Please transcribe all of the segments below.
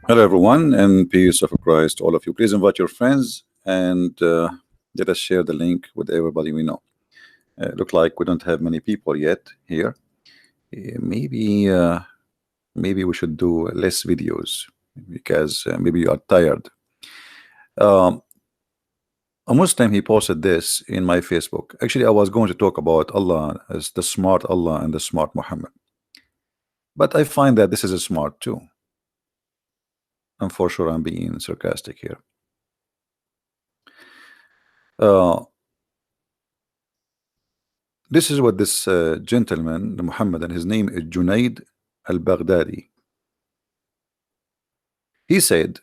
Hello, everyone, and peace of Christ to all of you. Please invite your friends and let us share the link with everybody we know. Look like we don't have many people yet here. Maybe we should do less videos because maybe you are tired. Um, a Muslim he posted this in my Facebook. Actually, I was going to talk about Allah as the smart Allah and the smart Muhammad, but I find that this is a smart too. And for sure, I'm being sarcastic here. Uh, This is what this gentleman, the Muhammad, and his name is Junaid al-Baghdadi. He said,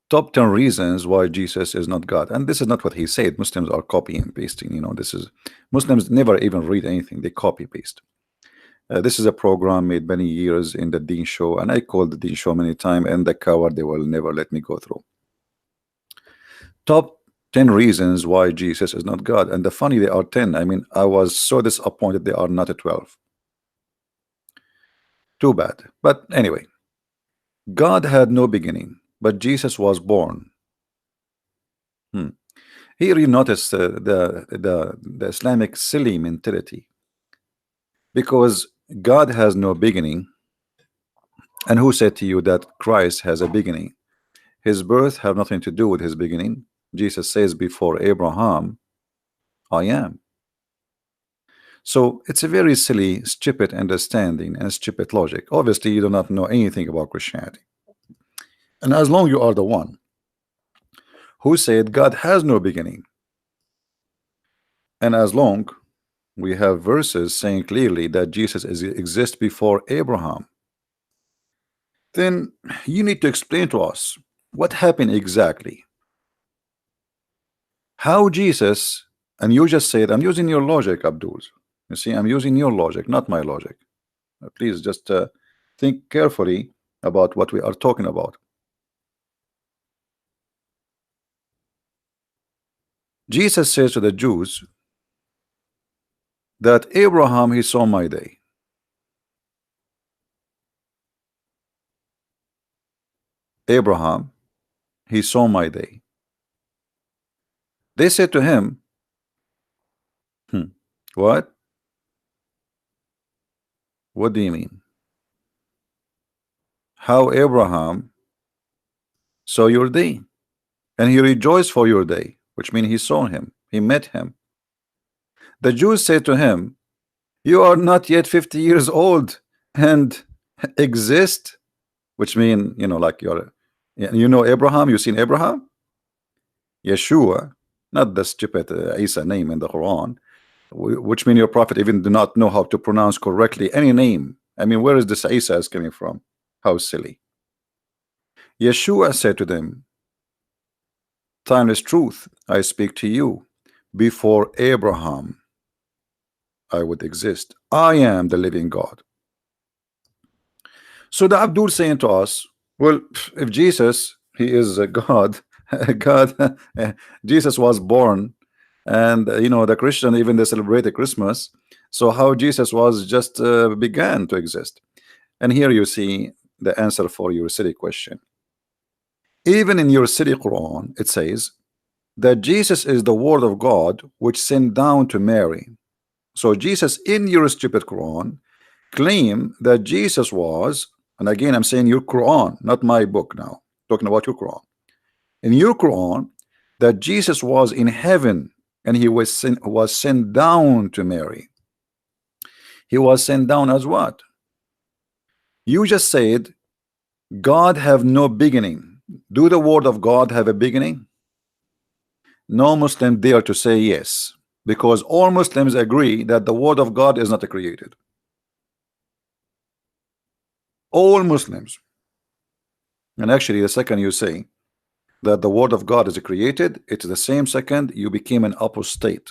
top 10 reasons why Jesus is not God. And this is not what he said. Muslims are copying and pasting. This is Muslims never even read anything. They copy paste. This is a program made many years in the Deen Show, and I called the Deen Show many times, and the coward, they will never let me go through. Top 10 reasons why Jesus is not God. And the funny, they are 10. I mean, I was so disappointed they are not at 12. Too bad. But anyway, God had no beginning, but Jesus was born. Here you notice the Islamic silly mentality. Because God has no beginning, and who said to you that Christ has a beginning? His birth have nothing to do with his beginning. Jesus says, before Abraham, I am. So it's a very silly, stupid understanding and stupid logic. Obviously, you do not know anything about Christianity. And as long you are the one who said God has no beginning, and as long we have verses saying clearly that Jesus exists before Abraham, then you need to explain to us what happened exactly. How Jesus, and you just said, I'm using your logic, Abdul. You see, I'm using your logic, not my logic. Please just think carefully about what we are talking about. Jesus says to the Jews that Abraham, he saw my day. Abraham, he saw my day. They said to him, what? What do you mean? How Abraham saw your day, and he rejoiced for your day, which means he saw him, he met him. The Jews said to him, you are not yet 50 years old and exist, which mean, like Abraham, you seen Abraham? Yeshua, not the stupid Isa name in the Quran, which mean your prophet even do not know how to pronounce correctly any name. I mean, where is this Isa is coming from? How silly. Yeshua said to them, timeless truth, I speak to you. Before Abraham, I would exist. I am the living God. So the Abdul saying to us, well, if Jesus, he is a God, God, Jesus was born, and the Christian even they celebrate the Christmas. So how Jesus was just began to exist. And here you see the answer for your silly question. Even in your silly Quran, it says that Jesus is the word of God which sent down to Mary. So Jesus in your stupid Quran claim that Jesus was, and again I'm saying your Quran, not my book now, talking about your Quran. In your Quran, that Jesus was in heaven and he was sent down to Mary. He was sent down as what? You just said God have no beginning. Do the word of God have a beginning? No Muslim dare to say yes, because all Muslims agree that the word of God is not created. All Muslims. And actually, the second you say that the word of God is created, it's the same second you became an apostate.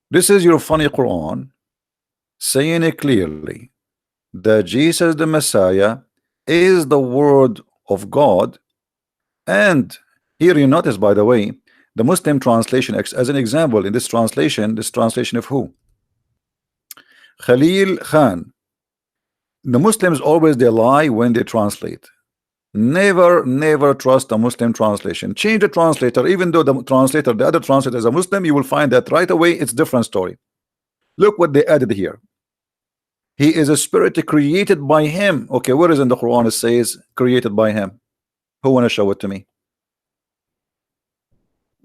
This is your funny Quran saying it clearly that Jesus the Messiah is the word of God. And here you notice, by the way, the Muslim translation as an example in this translation of who? Khalil Khan. The Muslims always they lie when they translate. Never trust a Muslim translation. Change the translator, even though the translator, the other translator is a Muslim, you will find that right away it's different story. Look what they added here. He is a spirit created by him. Okay, where is in the Quran it says created by him? Who want to show it to me?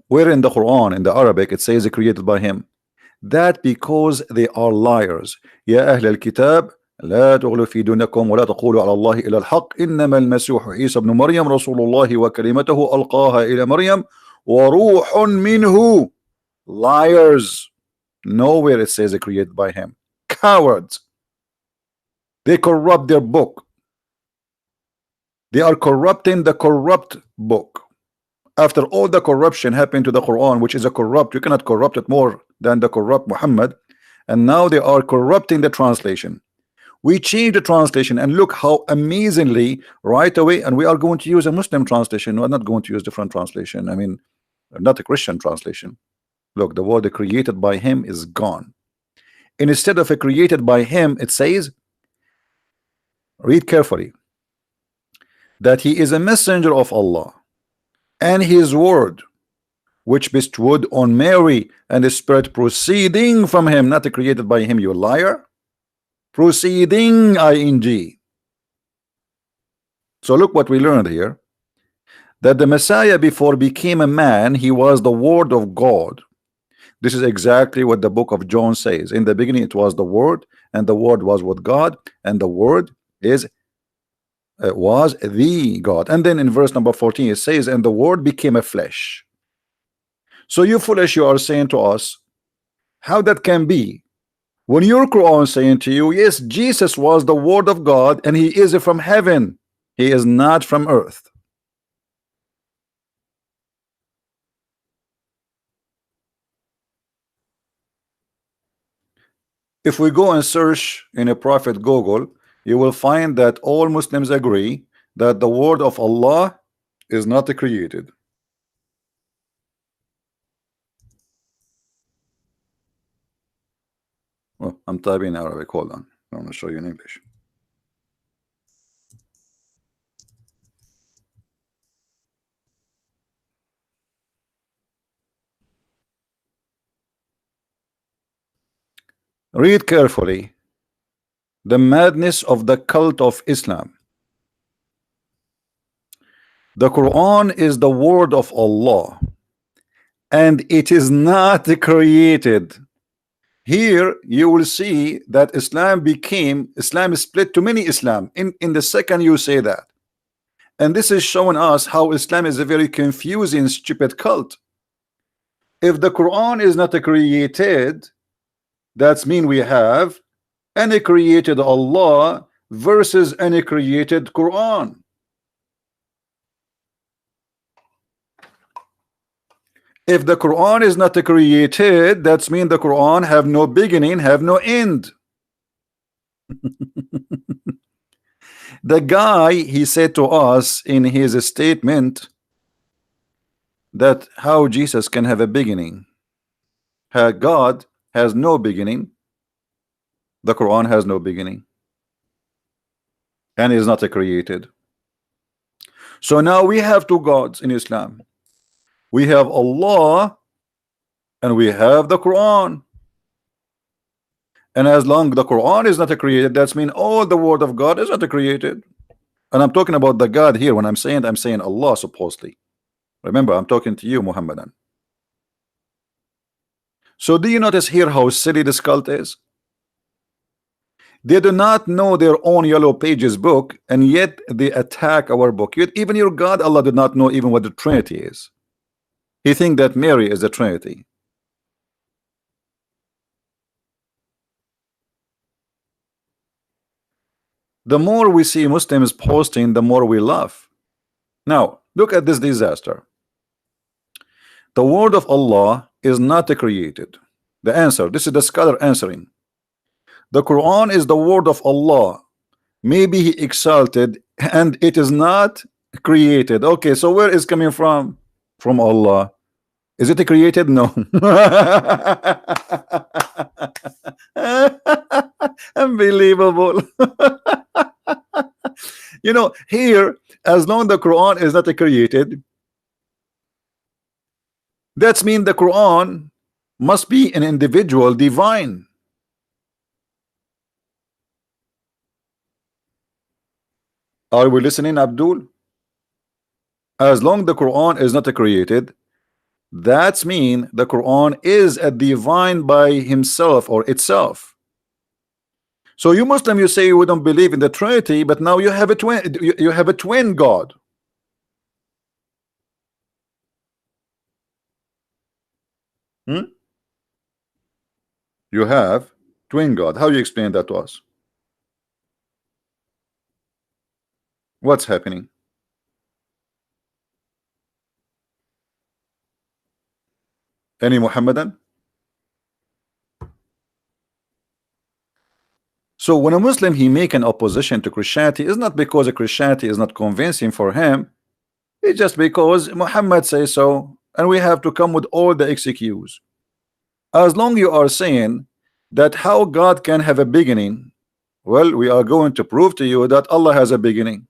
Where in the Quran, in the Arabic, it says created by him? That because they are liars. يا أهل الكتاب لا تغلوا في دينكم ولا تقولوا على الله إلا الحق إنما المسيح عيسى ابن مريم رسول الله وكلمته ألقاها إلى مريم وروح منه. Liars. Nowhere it says created by him. Cowards. They corrupt their book. They are corrupting the corrupt book. After all the corruption happened to the Quran, which is a corrupt, you cannot corrupt it more than the corrupt Muhammad, and now they are corrupting the translation. We change the translation, and look how amazingly right away, and we are going to use a Muslim translation. We're not going to use different translation. I mean, not a Christian translation. Look, the word created by him is gone. And instead of a created by him, it says, read carefully, that he is a messenger of Allah and his word which bestowed on Mary and the spirit proceeding from him, not created by him, you liar. Proceeding, ing. So look what we learned here, that the Messiah before became a man, he was the word of God. This is exactly what the book of John says. In the beginning it was the word, and the word was with God, and the word is was the God. And then in verse number 14 it says, and the word became a flesh. So you foolish, you are saying to us, how that can be when your Quran saying to you, yes, Jesus was the word of God and he is from heaven, he is not from earth. If we go and search in a prophet Google, you will find that all Muslims agree that the word of Allah is not created. Well, I'm typing in Arabic. Hold on. I want to show you in English. Read carefully. The madness of the cult of Islam. The Quran is the word of Allah and it is not created. Here you will see that Islam is split to many Islam in the second you say that. And this is showing us how Islam is a very confusing, stupid cult. If the Quran is not created, that's mean we have any created Allah versus any created Quran. If the Quran is not created, that's mean the Quran have no beginning, have no end. The guy, he said to us in his statement that how Jesus can have a beginning. God has no beginning. The Quran has no beginning and is not created. So now we have two gods in Islam. We have Allah and we have the Quran. And as long the Quran is not created, that's mean all the word of God is not created. And I'm talking about the God here. When I'm saying Allah supposedly. Remember, I'm talking to you, Muhammadan. So do you notice here how silly this cult is? They do not know their own Yellow Pages book, and yet they attack our book. Yet even your God, Allah, did not know even what the Trinity is. He thinks that Mary is the Trinity. The more we see Muslims posting, the more we laugh. Now, look at this disaster. The word of Allah is not created. The answer, this is the scholar answering. The Quran is the word of Allah. Maybe he exalted, and it is not created. Okay, so where is coming from? From Allah. Is it created? No. Unbelievable. You know, here, as long the Quran is not created, that's mean the Quran must be an individual divine. Are we listening, Abdul? As long the Quran is not created, that's mean the Quran is a divine by himself or itself. So you Muslim, you say you don't believe in the Trinity, but now you have a twin. You have a twin God. Hmm? You have twin God. How you explain that to us? What's happening? Any Muhammadan? So when a Muslim he make an opposition to Christianity, it's not because the Christianity is not convincing for him. It's just because Muhammad says so, and we have to come with all the excuses. As long you are saying that how God can have a beginning, well, we are going to prove to you that Allah has a beginning.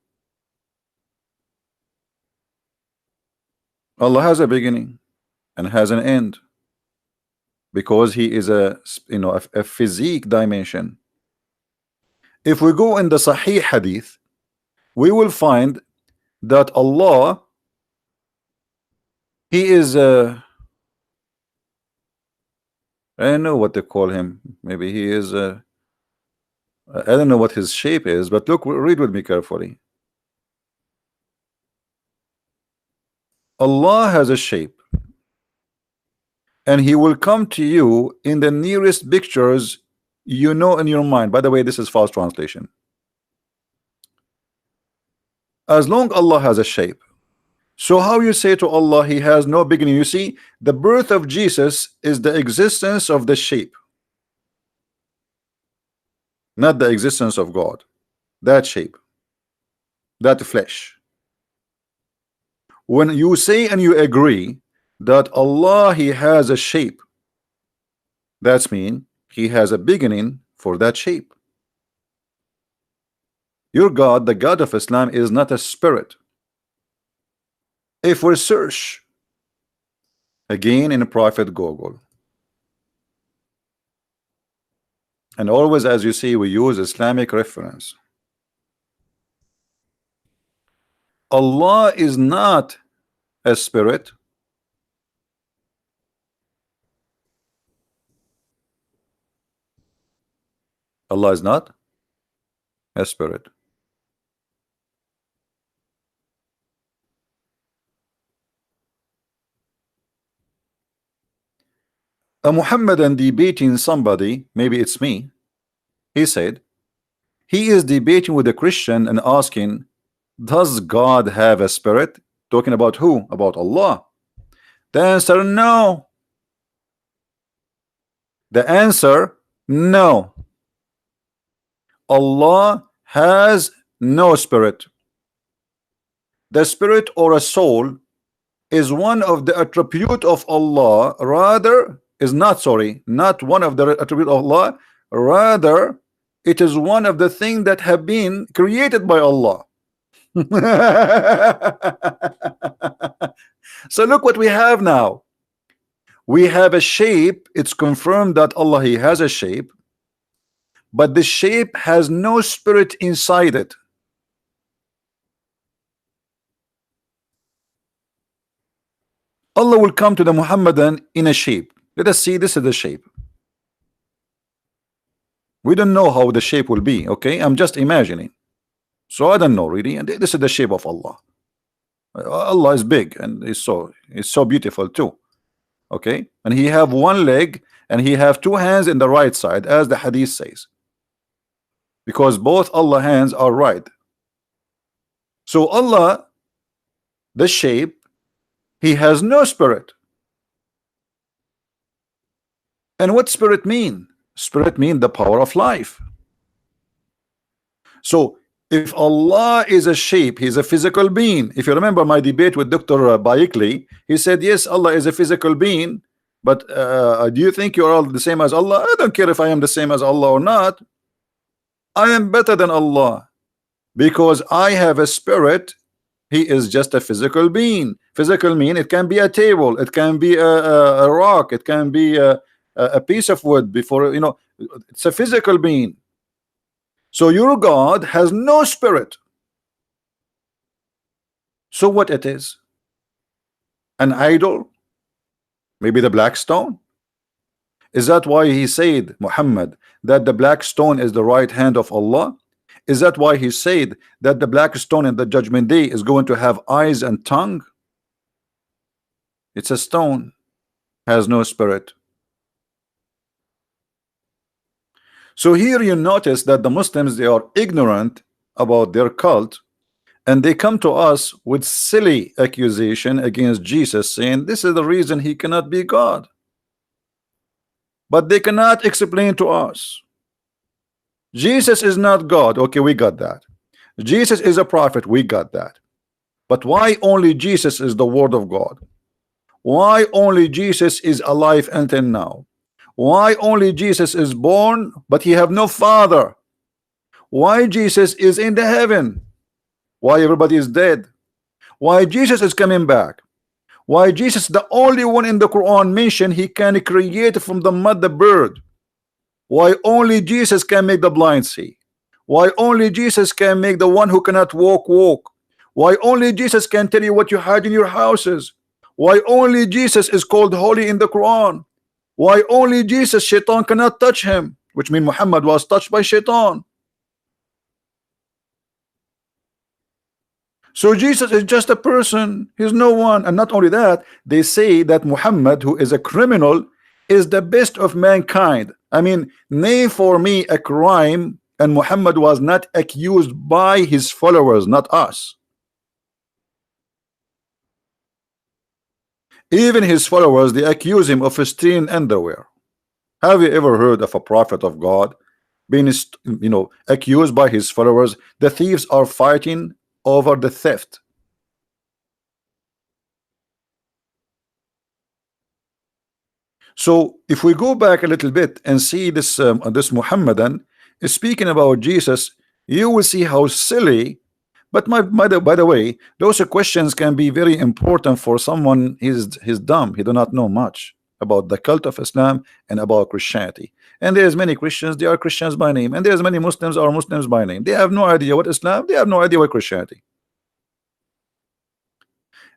Allah has a beginning and has an end, because he is a a physique dimension. If we go in the Sahih Hadith, we will find that Allah, he is I don't know what they call him. Maybe he is I don't know what his shape is, but look, read with me carefully. Allah has a shape, and he will come to you in the nearest pictures you know in your mind. By the way, this is false translation. As long Allah has a shape, so how you say to Allah he has no beginning? You see, the birth of Jesus is the existence of the shape, not the existence of God. That shape, that flesh. When you say and you agree that Allah he has a shape, that's mean he has a beginning for that shape. Your God, the God of Islam, is not a spirit. If we search again in Prophet Google, and always, as you see, we use Islamic reference, Allah is not a spirit. Allah is not a spirit. A Muhammadan debating somebody, maybe it's me, he said he is debating with a Christian and asking, does God have a spirit? Talking about who? About Allah. The answer, no. The answer, no. Allah has no spirit. The spirit or a soul is one of the attribute of Allah, rather is not, sorry, not one of the attribute of Allah, rather it is one of the things that have been created by Allah. So look what we have now. We have a shape. It's confirmed that Allah he has a shape, but the shape has no spirit inside it. Allah will come to the Muhammadan in a shape. Let us see, this is the shape. We don't know how the shape will be, okay? I'm just imagining. So I don't know really, and this is the shape of Allah. Allah is big and it's so beautiful too. Okay, and he have one leg and he have two hands in the right side, as the hadith says, because both Allah hands are right. So Allah, the shape, he has no spirit. And what spirit mean? Spirit mean the power of life. So if Allah is a shape, he's a physical being. If you remember my debate with Dr. Baikli, he said yes, Allah is a physical being, but do you think you're all the same as Allah? I don't care if I am the same as Allah or not. I am better than Allah. because I have a spirit. He is just a physical being. Physical mean it can be a table, it can be a rock, it can be a piece of wood. Before, you know, it's a physical being. So your God has no spirit. So what it is? An idol? Maybe the black stone? Is that why he said, Muhammad, that the black stone is the right hand of Allah? Is that why he said that the black stone in the judgment day is going to have eyes and tongue? It's a stone, has no spirit. So here you notice that the Muslims, they are ignorant about their cult, and they come to us with silly accusation against Jesus, saying this is the reason he cannot be God. But they cannot explain to us. Jesus is not God. Okay, we got that. Jesus is a prophet. We got that. But why only Jesus is the word of God? Why only Jesus is alive until now? Why only Jesus is born, but he have no father? Why Jesus is in the heaven? Why everybody is dead? Why Jesus is coming back? Why Jesus, the only one in the Quran mentioned he can create from the mud the bird? Why only Jesus can make the blind see? Why only Jesus can make the one who cannot walk walk? Why only Jesus can tell you what you hide in your houses? Why only Jesus is called holy in the Quran? Why only Jesus, Shaitan cannot touch him? Which means Muhammad was touched by Shaitan. So Jesus is just a person. He's no one. And not only that, they say that Muhammad, who is a criminal, is the best of mankind. I mean, name for me a crime and Muhammad was not accused by his followers, not us. Even his followers, they accuse him of stealing underwear. Have you ever heard of a prophet of God being, you know, accused by his followers? The thieves are fighting over the theft. So if we go back a little bit and see this this Muhammadan is speaking about Jesus, you will see how silly. But by the way, those questions can be very important for someone. He's dumb. He do not know much about the cult of Islam and about Christianity. And there's many Christians, they are Christians by name, and there's many Muslims are Muslims by name. They have no idea what Islam, they have no idea what Christianity.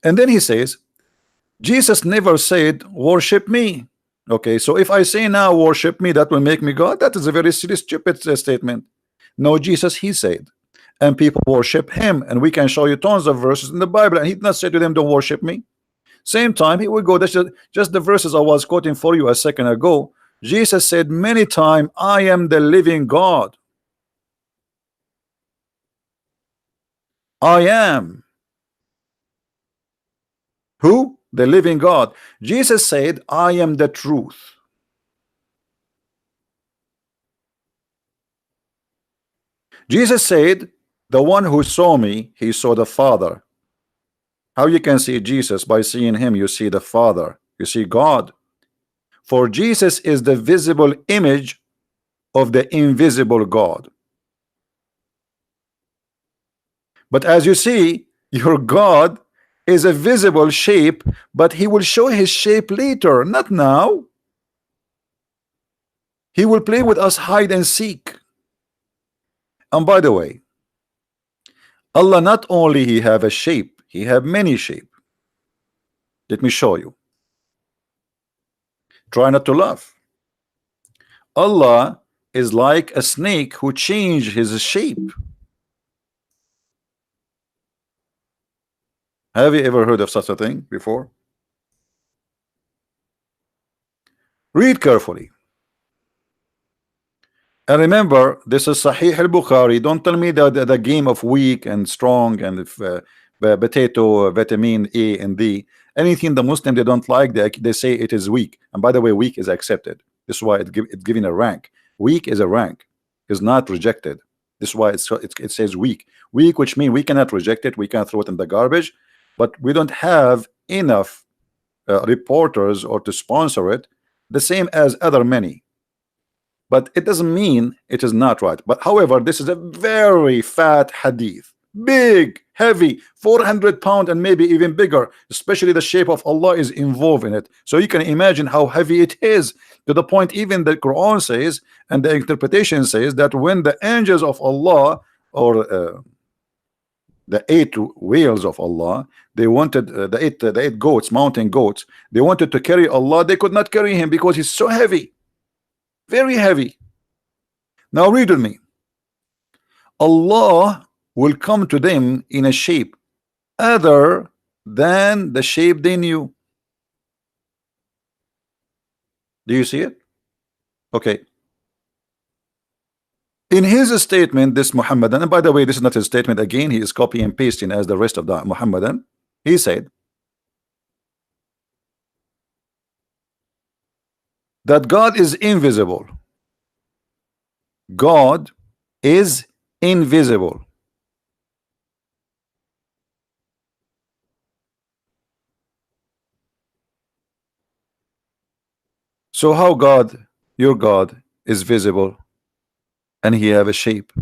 And then he says, Jesus never said, worship me. Okay, so if I say now, worship me, that will make me God. That is a very silly, stupid statement. No, Jesus, he said, and people worship him. And we can show you tons of verses in the Bible. And he did not say to them, don't worship me. Same time, he will go, that's just the verses I was quoting for you a second ago. Jesus said many times, I am the living God. I am. Who? The living God. Jesus said, I am the truth. Jesus said, the one who saw me, he saw the Father. How you can see Jesus? By seeing him, you see the Father, you see God. For Jesus is the visible image of the invisible God. But as you see, your God is a visible shape, but he will show his shape later, not now. He will play with us hide and seek. And by the way, Allah not only he have a shape, he have many shape. Let me show you. Try not to laugh. Allah is like a snake who changed his shape. Have you ever heard of such a thing before? Read carefully. And remember, this is Sahih al-Bukhari. Don't tell me that the game of weak and strong and if, potato, vitamin A and D. Anything the Muslim they don't like, they say it is weak. And by the way, weak is accepted. This is why it's given a rank. Weak is a rank, is not rejected. This is why it says weak. Weak, which means we cannot reject it, we can throw it in the garbage, but we don't have enough reporters or to sponsor it, the same as other many. but it doesn't mean it is not right. But however, this is a very fat hadith, big, heavy, 400 pound and maybe even bigger, especially the shape of Allah is involved in it. So you can imagine how heavy it is, to the point even the Quran says and the interpretation says that when the angels of Allah, or the 8 wheels of Allah, they wanted the eight goats, mountain goats, they wanted to carry Allah, they could not carry him because he's so heavy, very heavy. Now read with me. Allah will come to them in a shape other than the shape they knew. Do you see it? Okay. In his statement, this Muhammadan, and by the way, this is not his statement again, he is copy and pasting as the rest of the Muhammadan. He said that God is invisible. God is invisible. So how God, your God, is visible and he have a shape,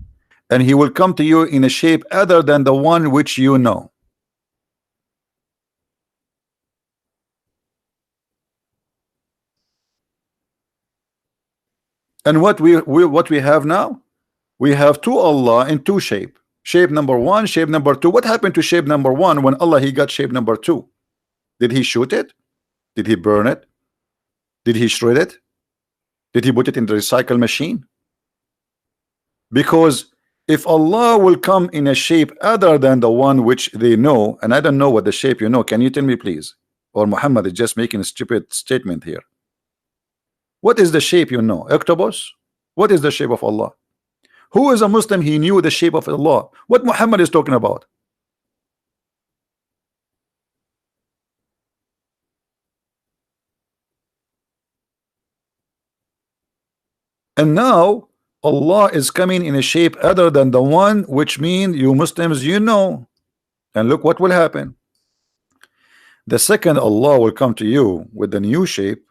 and he will come to you in a shape other than the one which you know? And what we have now, we have two Allah in two shape. Shape number one, shape number two. What happened to shape number one when Allah he got shape number two? Did he shoot it? Did he burn it? Did he shred it? Did he put it in the recycle machine? Because if Allah will come in a shape other than the one which they know, and I don't know what the shape you know, can you tell me please? Or Muhammad is just making a stupid statement here. What is the shape you know? Octopus? What is the shape of Allah? Who is a Muslim he knew the shape of Allah? What Muhammad is talking about? And now Allah is coming in a shape other than the one which mean you Muslims you know. And look what will happen. The second Allah will come to you with the new shape,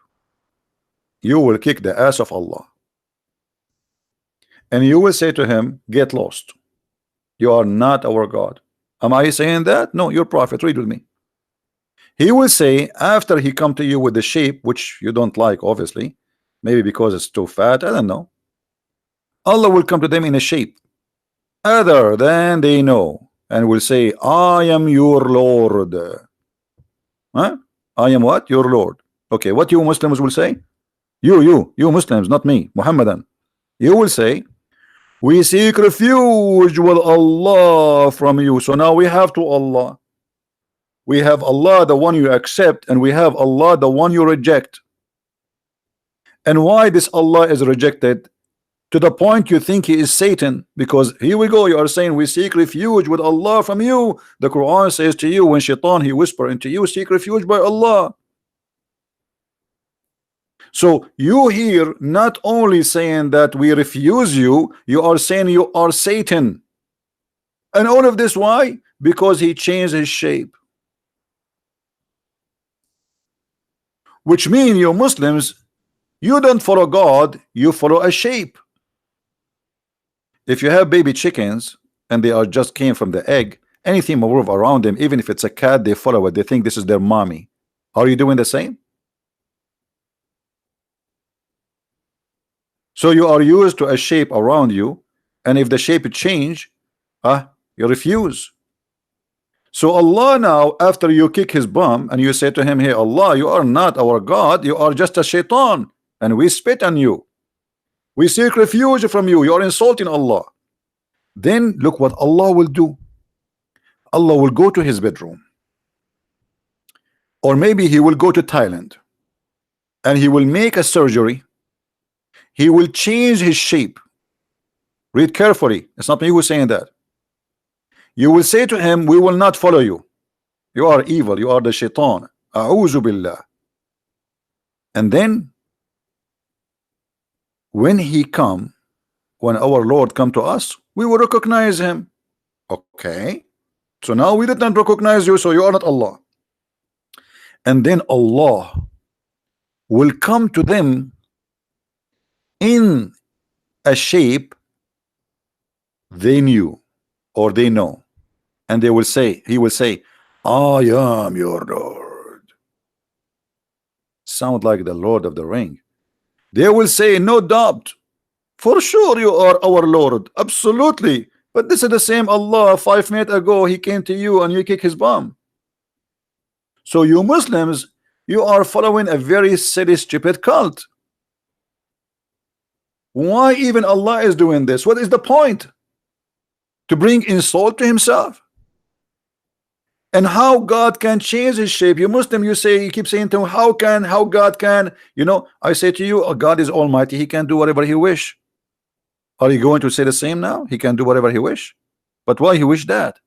you will kick the ass of Allah. And you will say to him, get lost. You are not our God. Am I saying that? No, your prophet. Read with me. He will say, after he come to you with the shape which you don't like, obviously, maybe because it's too fat, I don't know. Allah will come to them in a shape other than they know, and will say, I am your Lord. Huh? I am what? Your Lord. Okay, what you Muslims will say? You Muslims, not me, Muhammadan. You will say, we seek refuge with Allah from you. So now we have two Allah. We have Allah, the one you accept, and we have Allah, the one you reject. And why this Allah is rejected? To the point you think he is Satan, because here we go, you are saying we seek refuge with Allah from you. The Quran says to you, when shaitan he whisper into you, seek refuge by Allah. So you here not only saying that we refuse you, you are saying you are Satan. And all of this why? Because he changed his shape. Which means you Muslims, you don't follow God, you follow a shape. If you have baby chickens and they are just came from the egg, anything move around them, even if it's a cat, they follow it, they think this is their mommy. Are you doing the same? So you are used to a shape around you, and if the shape change, you refuse. So Allah now, after you kick his bum and you say to him, hey Allah, you are not our God, you are just a shaitan, and we spit on you. We seek refuge from you. You are insulting Allah. Then look what Allah will do. Allah will go to his bedroom, or maybe he will go to Thailand, and he will make a surgery. He will change his shape. Read carefully. It's not me who's saying that. You will say to him, we will not follow you. You are evil. You are the shaitan. A'udhu billah. And then when our Lord come to us, we will recognize him. Okay, so now we did not recognize you, so you are not Allah. And then Allah will come to them in a shape they knew or they know, and they will say, he will say, I am your Lord. Sound like the Lord of the Ring. They will say, no doubt, for sure you are our Lord, absolutely. But this is the same Allah 5 minutes ago he came to you and you kick his bum. So you Muslims, you are following a very silly, stupid cult. Why even Allah is doing this? What is the point? To bring insult to himself? And how God can change his shape? You Muslim, you say, you keep saying to him, how God can, you know, I say to you, God is almighty, he can do whatever he wish. Are you going to say the same now? He can do whatever he wish. But why he wish that?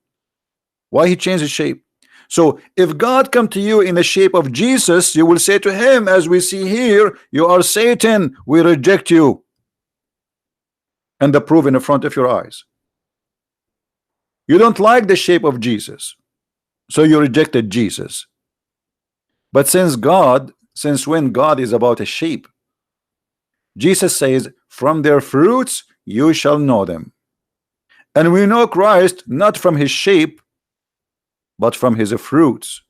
Why he changed his shape? So if God come to you in the shape of Jesus, you will say to him, as we see here, you are Satan, we reject you. And the proof in the front of your eyes. You don't like the shape of Jesus, so you rejected Jesus. But since when God is about a shape, Jesus says, from their fruits you shall know them. And we know Christ not from his shape, but from his fruits.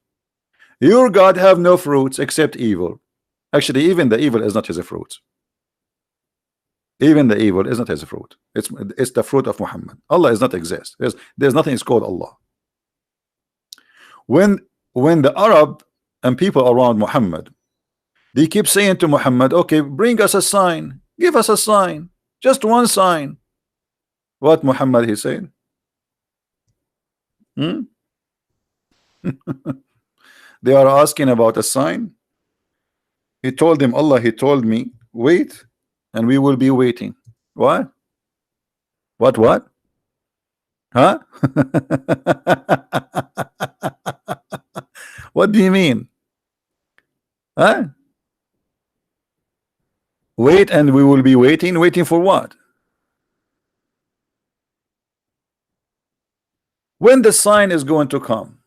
Your God have no fruits except evil. Actually, even the evil is not his fruit. Even the evil is not his fruit. It's the fruit of Muhammad. Allah does not exist. There's nothing is called Allah. When the Arab and people around Muhammad, they keep saying to Muhammad, okay, bring us a sign, give us a sign, just one sign. What Muhammad he said? They are asking about a sign. He told them, Allah, he told me, wait, and we will be waiting. What? What? Huh? What do you mean? Huh? Wait, and we will be waiting. Waiting for what? When the sign is going to come?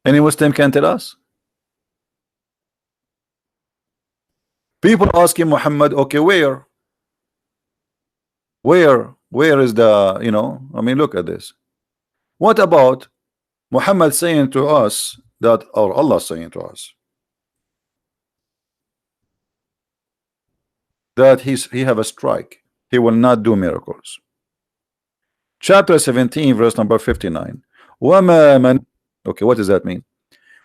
Any Muslim can tell us? People asking Muhammad, okay, where is the, you know, I mean, look at this. What about Muhammad saying to us that, or Allah saying to us that he have a strike, he will not do miracles? Chapter 17 verse number 59. Okay, what does that mean?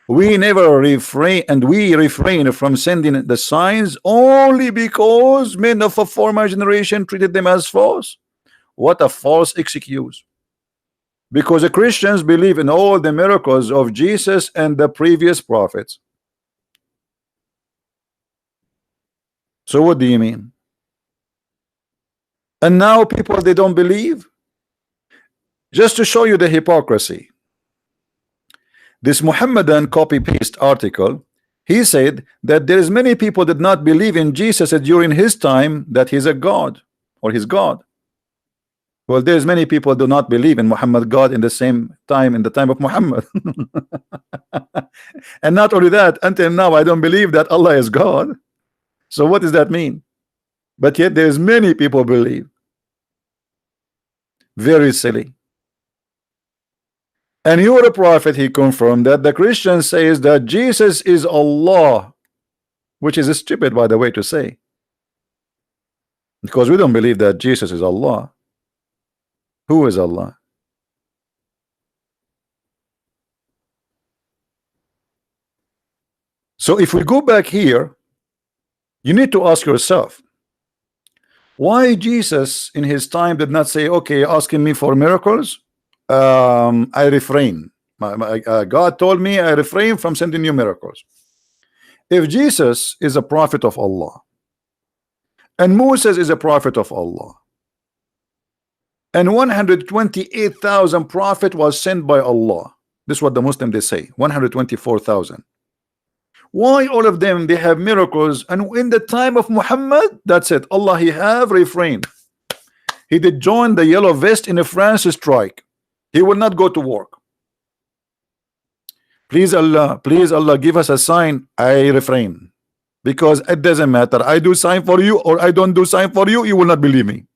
We never refrain, and we refrain from sending the signs only because men of a former generation treated them as false. What a false excuse. Because the Christians believe in all the miracles of Jesus and the previous prophets. So what do you mean? And now people, they don't believe? Just to show you the hypocrisy, this Muhammadan copy-paste article, he said that there is many people did not believe in Jesus during his time that he's a God or he's God. Well, there's many people do not believe in Muhammad God in the same time, in the time of Muhammad. And not only that, until now I don't believe that Allah is God. So what does that mean? But yet there's many people believe. Very silly. And your prophet, he confirmed that the Christian says that Jesus is Allah, which is stupid, by the way, to say, because we don't believe that Jesus is Allah. Who is Allah? So if we go back here, you need to ask yourself, why Jesus in his time did not say, okay, asking me for miracles, I refrain. God told me I refrain from sending you miracles. If Jesus is a prophet of Allah, and Moses is a prophet of Allah, and 128,000 prophet was sent by Allah, this is what the Muslim they say, 124,000. Why all of them they have miracles, and in the time of Muhammad, that's it, Allah he have refrained. He did join the yellow vest in a France strike. He will not go to work. Please Allah, give us a sign. I refrain. because it doesn't matter. I do sign for you or I don't do sign for you, you will not believe me.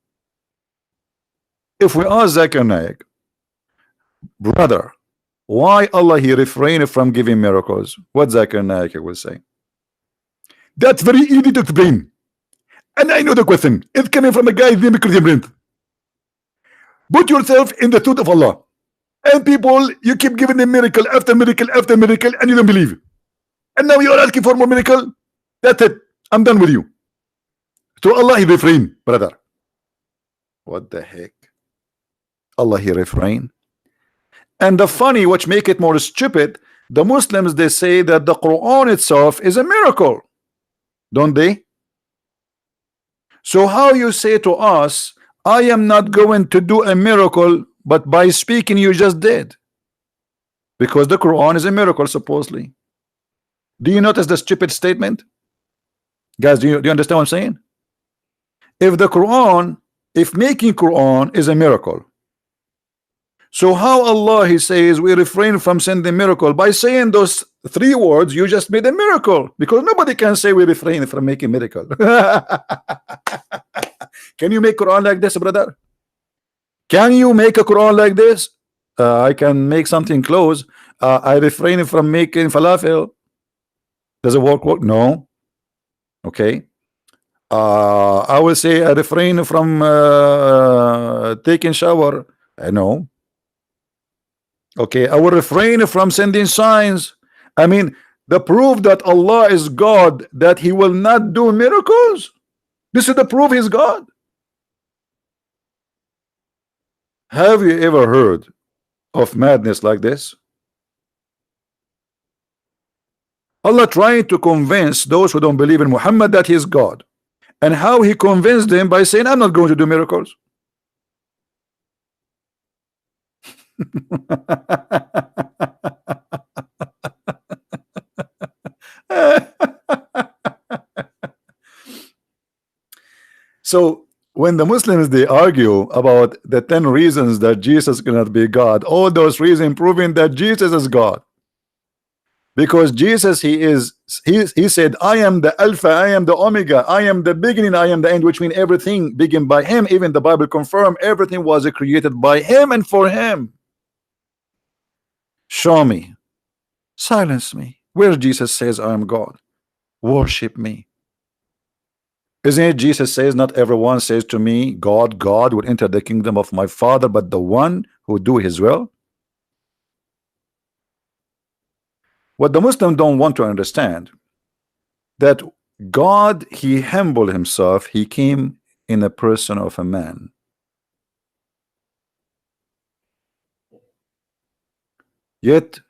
If we ask Zakir Naik, brother, why Allah he refrained from giving miracles, what Zakir Naik will say? That's very easy to explain. And I know the question. It's coming from a guy named Christian Brent. Put yourself in the suit of Allah. And people, you keep giving them miracle after miracle after miracle, and you don't believe. And now you are asking for more miracle. That's it. I'm done with you. So Allah he refrain, brother. What the heck? Allah he refrain. And the funny, which make it more stupid, the Muslims they say that the Quran itself is a miracle, don't they? So how you say to us, I am not going to do a miracle, but by speaking you just did? Because the Quran is a miracle supposedly. Do you notice the stupid statement? Guys, do you understand what I'm saying? If the Quran, if making Quran is a miracle, so how Allah he says we refrain from sending miracle? By saying those 3 words you just made a miracle, because nobody can say we refrain from making miracle. Can you make Quran like this, brother? Can you make a Quran like this? I can make something close. I refrain from making falafel. Does it work? No. Okay. I will say I refrain from taking shower. No. Okay, I will refrain from sending signs. I mean, the proof that Allah is God, that he will not do miracles. This is the proof he's God. Have you ever heard of madness like this? Allah trying to convince those who don't believe in Muhammad that he is God. And how he convinced them? By saying, I'm not going to do miracles. So when the Muslims they argue about the 10 reasons that Jesus cannot be God, all those reasons proving that Jesus is God, because Jesus he said, I am the Alpha, I am the Omega, I am the beginning, I am the end, which means everything began by him. Even the Bible confirm everything was created by him and for him. Show me, silence me, where Jesus says I am God, worship me. Isn't it Jesus says, not everyone says to me, God, God will enter the kingdom of my Father, but the one who do his will? What the Muslim don't want to understand, that God, he humbled himself, he came in the person of a man. Yet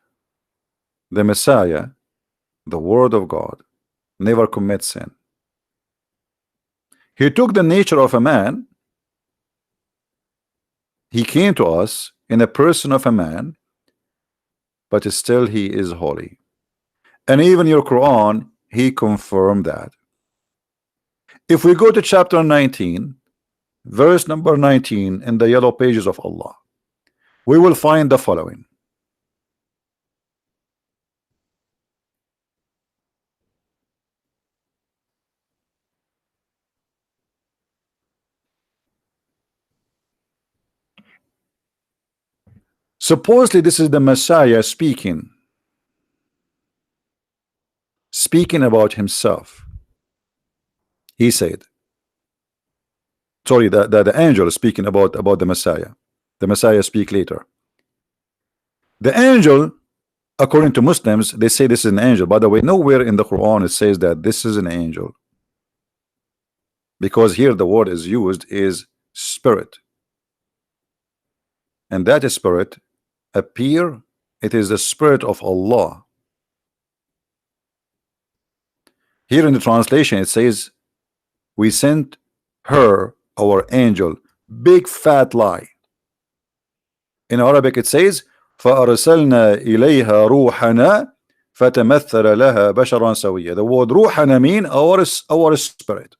the Messiah, the Word of God, never commits sin. He took the nature of a man. He came to us in a person of a man, but still he is holy. And even your Quran, he confirmed that. If we go to chapter 19, verse number 19 in the yellow pages of Allah, we will find the following. Supposedly this is the Messiah speaking about himself. He said, sorry, the angel is speaking about the Messiah. The Messiah speak later. The angel, according to Muslims, they say this is an angel. By the way, nowhere in the Quran it says that this is an angel, because here the word is used is spirit, and that spirit appear, it is the spirit of Allah. Here in the translation it says, we sent her, our angel, big fat lie. In Arabic it says, فَأَرْسَلْنَا إِلَيْهَا رُوحَنَا فَتَمَثَّلَ لَهَا بَشَرًا سَوِيًّا. The word ruhana mean our spirit.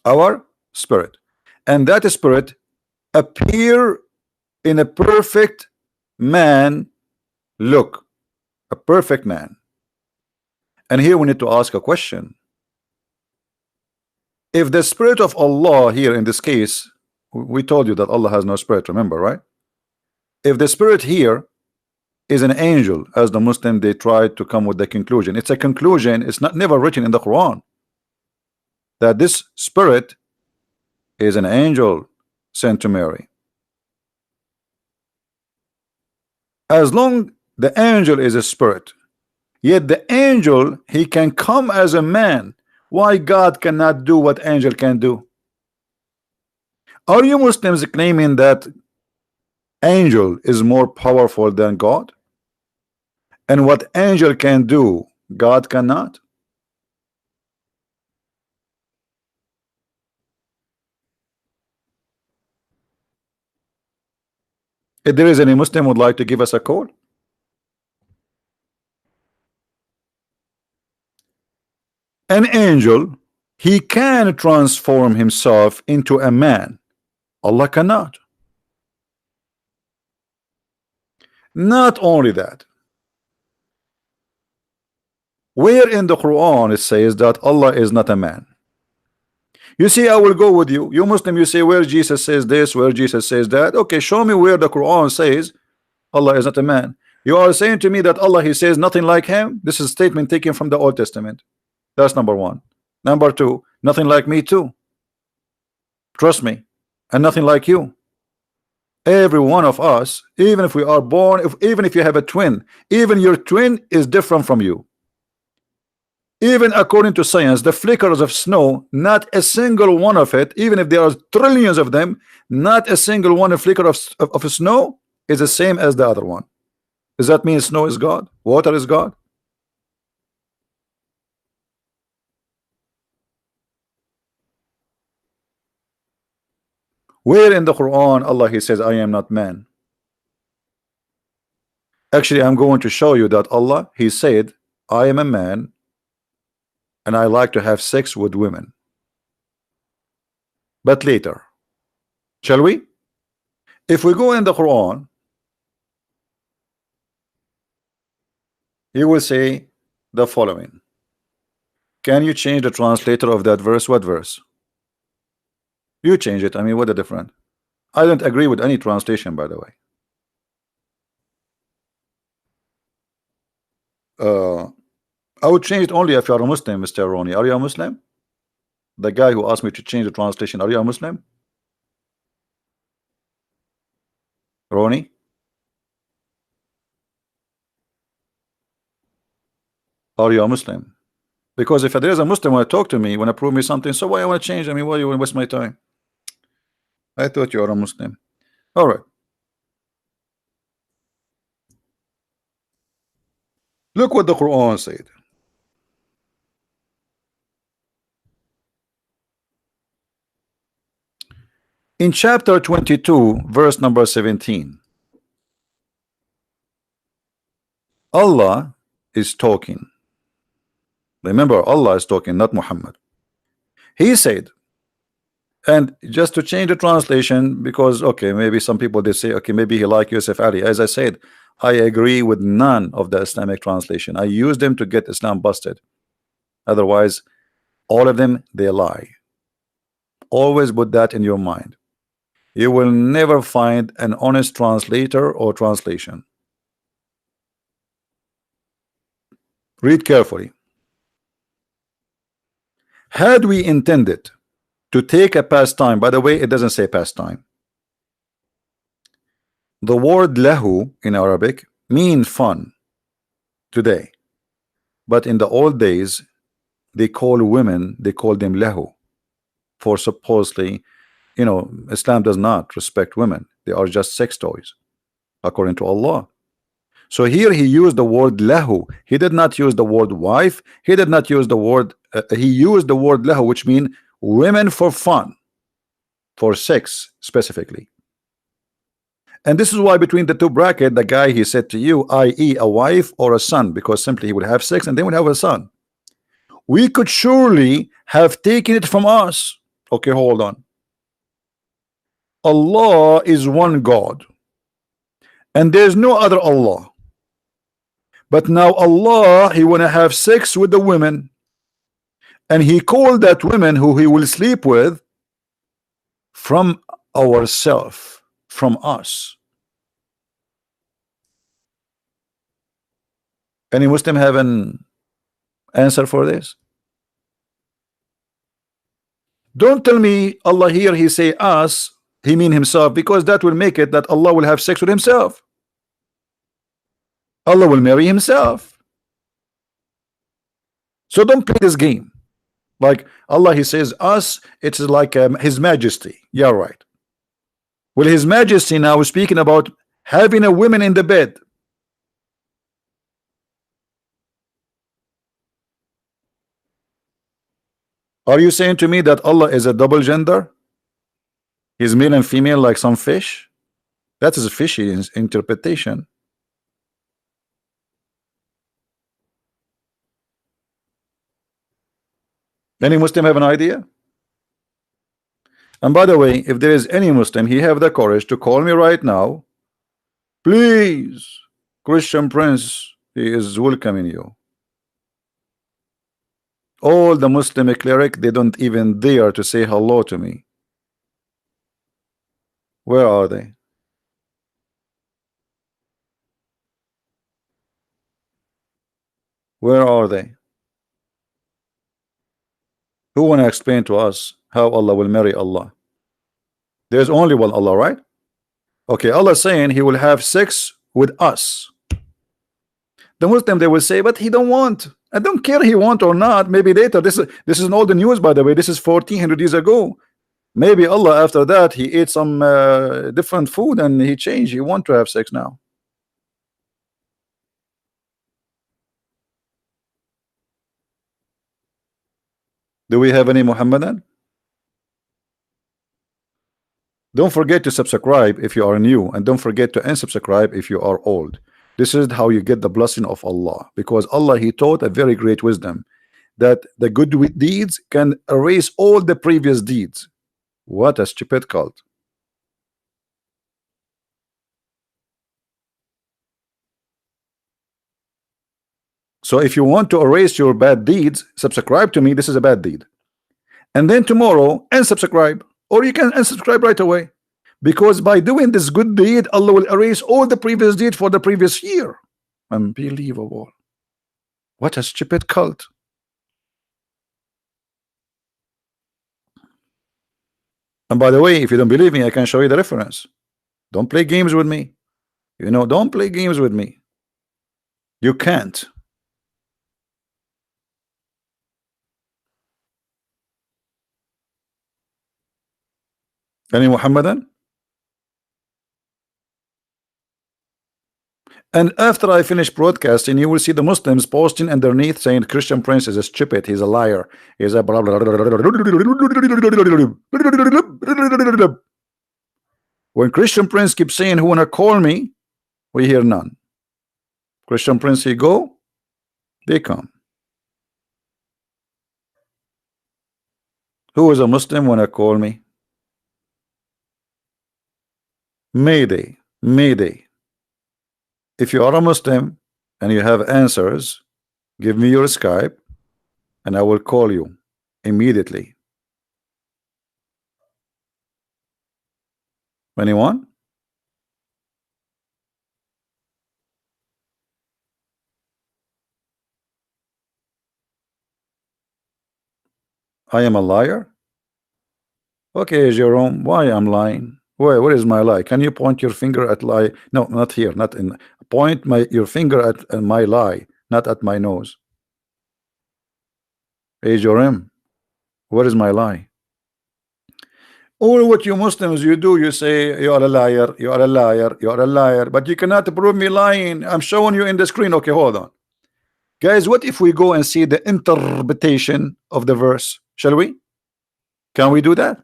Our spirit. And that spirit appear in a perfect man look. A perfect man. And here we need to ask a question. If the spirit of Allah here in this case, we told you that Allah has no spirit, remember, right? If the spirit here is an angel, as the Muslim they try to come with the conclusion, it's a conclusion, it's not never written in the Quran that this spirit is an angel sent to Mary. As long the angel is a spirit, yet the angel, he can come as a man. Why God cannot do what angel can do? Are you Muslims claiming that angel is more powerful than God? And what angel can do, God cannot? If there is any Muslim would like to give us a call, an angel, he can transform himself into a man. Allah cannot. Not only that, where in the Quran it says that Allah is not a man? You see, I will go with you. You Muslim, you say where Jesus says this, where Jesus says that. Okay, show me where the Quran says Allah is not a man. You are saying to me that Allah, he says nothing like him. This is a statement taken from the Old Testament. That's number one. Number two, nothing like me too. Trust me. And nothing like you. Every one of us, even if we are born, even if you have a twin, even your twin is different from you. Even according to science, the flickers of snow, not a single one of it, even if there are trillions of them, not a single one, a flicker of snow is the same as the other one. Does that mean snow is God? Water is God? Where in the Quran Allah he says I am not man? Actually, I'm going to show you that Allah he said I am a man and I like to have sex with women. But later, shall we? If we go in the Quran, you will say the following. Can you change the translator of that verse? What verse? You change it. I mean, what a difference. I don't agree with any translation, by the way. I would change it only if you are a Muslim, Mr. Ronnie. Are you a Muslim? The guy who asked me to change the translation, are you a Muslim? Ronnie? Are you a Muslim? Because if there is a Muslim want to talk to me, want to prove me something, so why I want to change? I mean, why you want to waste my time? I thought you are a Muslim. All right. Look what the Quran said. In chapter 22, verse number 17, Allah is talking. Remember, Allah is talking, not Muhammad. He said, and just to change the translation, because okay, maybe some people they say, okay, maybe he like Yusuf Ali. As I said, I agree with none of the Islamic translation. I use them to get Islam busted. Otherwise, all of them they lie. Always put that in your mind. You will never find an honest translator or translation. Read carefully. Had we intended to take a pastime, by the way, it doesn't say pastime. The word lahu in Arabic means fun today, but in the old days they call women, they call them lahu, for supposedly, you know, Islam does not respect women. They are just sex toys according to Allah. So here he used the word lahu. He did not use the word wife. He did not use the word he used the word lahu, which means women for fun, for sex specifically. And this is why between the two bracket, the guy he said to you, i.e. a wife or a son, because simply he would have sex and then would have a son. We could surely have taken it from us. Okay, hold on. Allah is one God and there's no other Allah. But now Allah, He wanna have sex with the women, and He called that women who He will sleep with from ourself, from us. Any Muslim have an answer for this? Don't tell me Allah here He say us, He mean Himself, because that will make it that Allah will have sex with Himself. Allah will marry Himself. So don't play this game. Like Allah, He says us, it's like His Majesty. Yeah, right. Well, His Majesty now is speaking about having a woman in the bed. Are you saying to me that Allah is a double gender? He's male and female like some fish? That is a fishy interpretation. Any Muslim have an idea? And by the way, if there is any Muslim, he have the courage to call me right now. Please, Christian Prince, he is welcoming you. All the Muslim cleric, they don't even dare to say hello to me. Where are they? Where are they? Who want to explain to us how Allah will marry Allah? There's only one Allah, right? Okay, Allah saying He will have sex with us. The Muslim, they will say, but He don't want. I don't care He want or not. Maybe later. This is in all the news, by the way. This is 1400 years ago. Maybe Allah after that He ate some different food and He changed. He want to have sex now. Do we have any Muhammadan? Don't forget to subscribe if you are new, and don't forget to unsubscribe if you are old. This is how you get the blessing of Allah, because Allah, He taught a very great wisdom that the good deeds can erase all the previous deeds. What a stupid cult. So if you want to erase your bad deeds, subscribe to me. This is a bad deed. And then tomorrow unsubscribe, or you can unsubscribe right away, because by doing this good deed, Allah will erase all the previous deed for the previous year. Unbelievable. What a stupid cult. And by the way, if you don't believe me, I can show you the reference. Don't play games with me. You know, don't play games with me. You can't. Any Muhammadan? And after I finish broadcasting, you will see the Muslims posting underneath saying Christian Prince is a stupid, he's a liar, he's a blah, blah, blah, blah. When Christian Prince keeps saying who wanna call me, we hear none. Christian Prince, he go, they come. Who is a Muslim wanna call me? Mayday, Mayday. If you are a Muslim and you have answers, give me your Skype and I will call you immediately. Anyone? I am a liar? Okay, Jerome, why I'm lying? Where is my lie? Can you point your finger at lie? No, not here, not in. Point your finger at my lie, not at my nose. Hey, Jerome, where is my lie? All what you Muslims you do, you say you are a liar, you are a liar, you are a liar, but you cannot prove me lying. I'm showing you in the screen. Okay, hold on. Guys, what if we go and see the interpretation of the verse? Shall we? Can we do that?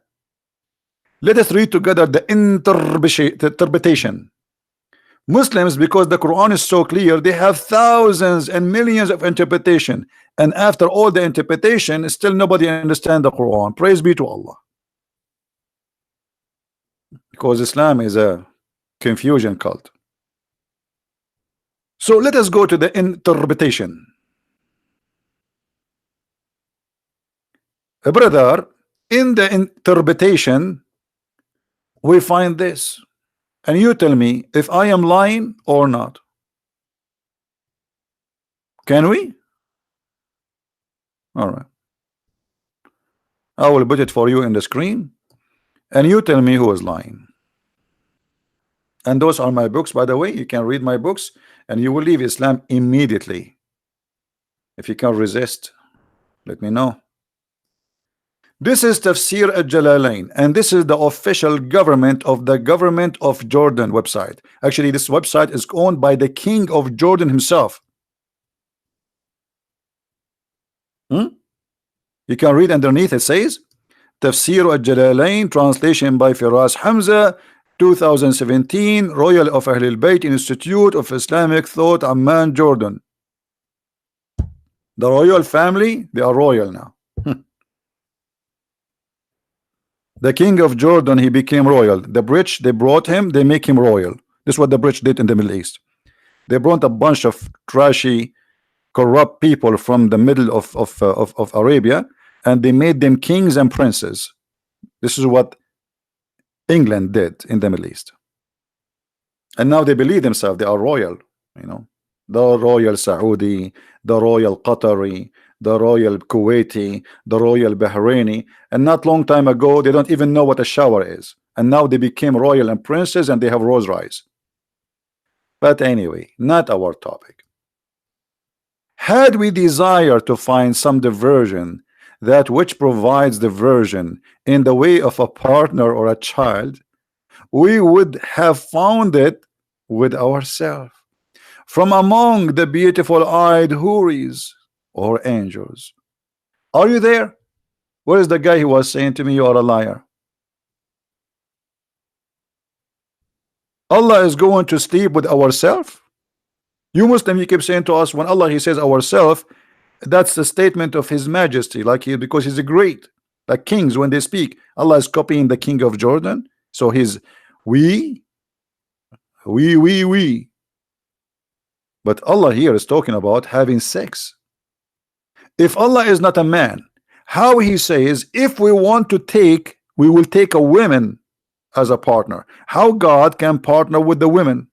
Let us read together the interpretation. Muslims, because the Quran is so clear, they have thousands and millions of interpretation, and after all the interpretation, still nobody understands the Quran. Praise be to Allah. Because Islam is a confusion cult. So let us go to the interpretation. Brother, in the interpretation, we find this. And you tell me if I am lying or not. Can we? All right. I will put it for you in the screen. And you tell me who is lying. And those are my books, by the way. You can read my books and you will leave Islam immediately. If you can resist, let me know. This is Tafsir al-Jalalain, and this is the official government of the government of Jordan website. Actually, this website is owned by the king of Jordan himself. You can read underneath, it says Tafsir al-Jalalain, translation by Firas Hamza, 2017, Royal of Ahl al-Bayt Institute of Islamic Thought, Amman, Jordan. The royal family, they are royal now. The king of Jordan, he became royal. The British, they brought him, they make him royal. This is what the British did in the Middle East. They brought a bunch of trashy, corrupt people from the middle of Arabia, and they made them kings and princes. This is what England did in the Middle East. And now they believe themselves they are royal, you know, the royal Saudi, the royal Qatari, the royal Kuwaiti, the royal Bahraini, and not long time ago they don't even know what a shower is, and now they became royal and princes and they have Rolls Royce. But anyway, not our topic. Had we desire to find some diversion, that which provides diversion in the way of a partner or a child, we would have found it with ourselves from among the beautiful eyed houris or angels. Are you there? Where is the guy who was saying to me you are a liar? Allah is going to sleep with ourselves? You Muslim, you keep saying to us when Allah he says ourselves, that's the statement of his majesty, like he, because he's a great, like kings when they speak. Allah is copying the king of Jordan, so he's we. But Allah here is talking about having sex. If Allah is not a man, how he says if we want to take, we will take a woman as a partner? How God can partner with the women?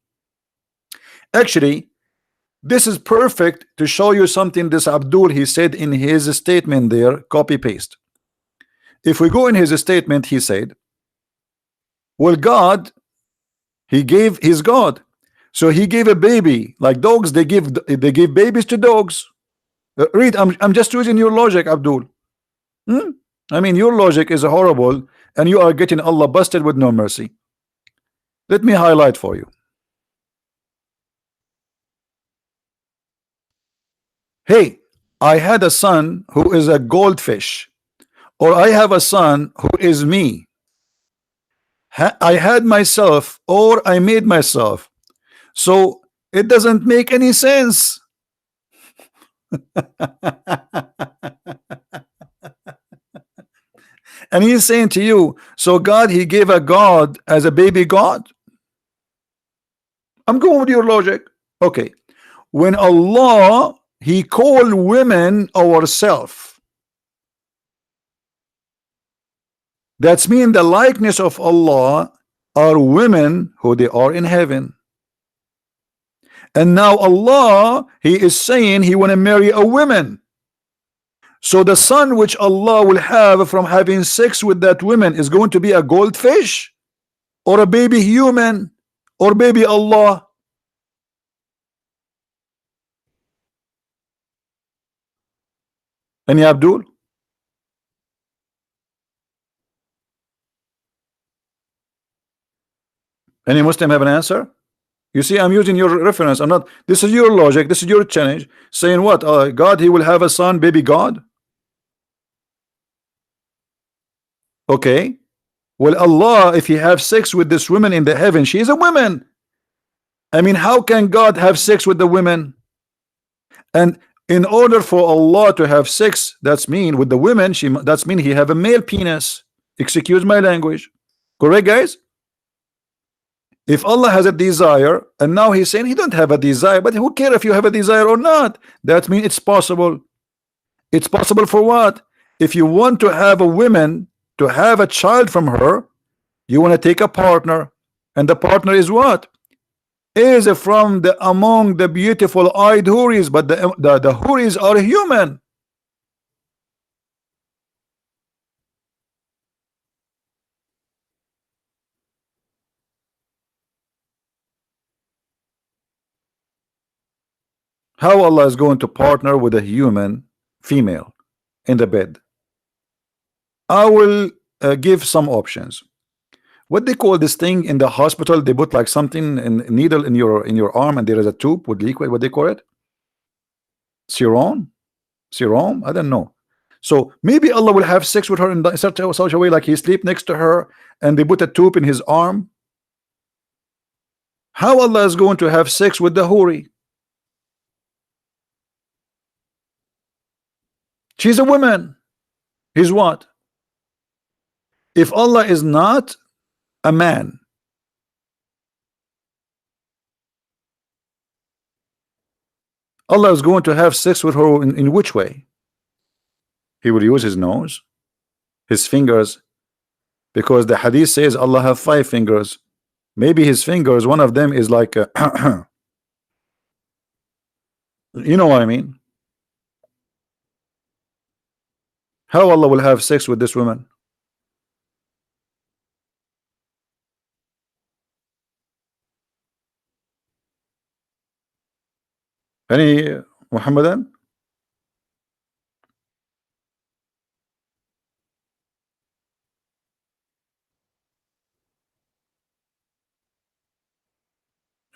Actually, this is perfect to show you something this Abdul he said in his statement there, copy paste. If we go in his statement, he said, well, God, he gave his God, so he gave a baby like dogs. They give babies to dogs. Read. I'm just using your logic, Abdul. I mean, your logic is horrible, and you are getting Allah busted with no mercy. Let me highlight for you. Hey, I had a son who is a goldfish, or I have a son who is me. I had myself, or I made myself. So it doesn't make any sense. And he's saying to you, so God, he gave a God as a baby God? I'm going with your logic. Okay. When Allah, he called women ourself, that's mean the likeness of Allah are women who they are in heaven. And now Allah, he is saying he want to marry a woman. So the son which Allah will have from having sex with that woman is going to be a goldfish, or a baby human, or baby Allah? Any Abdul? Any Muslim have an answer? You see, I'm using your reference. I'm not. This is your logic. This is your challenge. Saying what? God, he will have a son, baby God. Okay. Well, Allah, if he have sex with this woman in the heaven, she is a woman. I mean, how can God have sex with the women? And in order for Allah to have sex, that's mean with the women, that's mean he have a male penis. Excuse my language. Correct, guys? If Allah has a desire, and now he's saying he don't have a desire, but who care if you have a desire or not? That means it's possible. It's possible for what? If you want to have a woman to have a child from her, you want to take a partner, and the partner is what? Is from the among the beautiful eyed houris, but the houris are human. How Allah is going to partner with a human female in the bed? I will give some options. What they call this thing in the hospital, they put like something in needle in your arm, and there is a tube with liquid. What they call it? Serum. I don't know. So maybe Allah will have sex with her in such a way, like he sleep next to her, and they put a tube in his arm. How Allah is going to have sex with the houri? She's a woman. He's what? If Allah is not a man, Allah is going to have sex with her in which way? He will use his nose, his fingers, because the hadith says Allah have 5 fingers. Maybe his fingers, one of them is like a you know what I mean? How Allah will have sex with this woman? Any Muhammadan?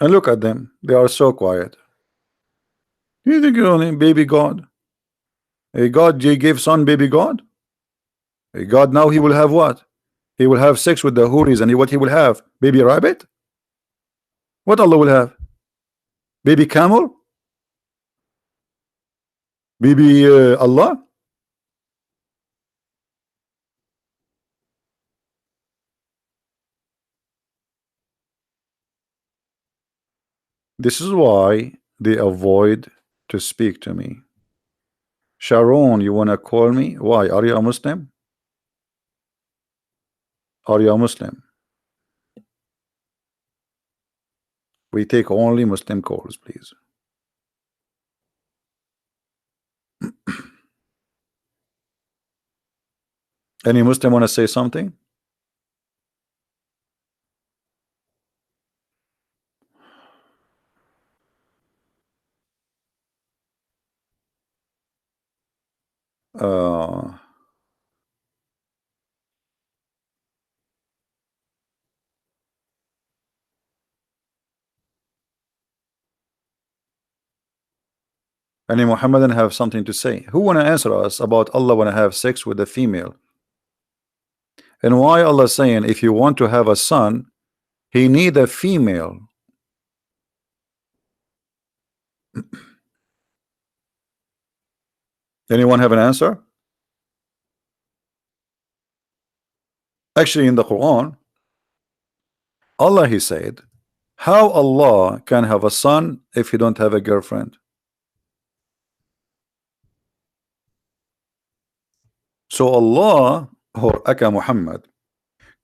And look at them, they are so quiet. You think you're only baby God? A God, he gave son baby God? A God, now he will have what? He will have sex with the houris, and what he will have? Baby rabbit? What Allah will have? Baby camel? Baby Allah? This is why they avoid to speak to me. Sharon, you wanna call me? Why? Are you a Muslim? Are you a Muslim? We take only Muslim calls, please. Any Muslim wanna say something? Uh, any Muhammadan have something to say? Who wanna answer us about Allah wanna have sex with a female? And why Allah saying if you want to have a son, he need a female? Anyone have an answer? Actually, in the Quran, Allah he said, how Allah can have a son if he don't have a girlfriend? So Allah or Aka Muhammad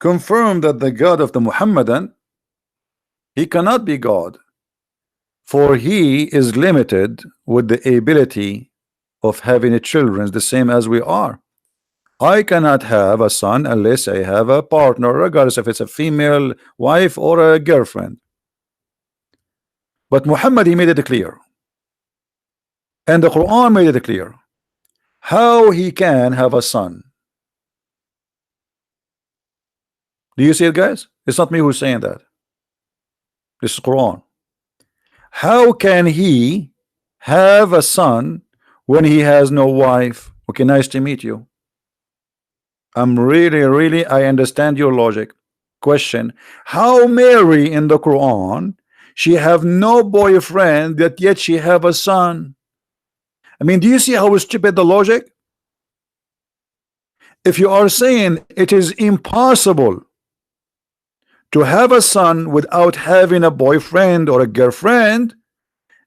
confirmed that the God of the Muhammadan, he cannot be God, for he is limited with the ability of having a children the same as we are. I cannot have a son unless I have a partner, regardless if it's a female wife or a girlfriend. But Muhammad, he made it clear, and the Quran made it clear how he can have a son. Do you see it, guys? It's not me who's saying that. This is Quran. How can he have a son when he has no wife? Okay, nice to meet you. I'm really, I understand your logic. Question: how Mary in the Quran, she have no boyfriend, yet she have a son? I mean, do you see how stupid the logic? If you are saying it is impossible to have a son without having a boyfriend or a girlfriend,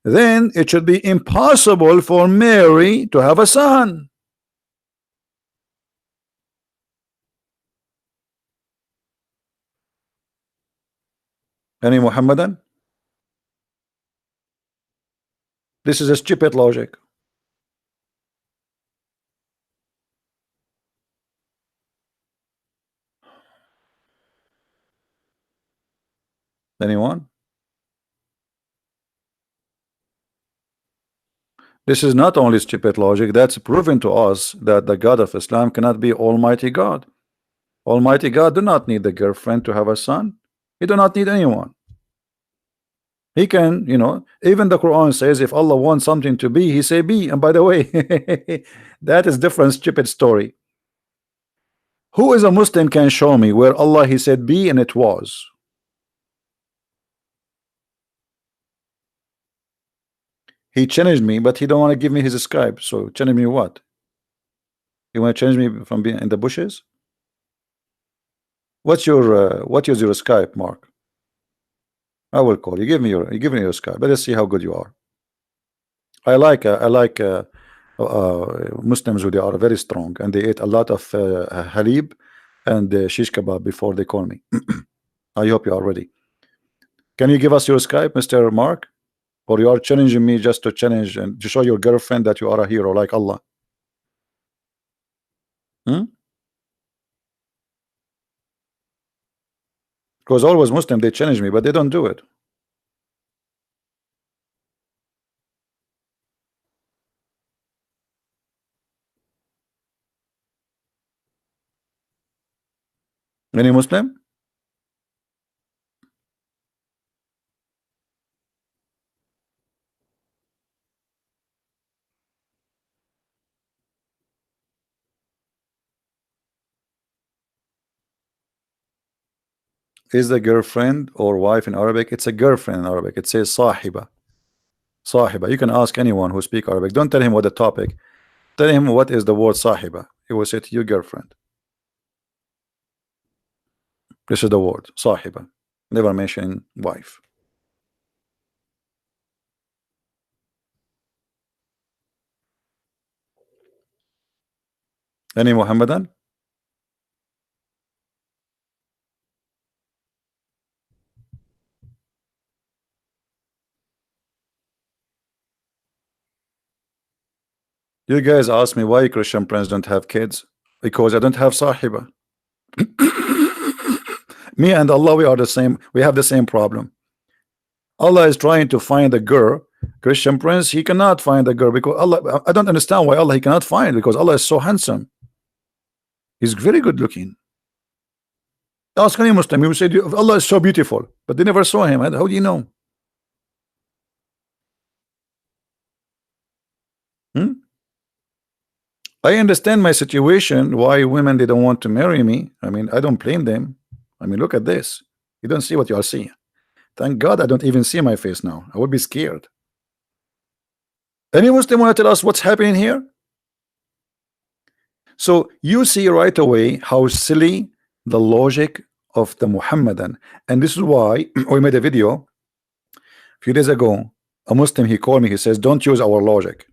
then it should be impossible for Mary to have a son. Any Muhammadan? This is a stupid logic. Anyone? This is not only stupid logic, that's proven to us that the God of Islam cannot be Almighty God. Almighty God do not need the girlfriend to have a son. He do not need anyone. He can, even the Quran says if Allah wants something to be, he say be. And by the way, that is different stupid story. Who is a Muslim can show me where Allah he said be and it was? He challenged me, but he don't want to give me his Skype. So challenge me what? You want to change me from being in the bushes? What is your Skype, Mark? I will call you. Give me your Skype. Let's see how good you are. I like Muslims who they are very strong and they ate a lot of halib and shish kebab before they call me. I hope you are ready. Can you give us your Skype, Mr. Mark? Or you are challenging me just to challenge and to show your girlfriend that you are a hero like Allah? Because always Muslim they challenge me, but they don't do it. Any Muslim? Is the girlfriend or wife in Arabic? It's a girlfriend in Arabic. It says sahiba. Sahiba. You can ask anyone who speak Arabic. Don't tell him what the topic. Tell him what is the word sahiba. He will say to you girlfriend. This is the word sahiba. Never mention wife. Any Muhammadan? You guys ask me why Christian friends don't have kids. Because I don't have sahiba. Me and Allah, we are the same. We have the same problem. Allah is trying to find a girl. Christian prince, he cannot find a girl because Allah. I don't understand why Allah he cannot find, because Allah is so handsome. He's very good looking. Ask any Muslim, you say Allah is so beautiful, but they never saw him. How do you know? I understand my situation, why women they don't want to marry me. I mean, I don't blame them. I mean, look at this. You don't see what you are seeing. Thank God I don't even see my face now. I would be scared. Any Muslim want to tell us what's happening here? So you see right away how silly the logic of the Muhammadan, and this is why we made a video a few days ago. A Muslim he called me, he says don't use our logic,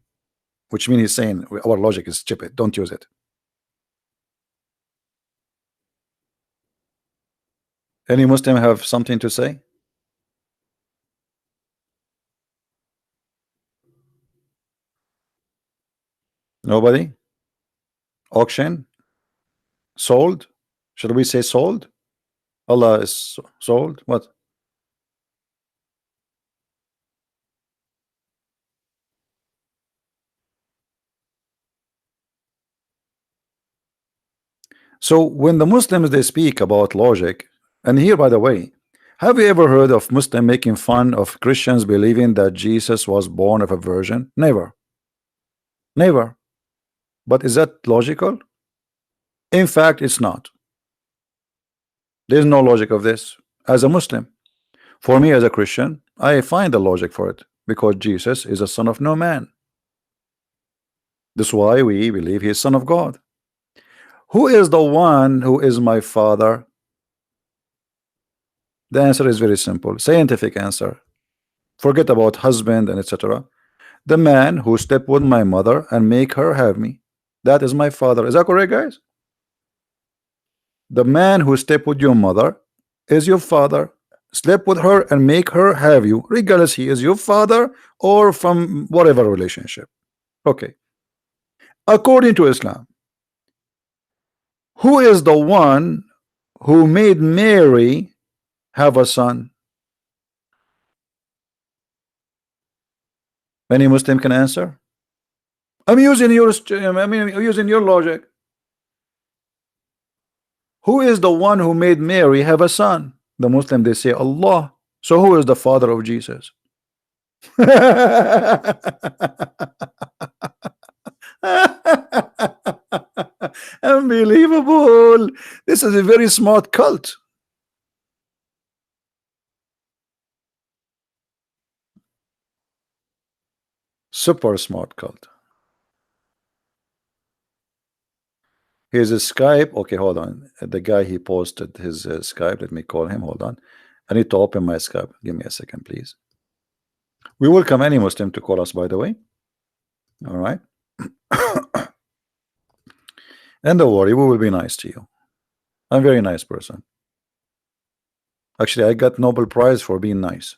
which means he's saying our logic is stupid, don't use it. Any Muslim have something to say? Nobody? Auction? Sold? Should we say sold? Allah is sold? What? So when the Muslims they speak about logic, and here by the way, have you ever heard of Muslim making fun of Christians believing that Jesus was born of a virgin? Never. Never. But is that logical? In fact, it's not. There's no logic of this as a Muslim. For me as a Christian, I find the logic for it because Jesus is a son of no man. That's why we believe he is son of God. Who is the one who is my father? The answer is very simple. Scientific answer. Forget about husband and etc. The man who slept with my mother and make her have me. That is my father. Is that correct, guys? The man who slept with your mother is your father. Sleep with her and make her have you, regardless he is your father or from whatever relationship. Okay. According to Islam, who is the one who made Mary have a son? Any Muslim can answer? I'm using your using your logic. Who is the one who made Mary have a son? The Muslim they say Allah. So who is the father of Jesus? Unbelievable. This is a very smart cult. Super smart cult. Here's a Skype. Okay, hold on. The guy he posted his Skype. Let me call him. Hold on. I need to open my Skype. Give me a second, please. We welcome any Muslim to call us, by the way. All right. And don't worry, we will be nice to you. I'm a very nice person. Actually, I got Nobel Prize for being nice.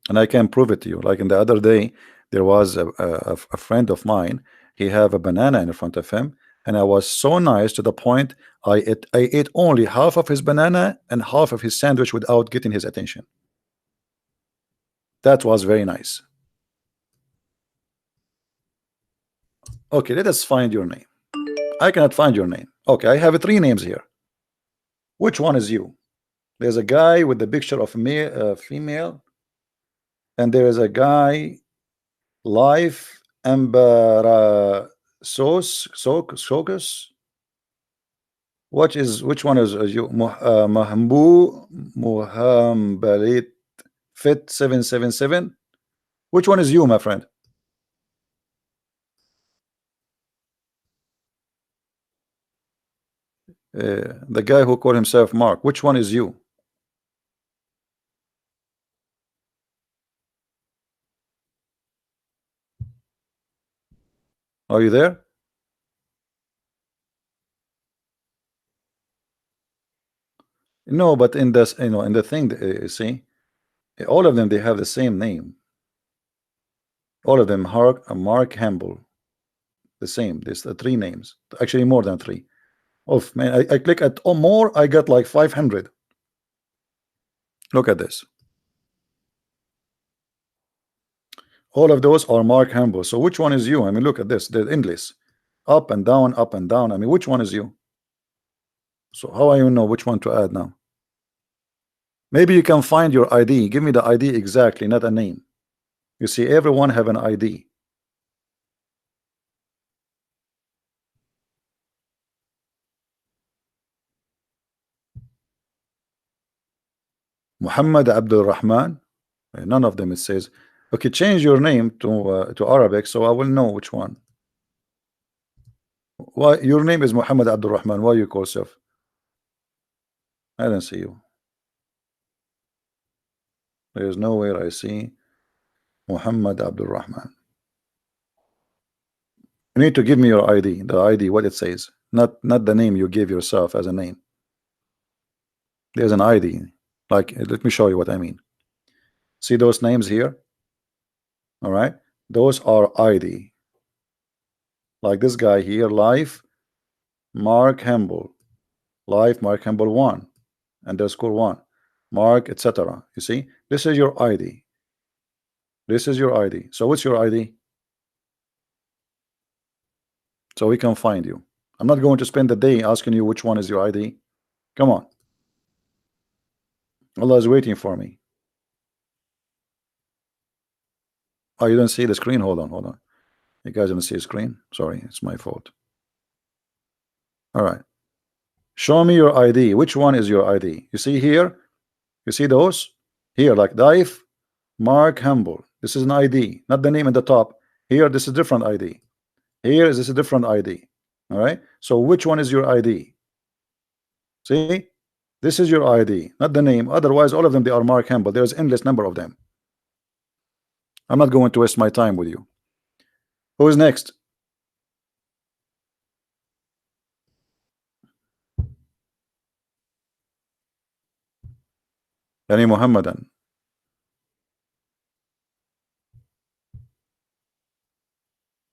And I can prove it to you. Like in the other day, there was a friend of mine. He have a banana in front of him. And I was so nice to the point I ate only half of his banana and half of his sandwich without getting his attention. That was very nice. Okay, let us find your name. I cannot find your name. Okay, I have 3 names here. Which one is you? There's a guy with the picture of a male, female, and there is a guy, Life Embarasos Socus. Which one is you? Muhambalit Fit 777. Which one is you, my friend? The guy who called himself Mark. Which one is you? Are you there? No, but in this, in the thing, see, all of them they have the same name. All of them, Mark Hamble, the same. There's 3 names, actually more than 3. Oh man, I click at more, I got like 500. Look at this. All of those are Mark Hamble. So which one is you? I mean, look at this. They're endless, up and down, up and down. I mean, which one is you? So how I know which one to add now? Maybe you can find your ID. Give me the ID exactly, not a name. You see, everyone have an ID. Muhammad Abdul Rahman. None of them it says. Okay, change your name to Arabic so I will know which one. Why your name is Muhammad Abdul Rahman? Why you call yourself? I don't see you. There's nowhere I see Muhammad Abdul Rahman. You need to give me your ID. The ID, what it says, not the name you give yourself as a name. There's an ID. Like, let me show you what I mean. See those names here? All right, those are ID. Like this guy here, Life Mark Hamble, Life Mark Hamble 1 _1 Mark, etc. You see, this is your ID. This is your ID. So what's your ID? So we can find you. I'm not going to spend the day asking you which one is your ID. Come on. Allah is waiting for me. Oh, you don't see the screen? Hold on. You guys don't see the screen? Sorry, it's my fault. All right. Show me your ID. Which one is your ID? You see here? You see those? Here, like Dive, Mark Humble. This is an ID, not the name at the top. Here, this is different ID. Here is this a different ID. All right. So which one is your ID? See? This is your ID, not the name. Otherwise, all of them they are Mark Hamill. There's endless number of them. I'm not going to waste my time with you. Who is next? Yani Muhammadan.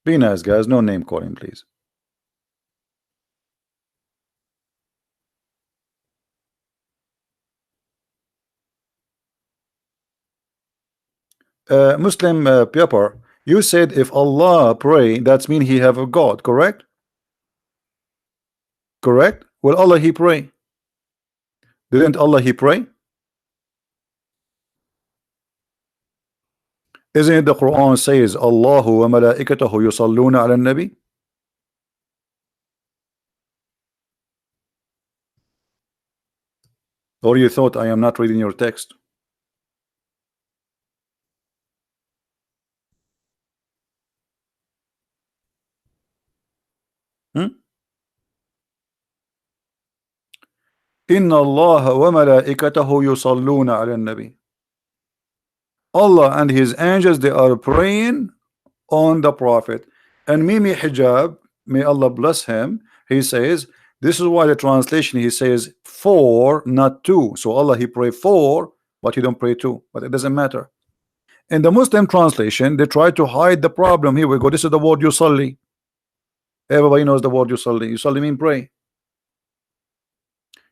Be nice, guys. No name calling, please. Muslim Pepper, you said if Allah pray, that's mean he have a God, correct? Correct? Well, Allah he pray. Didn't Allah he pray? Isn't it the Quran says Allahu wa malaikatahu yusalluna ala nabi? Or you thought I am not reading your text? Inna Allah wa malaikatahu yusalluna ala nabi. Allah and his angels they are praying on the prophet. And Mimi Hijab, may Allah bless him, he says this is why the translation he says for, not two. So Allah he pray for, but he don't pray two, but it doesn't matter. In the Muslim translation they try to hide the problem. Here we go. This is the word yusalli. Everybody knows the word yusalli. Yusalli mean pray.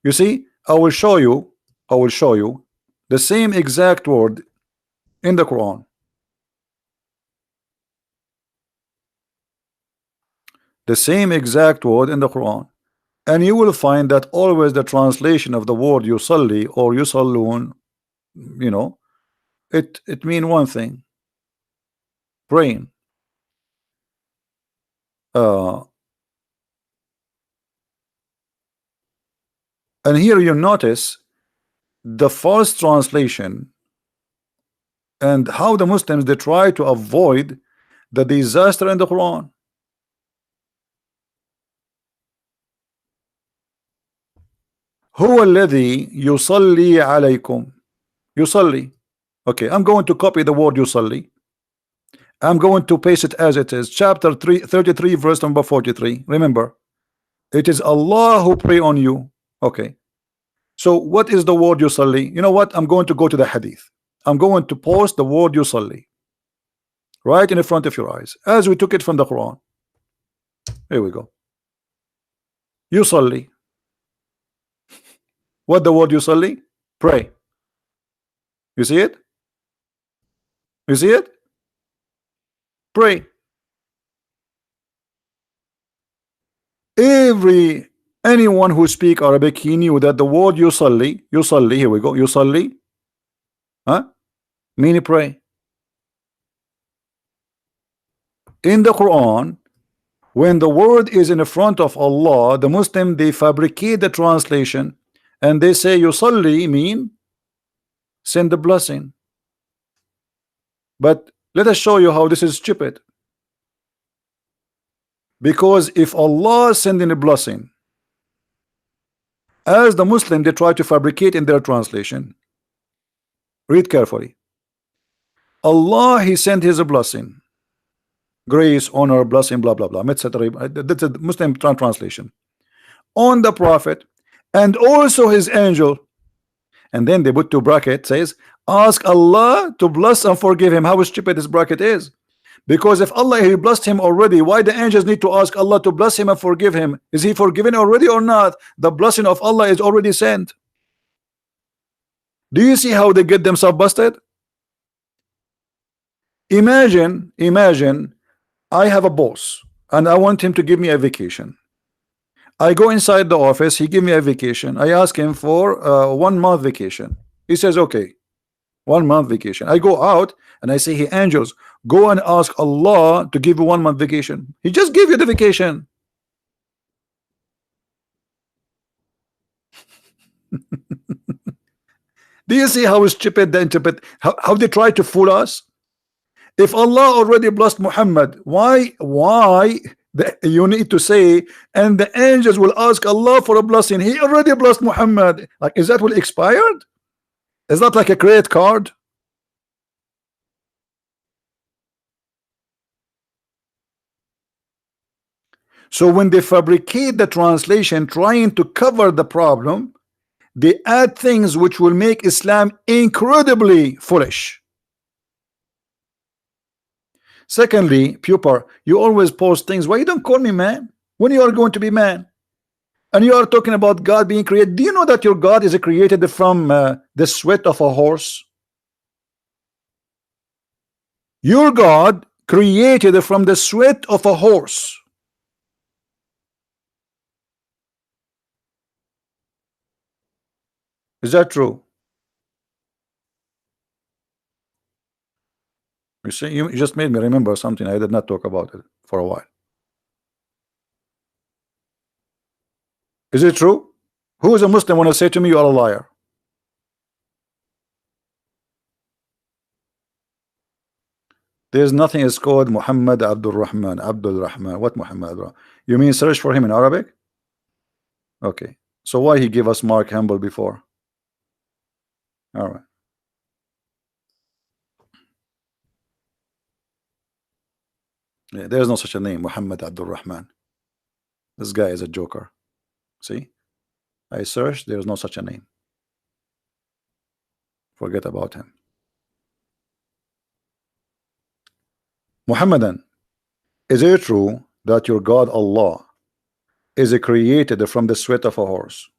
You see, I will show you the same exact word in the Quran. The same exact word in the Quran, and you will find that always the translation of the word yusalli or yusallun, you know, it mean one thing, praying. And here you notice the false translation and how the Muslims they try to avoid the disaster in the Quran. هو الذي يصلي عليكم. يصلي. Okay, I'm going to copy the word yusalli. I'm going to paste it as it is. Chapter 33 verse number 43. Remember, it is Allah who pray on you. Okay, so what is the word yusalli? You know what? I'm going to go to the hadith. I'm going to post the word yusalli right in the front of your eyes as we took it from the Quran. Here we go. Yusalli. What the word yusalli? Pray. You see it? You see it? Pray. Anyone who speak Arabic, he knew that the word yusalli, here we go, yusalli, meaning pray. In the Quran, when the word is in the front of Allah, the Muslim they fabricate the translation and they say yusalli mean send the blessing. But let us show you how this is stupid. Because if Allah sending a blessing, as the Muslim they try to fabricate in their translation, read carefully. Allah he sent his blessing, grace, honor, blessing, blah blah blah, etc. That's a Muslim translation on the prophet and also his angel, and then they put two brackets says ask Allah to bless and forgive him. How stupid this bracket is. Because if Allah he blessed him already, why the angels need to ask Allah to bless him and forgive him? Is he forgiven already or not? The blessing of Allah is already sent. Do you see how they get themselves busted? Imagine I have a boss and I want him to give me a vacation. I go inside the office, he give me a vacation. I ask him for 1 month vacation. He says okay, 1 month vacation. I go out and I say, hey angels, go and ask Allah to give you 1 month vacation. He just gave you the vacation. Do you see how stupid they interpret, how they try to fool us? If Allah already blessed Muhammad, why You need to say, and the angels will ask Allah for a blessing. He already blessed Muhammad. Like, is that will expired? Is that like a credit card? So when they fabricate the translation trying to cover the problem, they add things which will make Islam incredibly foolish. Secondly, Pupar, you always post things. Why you don't call me man when you are going to be man? And you are talking about God being created. Do you know that your God is created from the sweat of a horse? Your God created from the sweat of a horse. Is that true? You see, you just made me remember something I did not talk about it for a while. Is it true? Who is a Muslim want to say to me you are a liar? There's nothing is called Muhammad Abdul Rahman. Abdul Rahman. What Muhammad? You mean search for him in Arabic? Okay. So why he gave us Mark Humble before? All right. Yeah, there's no such a name, Muhammad Abdul Rahman. This guy is a joker. See? I searched, there's no such a name. Forget about him. Muhammadan, is it true that your God Allah is created from the sweat of a horse?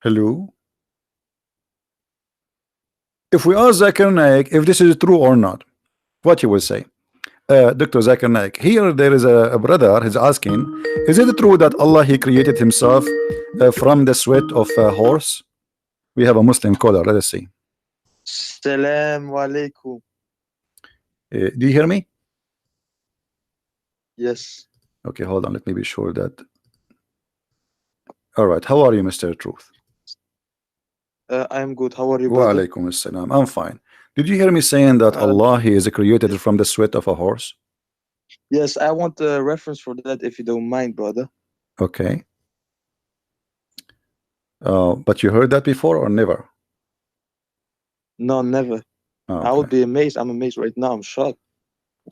Hello? If we ask Zakir Naik if this is true or not, what he will say? Dr. Zakir Naik, here there is a brother who's asking, is it true that Allah he created himself from the sweat of a horse? We have a Muslim caller. Let us see. Assalamu alaikum. Do you hear me? Yes. Okay, hold on. Let me be sure that. All right. How are you, Mr. Truth? I am good. How are you, Wa brother? alaikum assalam. I'm fine. Did you hear me saying that Allah he is created from the sweat of a horse? Yes, I want a reference for that if you don't mind, brother. Okay. But you heard that before or never? No, never. Okay. I would be amazed. I'm amazed right now. I'm shocked.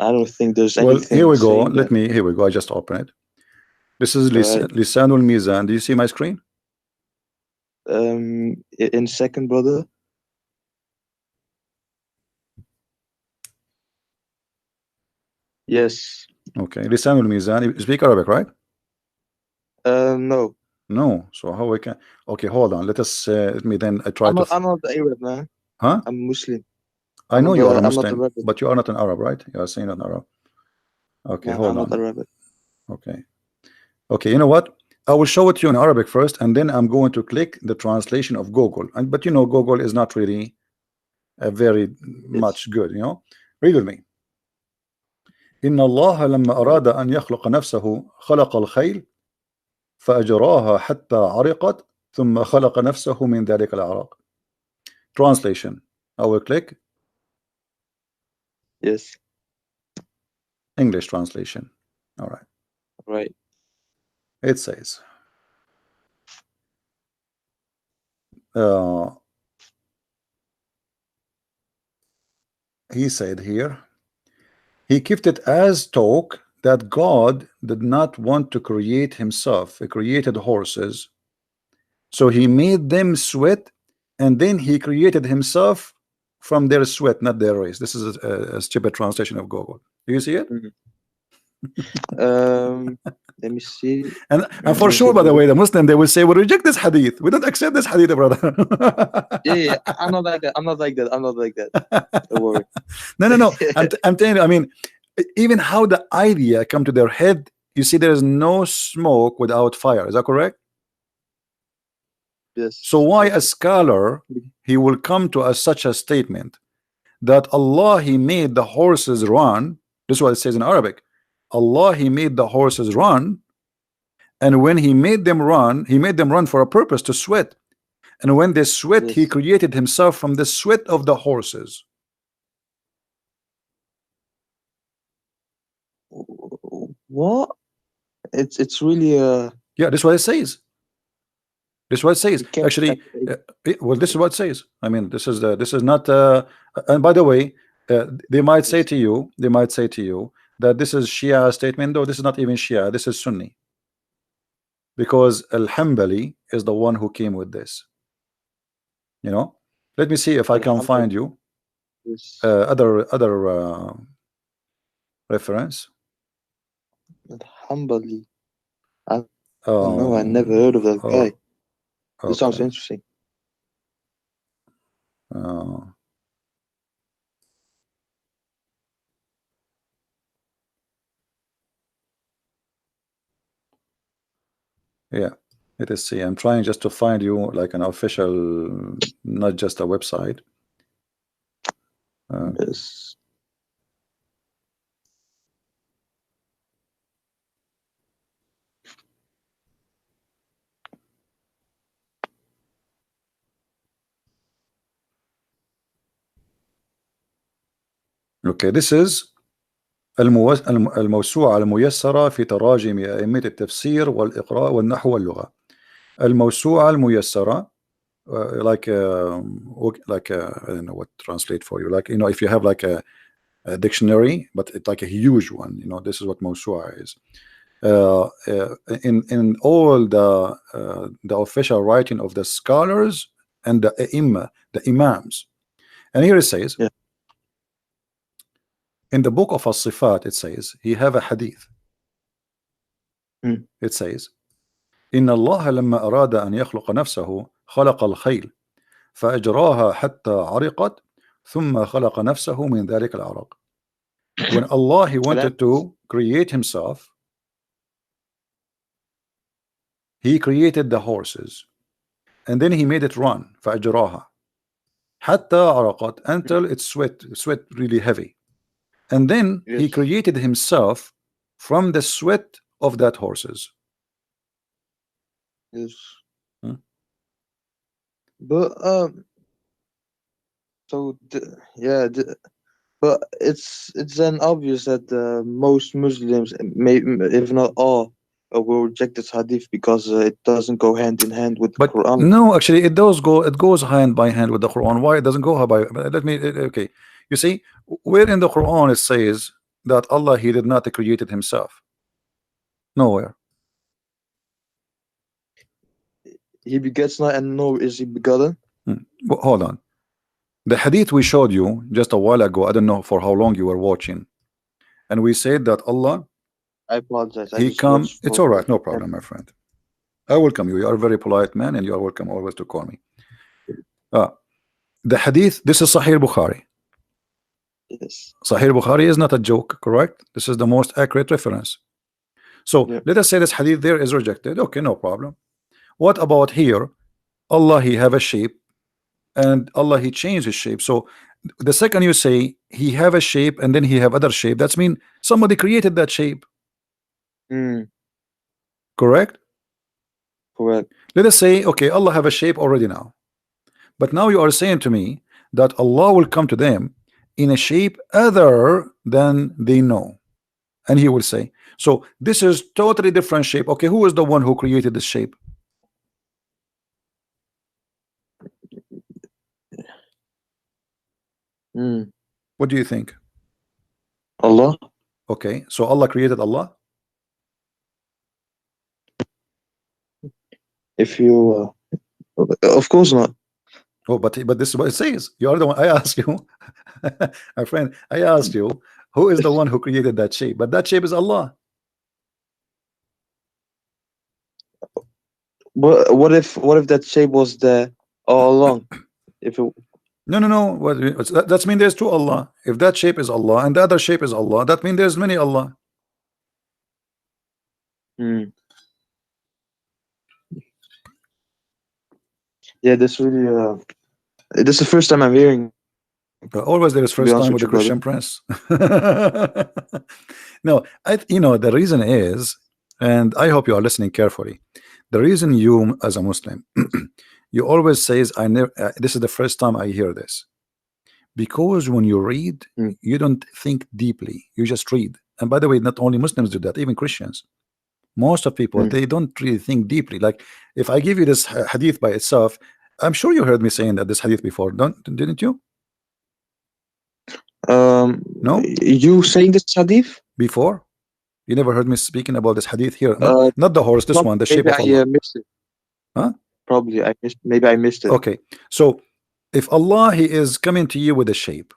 I don't think there's Well, anything. here we go. saying that. Here we go. I just open it. This is Right. Lisanul Mizan. Do you see my screen? In second, brother. Yes. Okay. Lisanul Mizan. You speak Arabic, right? No. No. So how we can? Okay, hold on. Let us. Let me then try I'm to. not Arab, man. Huh? I'm Muslim. I know you are a I'm not Muslim, Arabic. but you are not an Arab, right? You are saying not Arab. Okay, No, hold I'm on. not Arabic. Okay. Okay, you know what? I will show it to you in Arabic first, and then I'm going to click the translation of Google. And but you know, Google is not really very much good. You know, read with me. إن الله لما أراد أن يخلق نفسه خلق الخيل فأجراها حتى عرقت ثم خلق نفسه من ذلك العرق. Translation. I will click. Yes. English translation. All right. Right. It says. He said here, he kept it as talk that God did not want to create himself. He created horses, so he made them sweat, and then he created himself from their sweat, not their race. This is a stupid translation of Google. Do you see it? Let me see. And for sure, by the way, the Muslim, they will say, we reject this hadith. We don't accept this hadith, brother. Yeah, I'm not like that. I'm not like that. I'm not like that. Don't worry. No. I'm telling you, I mean, even how the idea come to their head, you see, there is no smoke without fire. Is that correct? Yes. So why a scholar, he will come to such a statement that Allah, he made the horses run. This is what it says in Arabic. Allah, he made the horses run, and when he made them run for a purpose, to sweat. And when they sweat, he Yes. created himself from the sweat of the horses. What? It's really Yeah, this is what it says. This is what it says. you can't Actually, separate. well, this is what it says. I mean, this is not. And by the way, they might say Yes. to you, that this is Shia statement. Though this is not even Shia. This is Sunni, because Al-Hambali is the one who came with this. You know. Let me see if I can Alhamdulillah. find you Yes. other reference. Alhamdulillah. I don't know. I never Um, heard of that oh, guy. This sounds okay. interesting. Uh, yeah. Let us see. I'm trying just to find you like an official, not just a website. Yes. Okay, this is الموسوعة الميسرة في تراجم أئمة التفسير والإقراء والنحو واللغة. الموسوعة الميسرة, I don't know what to translate for you. Like, if you have like a dictionary, but it's like a huge one. This is what موسوعة is. In all the official writing of the scholars and the the imams. And here it says, Yeah. in the book of As-Sifat, it says, he have a hadith. Mm. It says, إن الله لما أراد أن يخلق نفسه خلق الخيل فأجراها حتى عرقت ثم خلق نفسه من ذلك العرق. When Allah, he wanted That's to create himself, he created the horses and then he made it run. فأجراها حتى عرقت, until it sweat really heavy. And then he yes. created himself from the sweat of that horses. Yes. Hmm? But so yeah, but it's then obvious that most Muslims, may if not all, will reject this hadith because it doesn't go hand in hand with the But Quran. no, actually, it goes hand by hand with the Quran. Why it doesn't go by? Let me. Okay, you see, where in the Quran it says that Allah, he did not create it himself? Nowhere. He begets not, and nor is he begotten. But hold on. The hadith we showed you just a while ago, I don't know for how long you were watching, and we said that Allah, I apologize. I he just come. watched It's for all right, no 10 problem, my friend. I welcome you. You are a very polite man, and you are welcome always to call me. The hadith, this is Sahih Bukhari. Yes. Sahih Bukhari is not a joke, correct? This is the most accurate reference. So Yeah. let us say this hadith there is rejected. Okay, no problem. What about here? Allah, he have a shape, and Allah, he changed his shape. So the second you say he have a shape and then he have other shape, that's mean somebody created that shape, Mm, correct? correct. Let us say, okay, Allah have a shape already now, but now you are saying to me that Allah will come to them in a shape other than they know, and he will say, so this is totally different shape. Okay, who is the one who created this shape? Mm. What do you think? Allah. Okay, so Allah created Allah. If you, of course not. Oh, but this is what it says. You are the one. I asked you, my friend. I asked you, who is the one who created that shape? But that shape is Allah. What if that shape was there all along? If it, No, no, no. That's mean there's two Allah. If that shape is Allah and the other shape is Allah, that means there's many Allah. mm. Yeah, this really this is the first time I'm hearing. Always there is To be first honest time with with the you, brother. Christian prince. No, the reason is, and I hope you are listening carefully. The reason you, as a Muslim, You always says, I never, this is the first time I hear this. Because when you read, mm, you don't think deeply, you just read. And by the way, not only Muslims do that, even Christians. Most of people, mm. they don't really think deeply. Like if I give you this hadith by itself, I'm sure you heard me saying that this hadith before, don't didn't you? Um, No, you saying this hadith? before you never heard me speaking about this hadith here. Not Uh, not the horse, this Probably, one, the shape maybe of Allah. I missed it. Huh? Probably I missed. Maybe I missed it. Okay, so if Allah, he is coming to you with a shape,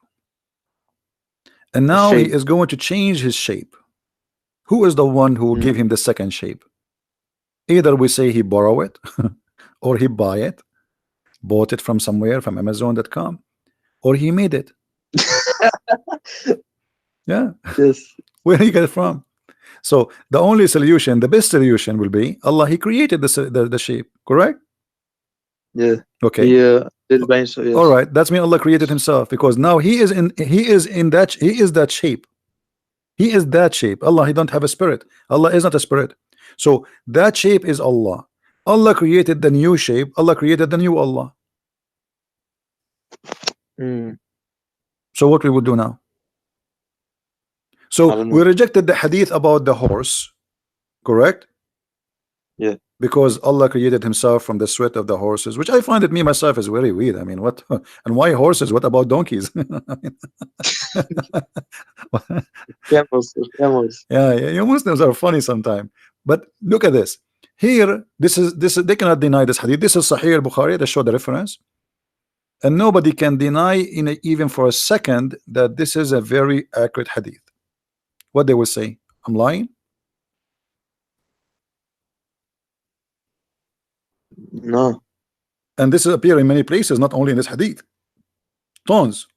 and A now he shape. is going to change his shape, who is the one who will Mm. give him the second shape? Either we say he borrow it or he buy it, bought it from somewhere, from Amazon.com, or he made it. Yeah, Yes. where he get it from? So the only solution, the best solution will be Allah, he created the shape, correct? Yeah. Okay, He did by himself. all Yes. right, that's mean Allah created himself, because now he is that shape. He is that shape. Allah, he don't have a spirit. Allah is not a spirit. So that shape is Allah. Allah created the new shape. Allah created the new Allah. Mm. So what we would do now? I So don't we know. rejected the hadith about the horse, correct? Yeah. Because Allah created himself from the sweat of the horses, which I find it me myself is very weird. I mean, what and why horses? What about donkeys? Camels. Camels. Yeah, you Muslims are funny sometimes. But look at this. Here, this is they cannot deny this hadith. This is Sahih al-Bukhari that show the reference, and nobody can deny even for a second that this is a very accurate hadith. What they will say? I'm lying? No. And this appear in many places, not only in this hadith. Tons.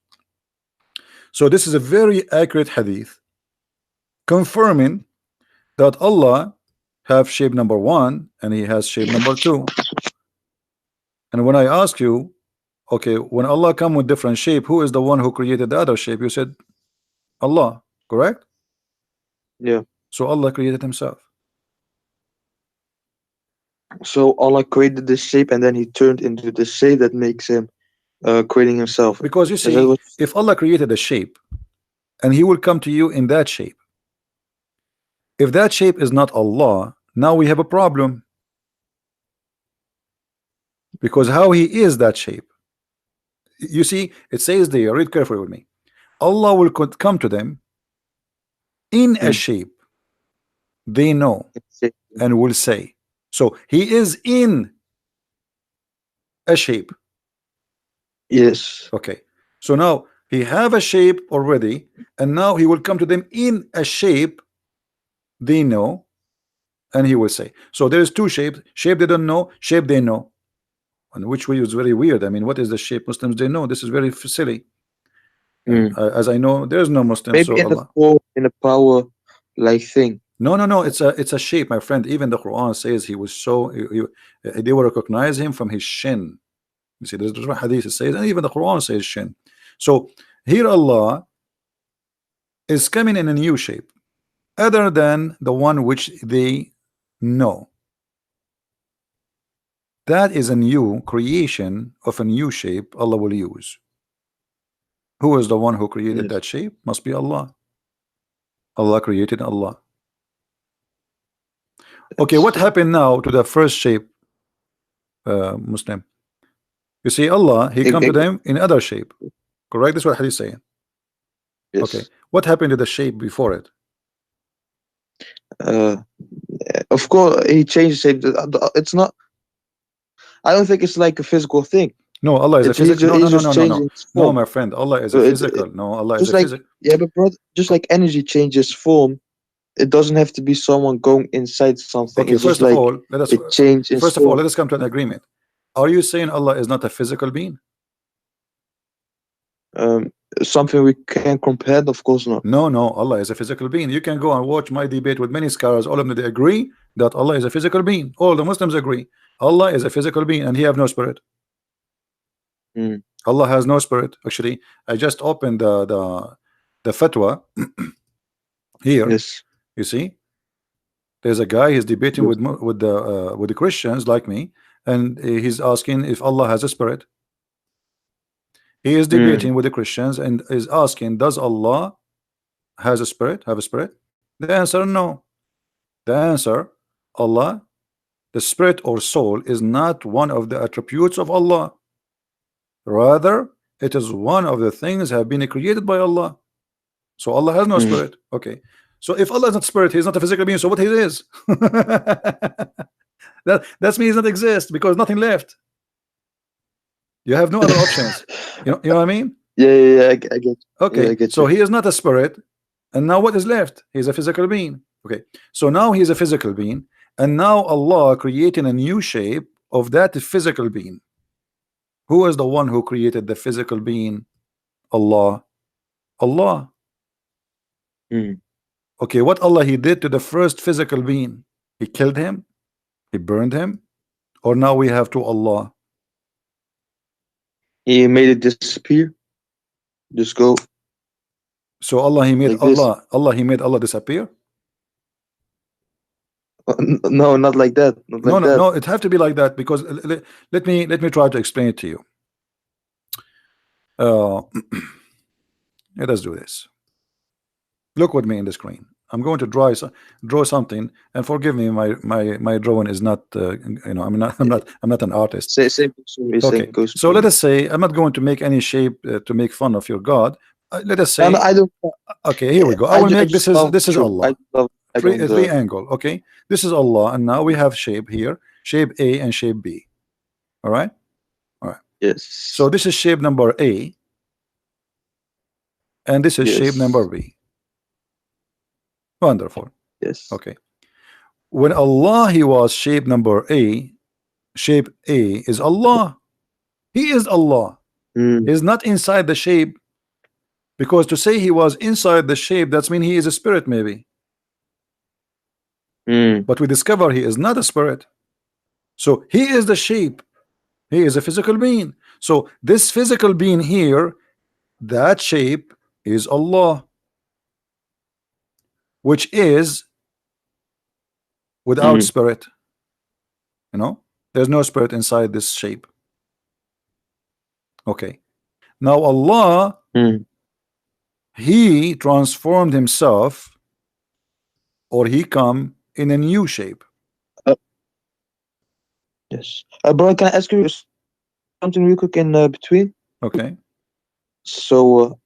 So this is a very accurate hadith, confirming that Allah have shape number one and he has shape number two. And when I ask you, okay, when Allah come with different shape, who is the one who created the other shape? You said Allah, correct? Yeah. So Allah created himself. So Allah created this shape, and then He turned into the shape that makes Him creating Himself. Because you Is that see, what? if Allah created a shape and he will come to you in that shape, if that shape is not Allah, now we have a problem. Because how he is that shape? You see, it says there, read carefully with me. Allah will come to them in a Mm. shape they know Shape. and will say. So he is in a shape. Yes. Okay. So now he have a shape already, and now he will come to them in a shape they know, and he will say. So there's two shapes: shape they don't know, shape they know. And which way is very weird. I mean, what is the shape Muslims they know? This is very silly. And Mm. as I know, there's no Muslim, Maybe so in a Allah. form, in a power like thing. No. It's a shape, my friend. Even the Quran says he was so they will recognize him from his shin. You see, there's one hadith that says, and even the Quran says shin. So here Allah is coming in a new shape, other than the one which they know. That is a new creation of a new shape Allah will use. Who is the one who created Yes. that shape? Must be Allah. Allah created Allah. Okay, what It's, happened now to the first shape, Muslim? You see, Allah, He ex- come to ex- them in other shape. Correct? That's what Hadith saying. Okay. yes. What happened to the shape before it? Uh, of course, He changed shape. It's not. I don't think it's like a physical thing. No, Allah is a It's he's physical. just, No, no, he's no, just no, no, no. changing its No, form. my friend, Allah is a So physical. No, Allah is just a like, physical. yeah, but brother, just like energy changes form, it doesn't have to be someone going inside something. Okay, It's just first of like all, it change its first of all, form. let us come to an agreement. Are you saying Allah is not a physical being? Um, Something we can compare, of course not. No, Allah is a physical being. You can go and watch my debate with many scholars. All of them, they agree that Allah is a physical being. All the Muslims agree. Allah is a physical being and he have no spirit. Mm. Allah has no spirit. Actually, I just opened the fatwa here. Yes. You see, there's a guy, he's debating Yes. with the Christians like me, and he's asking if Allah has a spirit. He is Mm. debating with the Christians and is asking, does Allah has a spirit, have a spirit? The answer, no. The answer, Allah, the spirit or soul, is not one of the attributes of Allah. Rather, it is one of the things have been created by Allah. So Allah has no Mm. spirit. Okay. So if Allah is not spirit, he's not a physical being. So what he is? That's me. He does not exist because nothing left. You have no other options. You know what I mean? I get. Yeah, I Okay. get So you. he is not a spirit, and now what is left? He's a physical being. Okay. So now he's a physical being, and now Allah creating a new shape of that physical being. Who is the one who created the physical being? Allah. Allah. Mm. Okay, what Allah he did to the first physical being? He killed him? He burned him? Or now we have to Allah? He made it disappear. Just go So Allah he made like this. Allah he made Allah disappear? No, not like that. Not No, like no, that. no, it have to be like that because let me try to explain it to you. Uh, let us do this. Look with me in the screen. I'm going to draw something, and forgive me, my drawing is not I'm not an artist. Same goes for me. Same Okay, goes so for let me. us say I'm not going to make any shape to make fun of your God. Let us No, no, say, I don't. okay, here we go. I will I make just this is love this is truth. I Allah. just love. I Three don't. a triangle. Okay, this is Allah, and now we have shape here, shape A and shape B. All right, all right. So Yes. this is shape number A, and this is shape number Yes. B. Wonderful. Yes. Okay, when Allah he was shape number A, shape A is Allah. He is Allah. Mm. He's not inside the shape, because to say he was inside the shape, that's mean he is a spirit maybe. Mm. But we discover he is not a spirit. So he is the shape. He is a physical being. So this physical being here, that shape is Allah, which is without Mm. spirit. There's no spirit inside this shape. Okay. Now Allah, Mm. he transformed himself, or he come in a new shape. Uh, yes. Bro, can I ask you something real quick in between? Okay. So,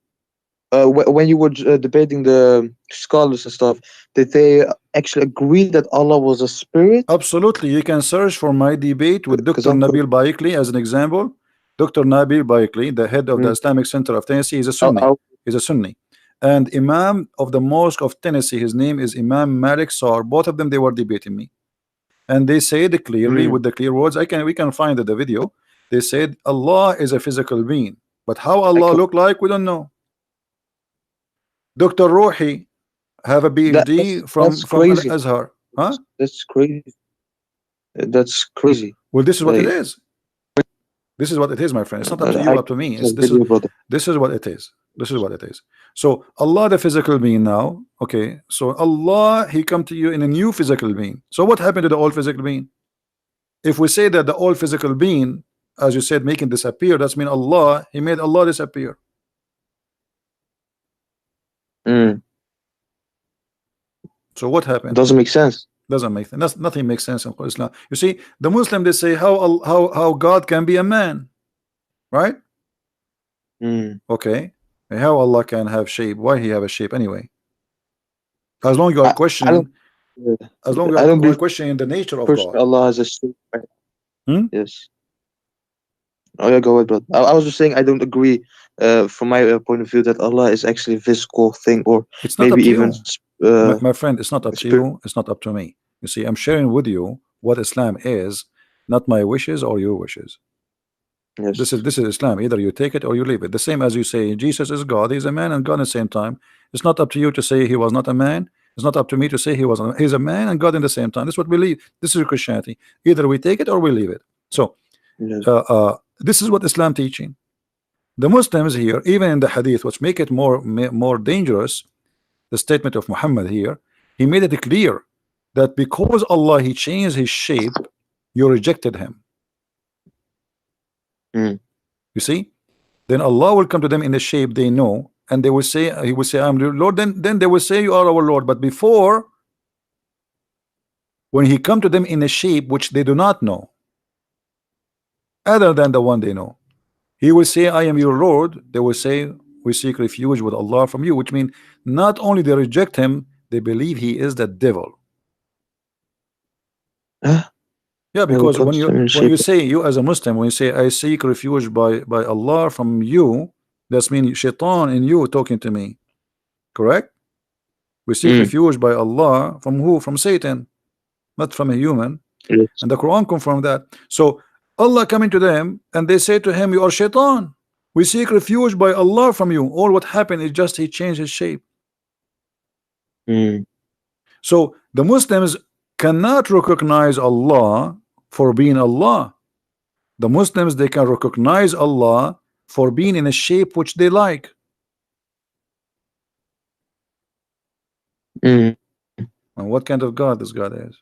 when you were debating the scholars and stuff, did they actually agree that Allah was a spirit? Absolutely. You can search for my debate with Because Dr. I'm. Nabil Baikli as an example. Dr. Nabil Baikli, the head of the Mm. Islamic Center of Tennessee, is a I, Sunni. I, He's a Sunni. And Imam of the Mosque of Tennessee, his name is Imam Malik Sar. Both of them, they were debating me. And they said clearly with mm. the clear words, we can find the video. They said Allah is a physical being. But how I Allah co- look like, we don't know. Dr. Ruhi have a that PhD from Al crazy. Azhar. Huh? That's crazy. That's crazy. Well, this is what it Like, is. This is what it is, my friend. It's not up to you, I up to me. a It's this is video, brother. this is what it is. This is what it is. So Allah, the physical being now. Okay. So Allah, he come to you in a new physical being. So what happened to the old physical being? If we say that the old physical being, as you said, making disappear, that's mean Allah, he made Allah disappear. Mm. So what happened? Doesn't make sense. Doesn't make sense. Nothing makes sense in Islam. You see, the Muslim, they say how God can be a man, right? Mm. Okay. How Allah can have shape? Why he have a shape anyway? As long as you are I don't. questioning, as long as I don't you are believe questioning the nature of person God. Allah has a shape. Hmm? Yes. Oh yeah, go ahead, brother. I was just saying I don't agree. From my point of view, that Allah is actually a physical thing, or It's not maybe up to even you, my friend. It's not up to spirit. you. It's not up to me. You see, I'm sharing with you what Islam is, not my wishes or your wishes. This is Yes. this is Islam. Either you take it or you leave it. The same as you say Jesus is God. He's a man and God at the same time. It's not up to you to say he was not a man. It's not up to me to say he's a man and God in the same time. This is what we believe. This is Christianity. Either we take it or we leave it. So Yes. this is what Islam teaching. The Muslims here, even in the Hadith, which make it more dangerous, the statement of Muhammad here, he made it clear that because Allah he changed his shape, you rejected him. Mm. You see? Then Allah will come to them in the shape they know, and they will say, He will say, I'm your Lord. Then they will say, You are our Lord. But before, when He come to them in a shape which they do not know, other than the one they know, He will say, I am your Lord. They will say, we seek refuge with Allah from you, which means not only they reject Him, they believe He is the devil. Ah, Yeah, I will because come to them in when shape. you say, you as a Muslim, when you say I seek refuge by Allah from you, that's mean shaitan in you talking to me, correct? We seek Mm. refuge by Allah from who? From Satan, not from a human. Yes. And the Quran confirmed that. So Allah coming to them and they say to him, you are shaitan. We seek refuge by Allah from you. All what happened is just he changed his shape. Mm. So the Muslims cannot recognize Allah for being Allah. The Muslims, they can recognize Allah for being in a shape which they like. Mm. And what kind of God this God is?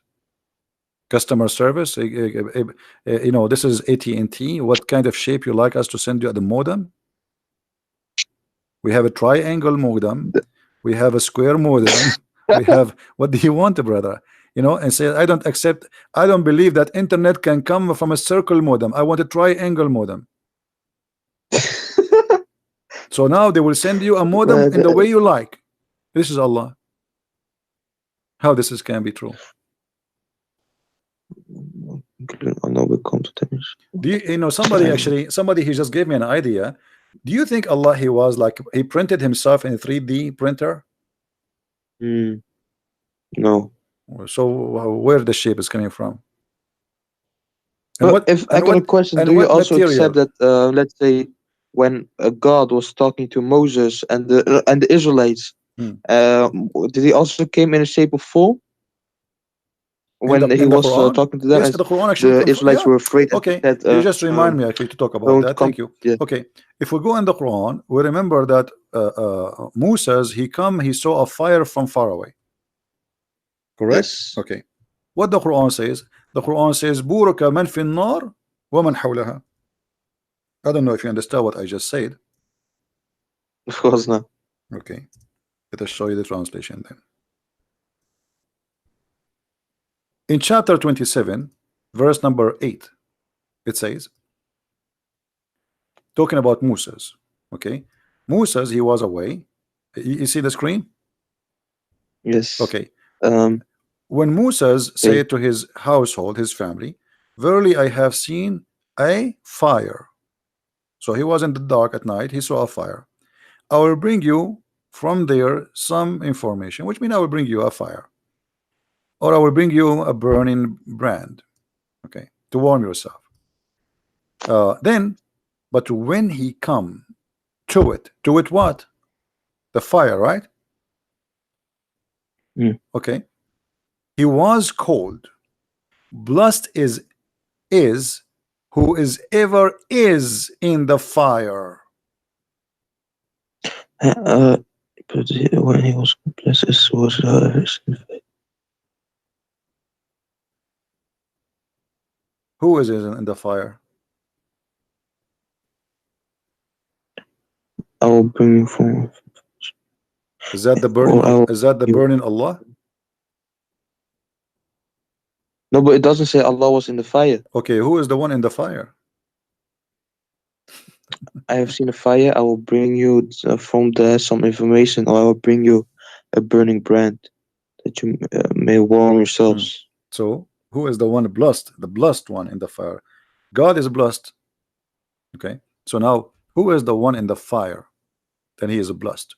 Customer service? You know, this is AT&T. What kind of shape you like us to send you at the modem? We have a triangle modem. The- We have a square modem. We have, what do you want, brother? You know, and say, I don't accept, I don't believe that internet can come from a circle modem. I want a triangle modem. So now they will send you a modem in the way the- you like. This is Allah. How this is can be true? I know we come to them in Do you, you know, somebody triangle. actually, somebody he just gave me an idea. Do you think Allah he was like he printed himself in a 3D printer? Mm. No. So where the shape is coming from? And But what if I and got a what question, and do you what also accept material? that, let's say, when God was talking to Moses and the Israelites, Hmm. uh, did he also came in a shape of fall when he In the was Quran? talking to them? Yes, As the Quran actually the Israelites yeah. were afraid, and he Okay, said, you just remind me actually to talk about "Don't that. come." Thank you. Yeah. Okay, if we go in the Quran, we remember that Moses he saw a fire from far away. Correct? Yes. Okay. What the Quran says? The Quran says, "Buraka man fi nar wa man hawlaha." I don't know if you understand what I just said. Of course not. Okay, let us show you the translation then. In chapter 27, verse number 8, it says, talking about Moses. Okay, Moses, he was away. You see the screen? Yes. Okay. Um. When Moses Okay. said to his household, his family, verily I have seen a fire. So he was in the dark at night, he saw a fire. I will bring you from there some information, which means I will bring you a fire, or I will bring you a burning brand, okay, to warm yourself. Then, but when he come to it what? The fire, right? Mm. Okay. He was cold. Blessed is who is ever is in the fire. Uh, but when he was blessed, was Who is in the fire? I will bring you from, Is that the burning? or I will Is that the bring you. burning Allah? No, but it doesn't say Allah was in the fire. Okay, who is the one in the fire? I have seen a fire. I will bring you from there some information, or I will bring you a burning brand that you may warm Hmm. yourselves. So who is the one blessed? The blessed one in the fire. God is blessed. Okay. So now who is the one in the fire? Then he is blessed.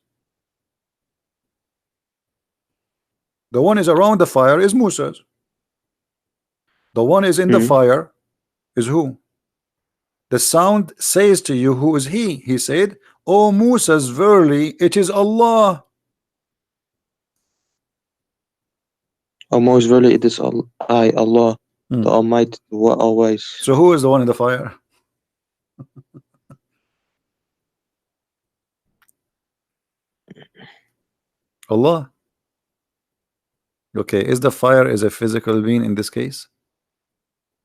The one is around the fire is Moses. The one is in the Hmm. fire is who? The sound says to you, who is he? He said, O Moses, verily it is Allah. Almost really, it is I, Allah, Hmm. the Almighty, the always. So who is the one in the fire? Allah. Okay, is the fire is a physical being in this case?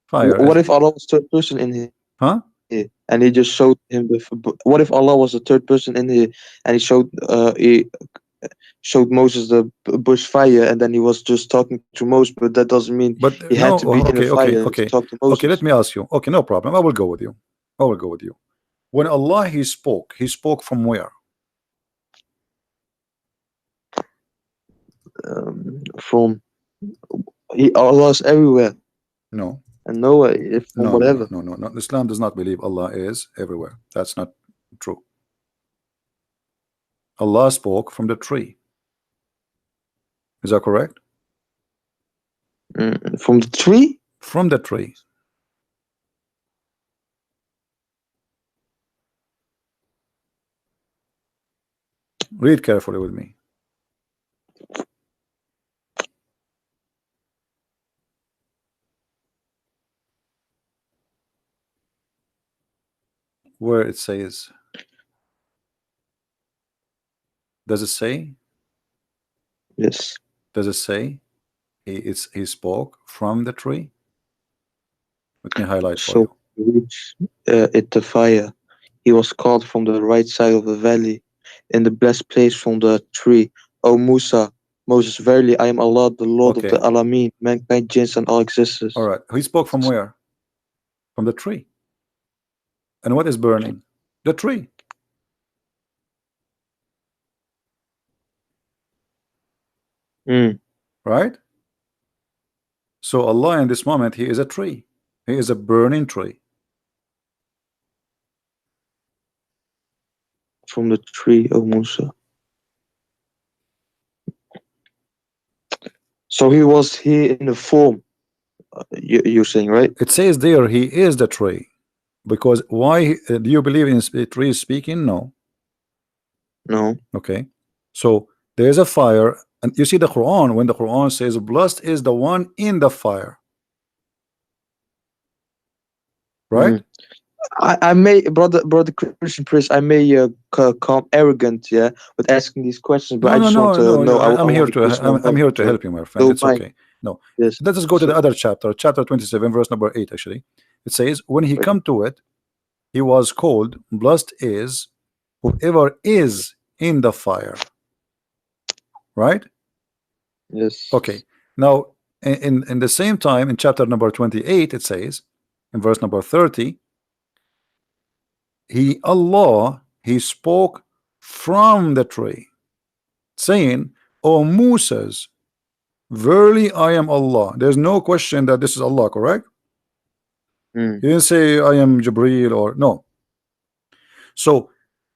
Fire What is, if Allah was third person in here? huh? and he just showed him what if Allah was the third person in the and he showed Moses the bush fire, and then he was just talking to Moses, but that doesn't mean But he had no, to be in a okay, fire okay, to okay, talk to okay. Moses. Let me ask you. Okay, no problem. I will go with you. I will go with you. When Allah He spoke from where? From he Allah's everywhere No, and nowhere if from no, no, no, whatever. no, no, no. Islam does not believe Allah is everywhere. That's not true. Allah spoke from the tree. Is that correct? From the tree. From the tree. Read carefully with me. Where it says, does it say? Yes. Does it say he spoke from the tree? Let me highlight for So you. he reached it the fire. He was called from the right side of the valley, in the blessed place from the tree. O Musa, Moses, verily I am Allah, the Lord of the Okay. Alameen, mankind, jinns, and all All existence. right. He spoke from where? From the tree. And what is burning? The tree. Mm. Right? So Allah in this moment, He is a tree. He is a burning tree. From the tree, O Musa. So he was here in the form, you're saying, right? It says there He is the tree. Because why do you believe in tree speaking? No. No. Okay. So there is a fire, and you see the Quran when the Quran says blessed is the one in the fire, right? Mm. I may, brother Christian Priest, I may come arrogant, yeah, with asking these questions, but No, I no, just want no, to no. know. I'm I here want the to personal I'm help, here to so help you, my friend. don't It's mind. okay. No, Yes. let's just go to the So, other chapter, chapter 27, verse number 8. Actually, it says, when he right. come to it, he was called blessed is whoever is in the fire, right? Yes. Okay. Now, in the same time, in chapter number 28, it says, in verse number 30, he spoke from the tree, saying, O Moses, verily I am Allah. There's no question that this is Allah, correct? Mm. He didn't say I am Jibreel or no. So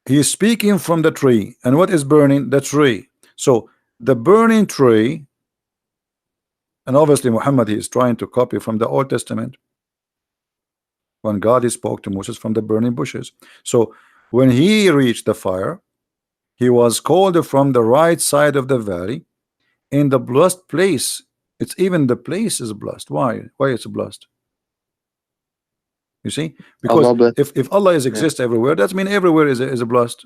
he is speaking from the tree. And what is burning? The tree. So the burning tree, and obviously Muhammad, he is trying to copy from the Old Testament when God spoke to Moses from the burning bushes. So when he reached the fire, he was called from the right side of the valley in the blessed place. It's even the place is blessed. Why? Why it's blessed? You see, because Allah bless. if Allah is Yeah. exists everywhere, that means everywhere is a blessed,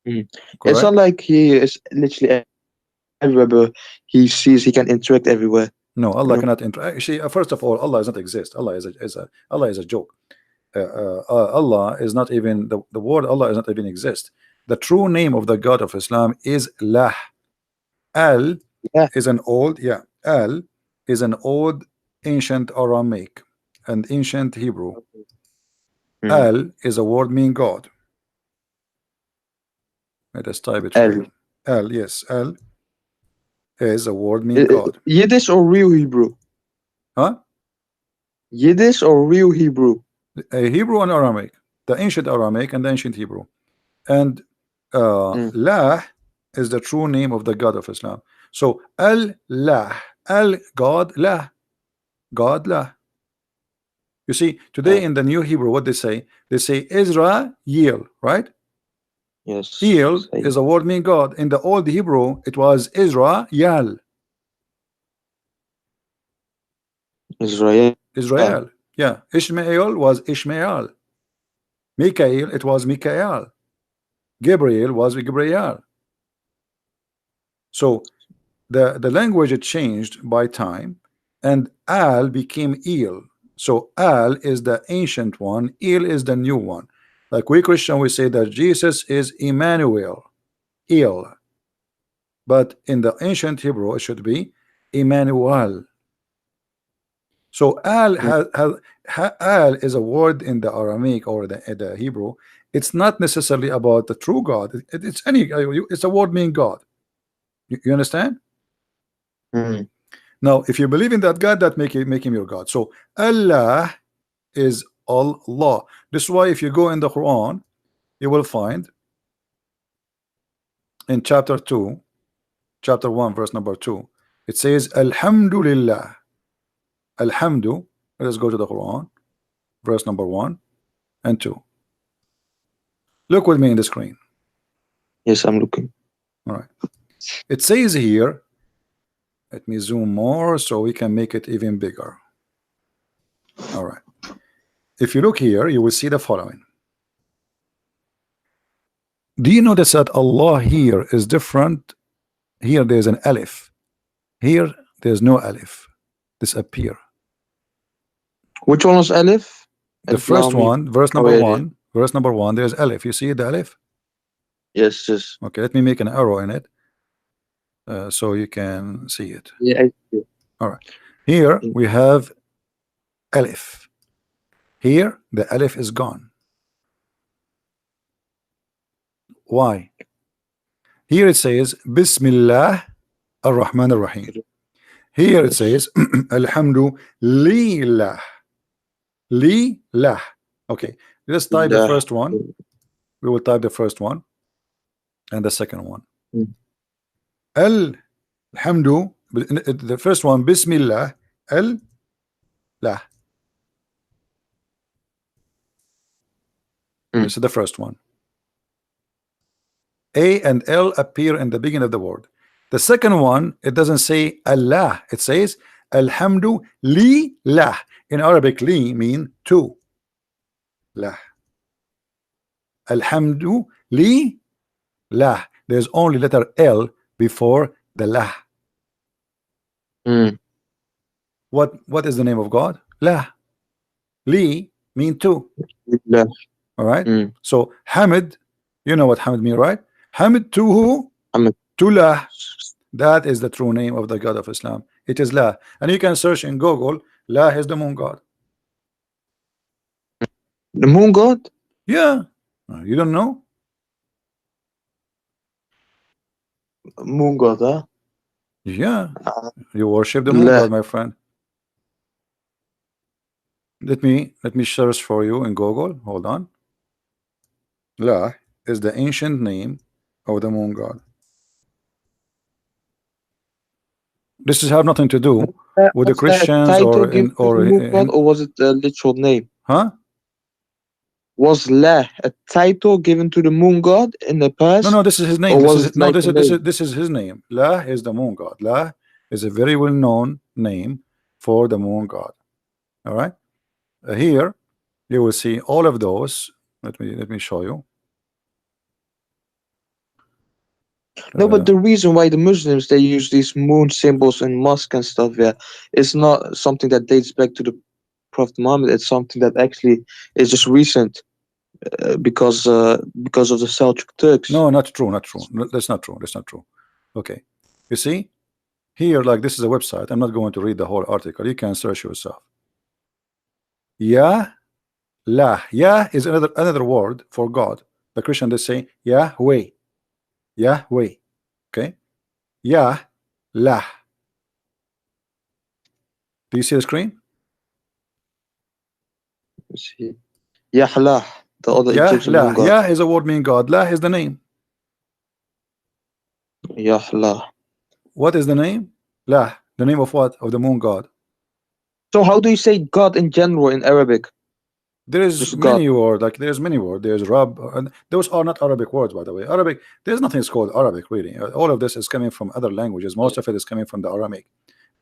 Mm. It's not correct? like he is literally everywhere, but he sees he can interact everywhere. No, You Allah know. cannot actually. First of all, Allah does not exist. Allah Allah is a joke. Allah is not even the word Allah is not even exist. The true name of the God of Islam is Lah. Al Yeah. is an old, yeah, Al is an old ancient Aramaic and ancient Hebrew. Mm. Al is a word mean God. Let us type it for El. you. Al, yes, Al is a word mean God. Yiddish or real Hebrew? Huh? Yiddish or real Hebrew? Hebrew and Aramaic, the ancient Aramaic and the ancient Hebrew. And Mm. Lah is the true name of the God of Islam. So Al-Lah, Al God, Lah, God, Lah. You see, Uh, today in the New Hebrew, what they say? They say Israel, right? yes. El Say is a word meaning God. In the old Hebrew, it was Israel, Israel. Israel. Yeah, Ishmael was Ishmael. Mikael, it was Mikael. Gabriel was Gabriel. So the language it changed by time, and Al became El. So Al is the ancient one, Il is the new one. Like we Christian, we say that Jesus is Emmanuel, Il, but in the ancient Hebrew it should be Emmanuel. So Al is a word in the Aramaic or the Hebrew. It's not necessarily about the true God. It's any. It's a word meaning God. You understand? Mm. Now, if you believe in that God, that make him your God. So Allah is Allah. This is why if you go in the Quran, you will find in chapter 2, chapter 1, verse number 2, it says Alhamdulillah. Alhamdu. Let's go to the Quran, verse number 1 and 2. Look with me in the screen. Yes, I'm looking. All right. It says here, let me zoom more so we can make it even bigger. All right. If you look here, you will see the following. Do you notice that Allah here is different? Here there's an alif. Here there's no alif. Disappear. Which one was Alif? The first one, verse Oh, number yeah, yeah. 1, verse number 1, there's alif. You see the alif? Yes, yes. Okay, let me make an arrow in it so you can see it. Yeah, I see it. All right. Here Mm. we have alif. Here the alif is gone. Why? Here it says Bismillah ar-Rahman ar-Rahim. Here it says Alhamdu lillah. Lillah. Okay, let's type the Lah. first one. We will type the first one and the second one. Mm. Alhamdu, the first one, Bismillah, Lah. Mm. This is the first one. A and L appear in the beginning of the word. The second one, it doesn't say Allah, it says Alhamdu lillah. In Arabic, li mean to. Lah. Alhamdu lillah. There's only letter L before the lah. Mm. What is the name of God? Lah. Li mean to. Lah. All right. Mm. So Hamid, you know what Hamid mean, right? Hamid to who? Hamid. To lah. That is the true name of the God of Islam. It is lah. And you can search in Google. Lah is the moon god. The moon god? Yeah. You don't know? Moon god, huh? Yeah. Uh, You worship the moon Lah. god, my friend. Let me search for you in Google. Hold on. Lah is the ancient name of the moon god. This has have nothing to do with the Was that a Christians title or given in to the moon god, or was it a literal name? huh? Was La a title given to the moon god in the past? No, this is his name. Or This was is it like a name? this is his name. La is the moon god. La is a very well known name for the moon god. All right. Here you will see all of those. Let me show you. No, but the reason why the Muslims they use these moon symbols in mosque and stuff, yeah, it's not something that dates back to the Prophet Muhammad. It's something that actually is just recent because of the Seljuk Turks. No, not true, not true. No, that's not true. That's not true. Okay, you see here, like this is a website. I'm not going to read the whole article. You can search yourself. Ya, la, ya is another word for God. The Christian they say Yahweh, Yahweh. Okay, Ya, la. Do you see the screen? Let's see. Yahlah, the other Ya, Egyptian la. moon god. Ya is a word meaning God. La is the name. Yahlah. What is the name? La. The name of what? Of the moon god. So how do you say God in general in Arabic? There is Just God. many words. Like there's many words. There's Rab. And those are not Arabic words, by the way. Arabic. There's nothing is called Arabic really. All of this is coming from other languages. Most of it is coming from the Aramaic.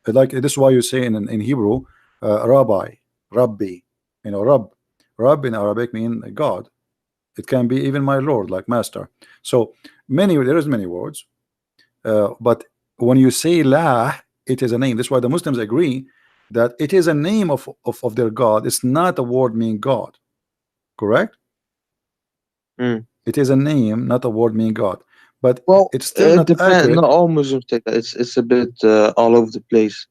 Like this is why you say in Hebrew, Rabbi, Rabbi. You know, Rab in Arabic mean God. It can be even my Lord, like master. So there is many words. But when you say La, it is a name. That's why the Muslims agree that it is a name of their God. It's not a word meaning God. Correct? Mm. It is a name, not a word meaning God. But Well, it's still it not depends. accurate. Not all Muslims take that. It's a bit all over the place.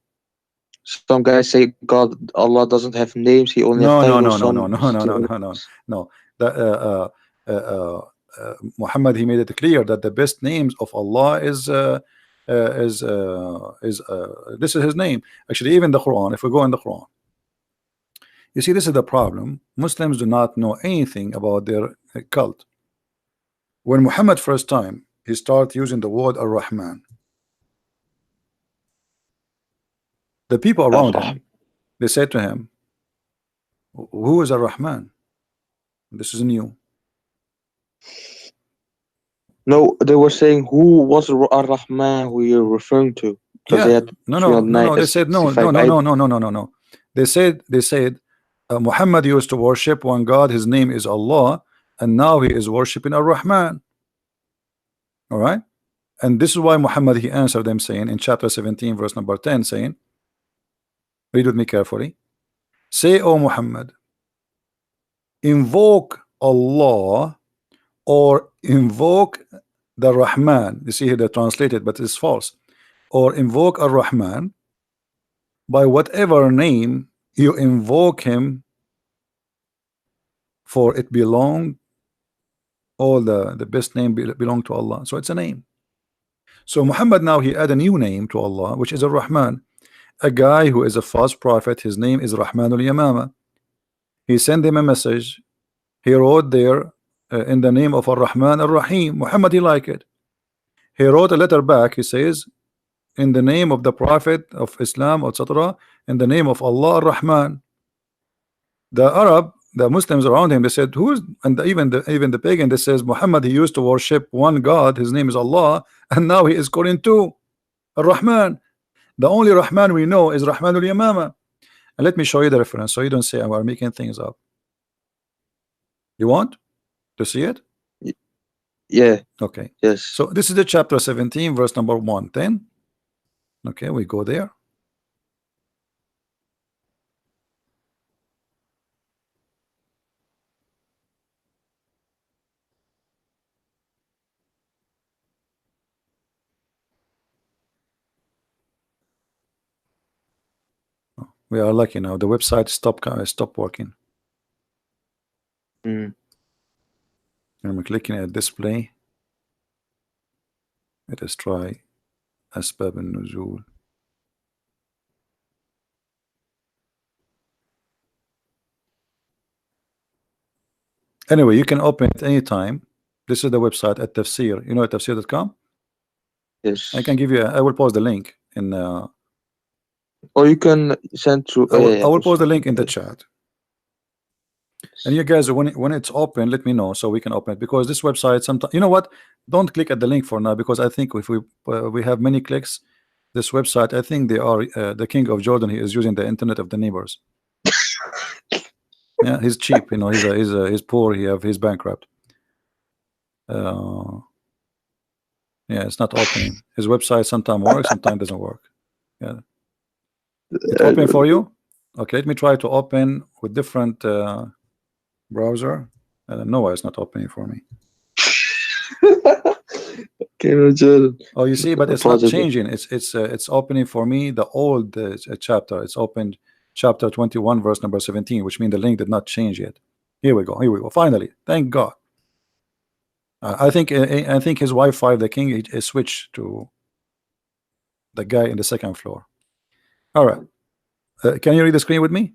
Some guys say God, Allah doesn't have names. He only have No, no, titles. no, no, Some no, no, no, say no, no, no, no. The, Muhammad, he made it clear that the best names of Allah this is his name. Actually, even the Quran. If we go in the Quran, you see, this is the problem. Muslims do not know anything about their cult. When Muhammad first time he started using the word Ar-Rahman, the people around Ar-Rahm. him, they said to him, "Who is Ar-Rahman? This is new." No, they were saying who was Ar-Rahman who you're referring to because they Yeah, had no, no, no, no. They said no, no, 365 no, no, idols. no, no, no, no, no. They said Muhammad used to worship one God. His name is Allah, and now he is worshiping Ar-Rahman. All right, and this is why Muhammad he answered them saying in chapter 17, verse number 10, saying, read with me carefully. Say, O Muhammad, invoke Allah or invoke the Rahman. You see here they translated, but it's false. Or invoke Ar-Rahman by whatever name you invoke him, for it belong, all the best name belong to Allah. So it's a name. So Muhammad now he add a new name to Allah, which is Ar-Rahman. A guy who is a false prophet, his name is Rahmanul Yamama. He sent him a message. He wrote there in the name of Ar-Rahman Ar-Rahim. Muhammad he like it. He wrote a letter back. He says, in the name of the Prophet of Islam, etc., in the name of Allah Ar-Rahman. The Arab, the Muslims around him, they said, who's, and even the pagan, they says Muhammad he used to worship one God, his name is Allah, and now he is calling two Ar-Rahman. The only Rahman we know is Rahmanul Yamama. And let me show you the reference so you don't say we're making things up. You want to see it? Y- Yeah, Okay. yes. So this is the chapter 17, verse number 110. Okay, we go there. We are lucky now. The website stopped working. Mm. I'm clicking at display. Let us try أسباب النزول. Anyway, you can open it anytime. This is the website at Tafsir. You know at tafsir.com? I can Yes. give you, I will post the link in, Or you can send through. I will, Yeah, I will also. post the link in the chat. And you guys, when it's open, let me know so we can open it, because this website sometimes, you know what? Don't click at the link for now, because I think if we have many clicks, this website, I think they are the king of Jordan. He is using the internet of the neighbors. Yeah, he's cheap. You know, he's poor. He's bankrupt. Uh, yeah, it's not opening. His website sometimes works, sometimes doesn't work. Yeah, it open for you. Okay, let me try to open with different browser. I don't know why it's not opening for me. Okay, no, Jordan. Oh, you see, but it's not Apologize. changing. It's opening for me the old chapter. It's opened chapter 21, verse number 17, which means the link did not change yet. Here we go. Here we go. Finally, thank God. I think his Wi-Fi, the king, is switched to the guy in the second floor. All right. Can you read the screen with me?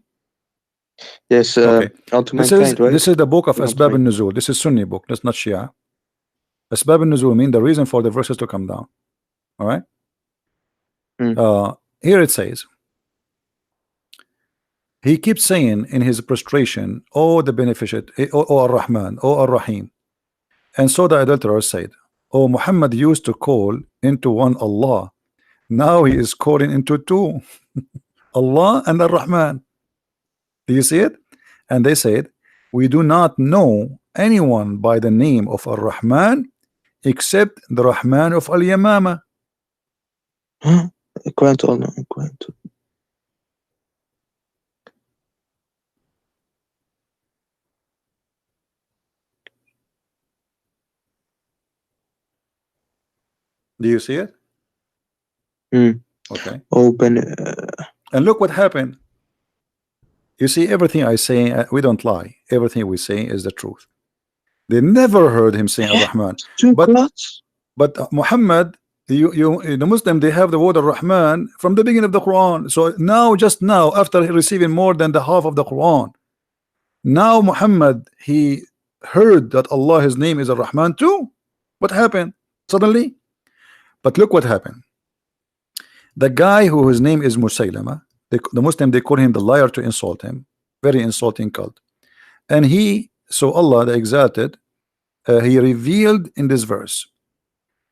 Yes, Okay. onto This is mankind, right? this is the book of Onto Asbab mankind. al-Nuzul. This is Sunni book. That's not Shia. Asbab al-Nuzul mean the reason for the verses to come down. All right. Mm. Here it says, he keeps saying in his prostration, "Oh, the beneficent, oh Ar-Rahman, oh Ar-Rahim." And so the adulterer said, "Oh, Muhammad used to call into one Allah. Now he is calling into two, Allah and Ar-Rahman." Do you see it? And they said, "We do not know anyone by the name of Ar-Rahman except the Rahman of Al-Yamama." According to Allah, according to. Do you see it? Mm. Okay. Open. And look what happened. You see, everything I say, we don't lie. Everything we say is the truth. They never heard him saying Ar-Rahman. Two But gods? Muhammad, the Muslim, they have the word Ar-Rahman from the beginning of the Quran. So now, just now, after receiving more than the half of the Quran, now Muhammad, he heard that Allah, his name is Ar-Rahman too. What happened suddenly? But look what happened. The guy who his name is Musaylama, the Muslim, they call him the liar to insult him. Very insulting cult. And he, so Allah the Exalted, he revealed in this verse,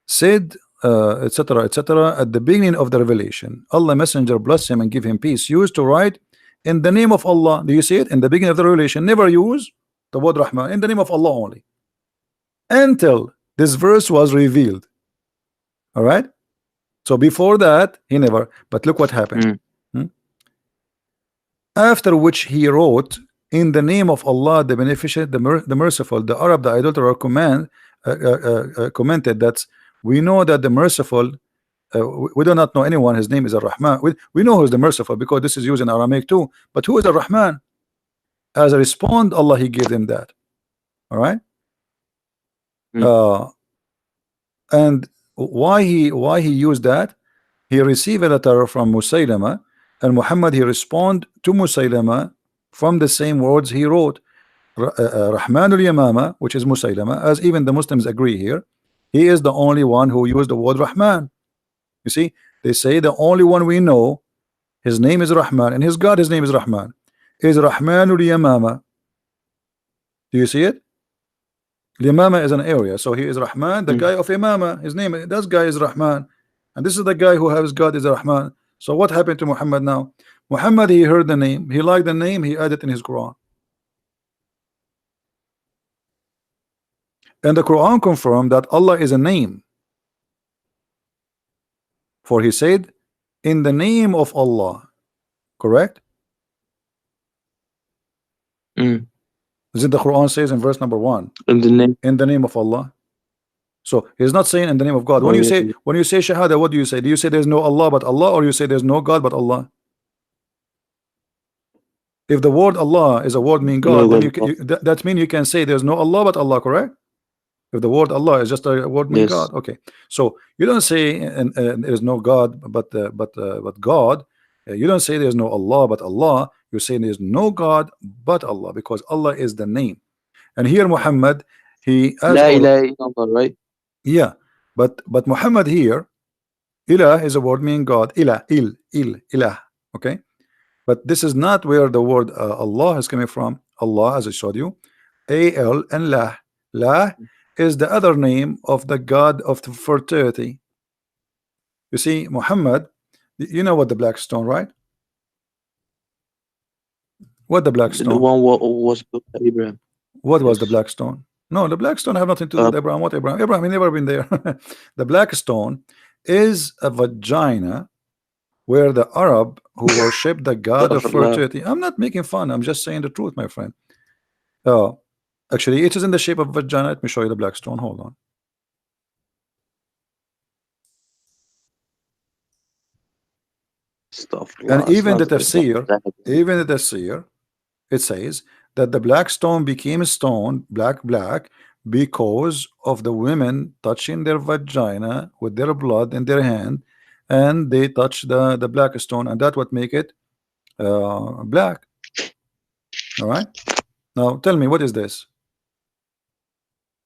said, etc., etc., at the beginning of the revelation, Allah Messenger bless him and give him peace, used to write in the name of Allah. Do you see it? In the beginning of the revelation, never use the word Rahman, in the name of Allah only, until this verse was revealed. All right. So before that, he never. But look what happened. Mm. After which he wrote, in the name of Allah, the beneficent, the merciful. The Arab, the idolater, commented that we know that the merciful, we do not know anyone, his name is Ar-Rahman. We know who is the merciful because this is used in Aramaic too. But who is Ar-Rahman? As a respond, Allah, he gave them that. All right. Mm. And why he used that? He received a letter from Musaylama, and Muhammad, he respond to Musaylama from the same words he wrote. Rahmanul Yamama, which is Musaylama, as even the Muslims agree here, he is the only one who used the word Rahman. You see, they say the only one we know, his name is Rahman, and his God, his name is Rahman, is Rahmanul Yamama. Do you see it? Yamama is an area, so he is Rahman, the Mm. guy of Imama. His name, this guy is Rahman, and this is the guy who has God is Rahman. So what happened to Muhammad now? Muhammad, he heard the name, he liked the name, he added in his Quran. And the Quran confirmed that Allah is a name. For he said, in the name of Allah. Correct? Mm. Is it the Quran says in verse number 1? In the name. In the name of Allah. So he's not saying in the name of God. Oh, When you yeah. say Shahada, what do you say? Do you say there's no Allah but Allah, or you say there's no God but Allah? If the word Allah is a word mean God, No then God. that means you can say there's no Allah but Allah, correct? If the word Allah is just a word mean Yes. God, okay. So you don't say there's no God but God. You don't say there's no Allah but Allah. You say there's no God but Allah, because Allah is the name. And here Muhammad, he as La or ilaha illallah, right? yeah, but Muhammad here, Ilah is a word meaning God. Ilah, Ilah. Okay, but this is not where the word Allah is coming from. Allah, as I showed you, A-L and Lah. Lah is the other name of the God of the fertility. You see, Muhammad, you know what the black stone, right? What the black The stone? one was built by Abraham. What was the Yes. black stone? No, the black stone have nothing to do with Abraham. What Abraham? Abraham, he never been there. The black stone is a vagina where the Arab who worship the god of Astaghfirullah. fertility. I'm not making fun. I'm just saying the truth, my friend. Oh, actually, it is in the shape of vagina. Let me show you the black stone. Hold on. Astaghfirullah. And It's not it's not that. even the tafsir, it says that the black stone became stone, black, because of the women touching their vagina with their blood in their hand, and they touch the black stone, and that what make it black. All right. Now tell me, what is this?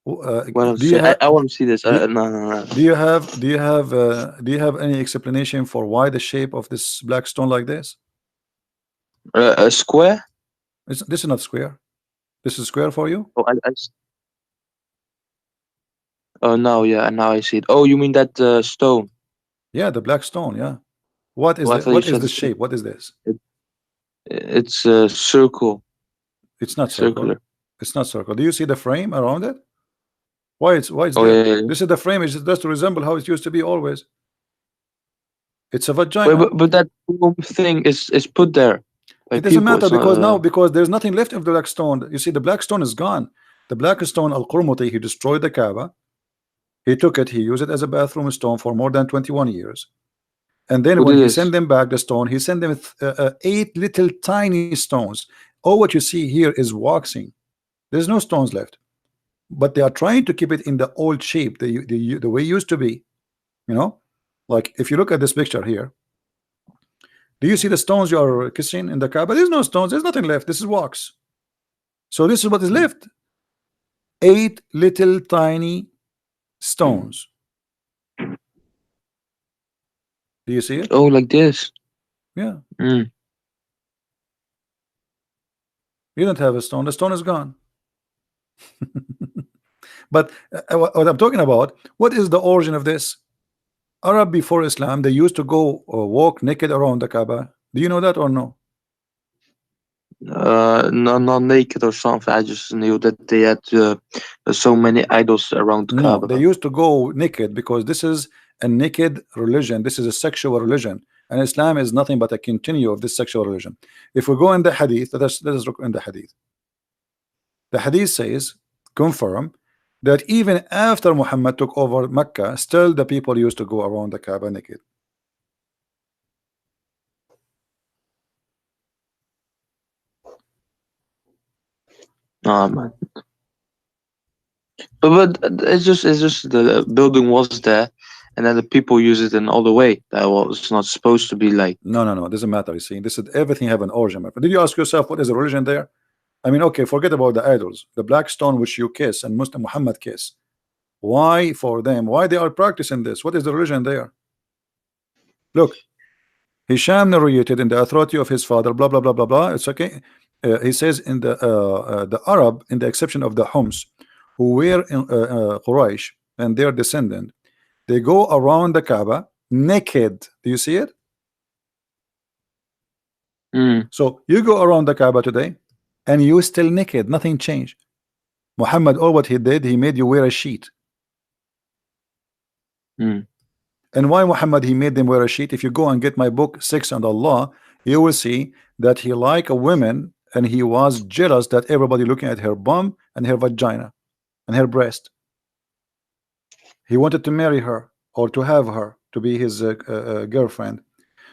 What I'm Do you saying, have I want to see this. do, No. do you have any explanation for why the shape of this black stone like this? A square? This is not square. This is square for you? Oh, oh, now, yeah, now I see it. Oh, you mean that stone? Yeah, the black stone. Yeah. What is Oh, I the thought you what is said the shape? What is this? it's a circle, It's not circle. circular. It's not circle. Do you see the frame around it? Why it's Oh, there? yeah. This is the frame. It's just to resemble how it used to be always. It's a Wait, vagina. but that thing is put there by It doesn't people. matter It's not. because now because there's nothing left of the black stone. You see, the black stone is gone. The black stone Al-Qurmuti, he destroyed the Kaaba. He took it, he used it as a bathroom stone for more than 21 years. And then Who when did he sent this? them back the stone, he sent them eight little tiny stones. All what you see here is waxing. There's no stones left. But they are trying to keep it in the old shape, the way it used to be. You know, like if you look at this picture here, do you see the stones you are kissing in the Kaaba? There's no stones, there's nothing left. This is wax. So this is what is Mm. left. Eight little tiny stones. Do you see it? Oh, like this. Yeah. Mm. You don't have a stone. The stone is gone. But what I'm talking about, what is the origin of this? Arab before Islam, they used to go walk naked around the Kaaba. Do you know that or no? No, not naked or something. I just knew that they had so many idols around No, they Kaaba. used to go naked because this is a naked religion. This is a sexual religion, and Islam is nothing but a continue of this sexual religion. If we go in the Hadith, let us look in the Hadith. The Hadith says, confirm that even after Muhammad took over Mecca, still the people used to go around the Kaaba naked. Oh man. But it's just the building was there, and then the people use it in all the way. That was not supposed to be like. No, no, no, it doesn't matter. You see, this is everything have an origin. My friend. Did you ask yourself what is the religion there? I mean, okay, forget about the idols, the black stone which you kiss and Muslim Muhammad kiss. Why for them? Why they are practicing this? What is the religion there? Look, Hisham narrated in the authority of his father, blah blah blah blah blah. It's okay. He says in the Arab, in the exception of the Homs, who were in Quraysh and their descendant, they go around the Kaaba naked. Do you see it? Mm, So you go around the Kaaba today, and you still naked. Nothing changed. Muhammad, all what he did, he made you wear a sheet. mm, And why Muhammad he made them wear a sheet? If you go and get my book Six and Allah, you will see that he like a woman and he was jealous that everybody looking at her bum and her vagina and her breast. He wanted to marry her or to have her to be his girlfriend.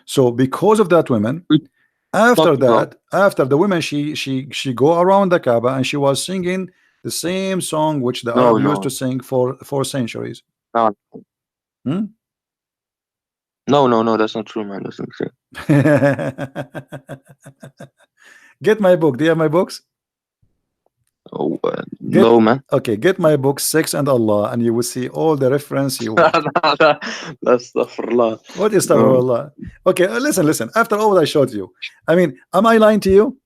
So because of that woman, we after talked about. that, after the woman, she go around the Kaaba and she was singing the same song which the No, Arab used no, to sing for centuries. no, Hmm? no. That's not true, man. That's not true. Get my book. Do you have my books? Oh, Get no, man. okay. Get my book Sex and Allah, and you will see all the reference you want. That's astaghfirullah. What is No. Allah? Okay, listen, listen. After all I showed you, I mean, am I lying to you?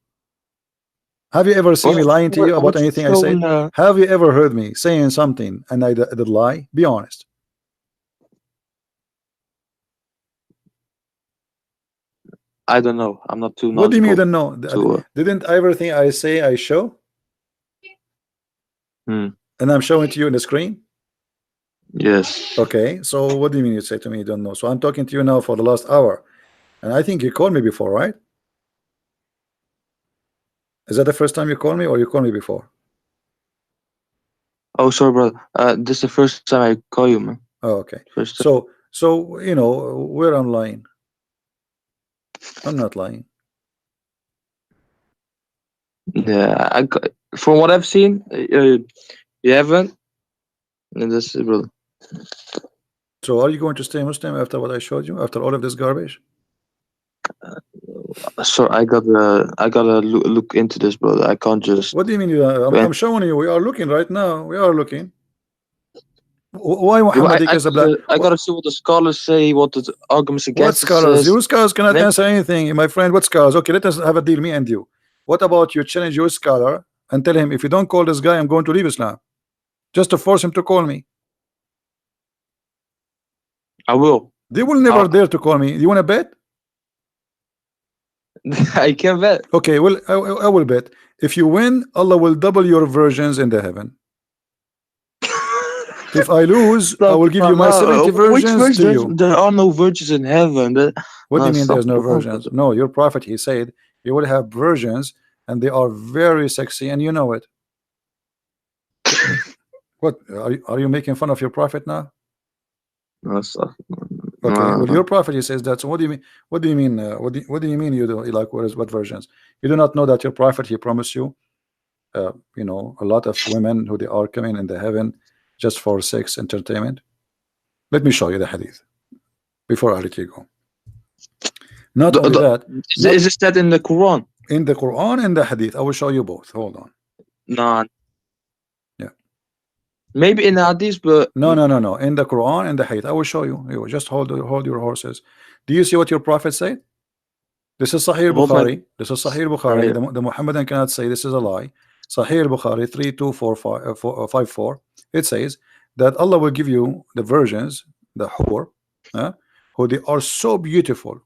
Have you ever seen me lying to you about What's it anything I said? shown? Have you ever heard me saying something and I did lie? Be honest. I don't know. I'm not too What do you mean you knowledgeable don't know? to. Didn't everything I say I show? Hmm. And I'm showing to you in the screen? Yes. Okay, so what do you mean you say to me you don't know? So I'm talking to you now for the last hour. And I think you called me before, right? Is that the first time you called me or you called me before? Oh, sorry, brother. This is the first time I call you, man. Oh, okay. First time. So you know, where I'm lying. I'm not lying. Yeah, from what I've seen, you haven't. And this is, brother. So are you going to stay Muslim after what I showed you? After all of this garbage? So I gotta look into this, brother. I can't just. What do you mean? I'm showing you. We are looking right now. We are looking. Why Yeah, but Muhammad is a black? I gotta see what the scholars say, what the arguments What against it scholars? says. Your scholars And cannot then answer anything, my friend. What scholars? Okay, let us have a deal, me and you. What about you challenge your scholar and tell him if you don't call this guy, I'm going to leave Islam, just to force him to call me. I will. They will never I, dare to call me. You want to bet? I can bet. Okay, well, I will bet. If you win, Allah will double your virgins in the heaven. If I lose, I Stop, will give you my 70 which virgins verse? to you. There are no virgins in heaven. What do No, you mean stop. there's no virgins? No, your prophet, he said, you will have virgins and they are very sexy and you know it. What are you making fun of your prophet now? No, stuff. Okay, well, No. your prophet, he says that. So what do you mean? What do you mean? What do you mean? You do like what versions? You do not know that your prophet, he promised you, a lot of women who they are coming in the heaven just for sex entertainment. Let me show you the hadith before I let you go. Not The, only the, that, is not this that in the Quran? in the Quran and the hadith. I will show you both. Hold on. No. Yeah. Maybe in the Hadith, but No, no, no, no. In the Quran and the hadith. I will show you. You just hold your horses. Do you see what your prophet said? This is Sahih hold my Bukhari. This is Sahih Bukhari. right. The Muhammadan cannot say this is a lie. Sahih Bukhari 324554. It says that Allah will give you the virgins, the hur, who they are so beautiful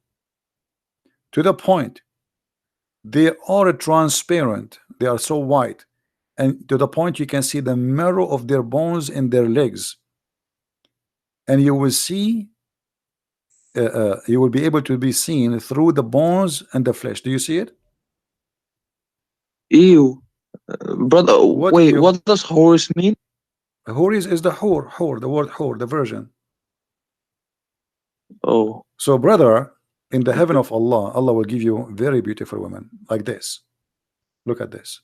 to the point they are transparent. They are so white, and to the point you can see the marrow of their bones in their legs, and you will be able to be seen through the bones and the flesh. Do you see it? Ew. Brother, What wait, you what does horse mean? Hur is the hur, the word hur, the virgin. Oh, So, brother, in the heaven of Allah, Allah will give you very beautiful women like this. Look at this.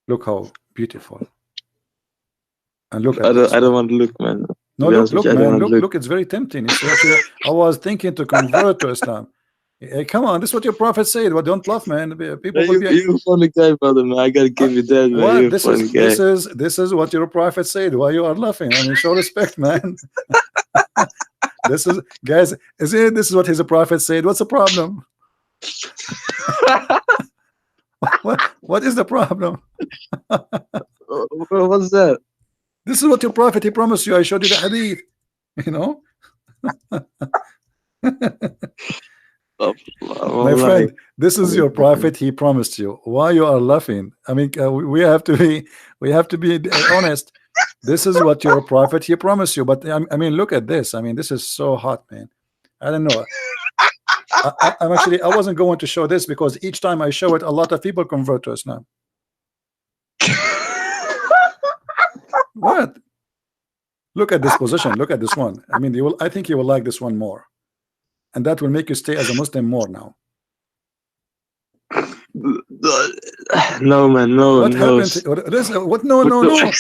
Look how beautiful. And look at I this don't one. want to look, man. No, To be look, honest with look, you, I don't man, want to look, look. look. It's very tempting. You see, actually, I was thinking to convert to Islam. Hey, come on, this is what your prophet said. Well, don't laugh, man. People Man, will be. you a funny guy, brother, man. I gotta Uh, give you that, man. what? You're a This is funny this guy. is this is what your prophet said. Why you are laughing? I mean, show respect, man. This is, guys. This is what his prophet said? What's the problem? What is the problem? What's that? This is what your prophet, he promised you. I showed you the hadith. You know, Oh, my wallahi. friend, this is your prophet. He promised you. Why you are laughing? I mean, we have to be honest. This is what your prophet, he promised you. But I mean, look at this. I mean, this is so hot, man. I don't know. I'm actually, I wasn't going to show this because each time I show it, a lot of people convert to Islam. What? Look at this position. Look at this one. I mean, you will. I think you will like this one more, and that will make you stay as a Muslim more now. No, man, no, What no. happened? What? No, no, no.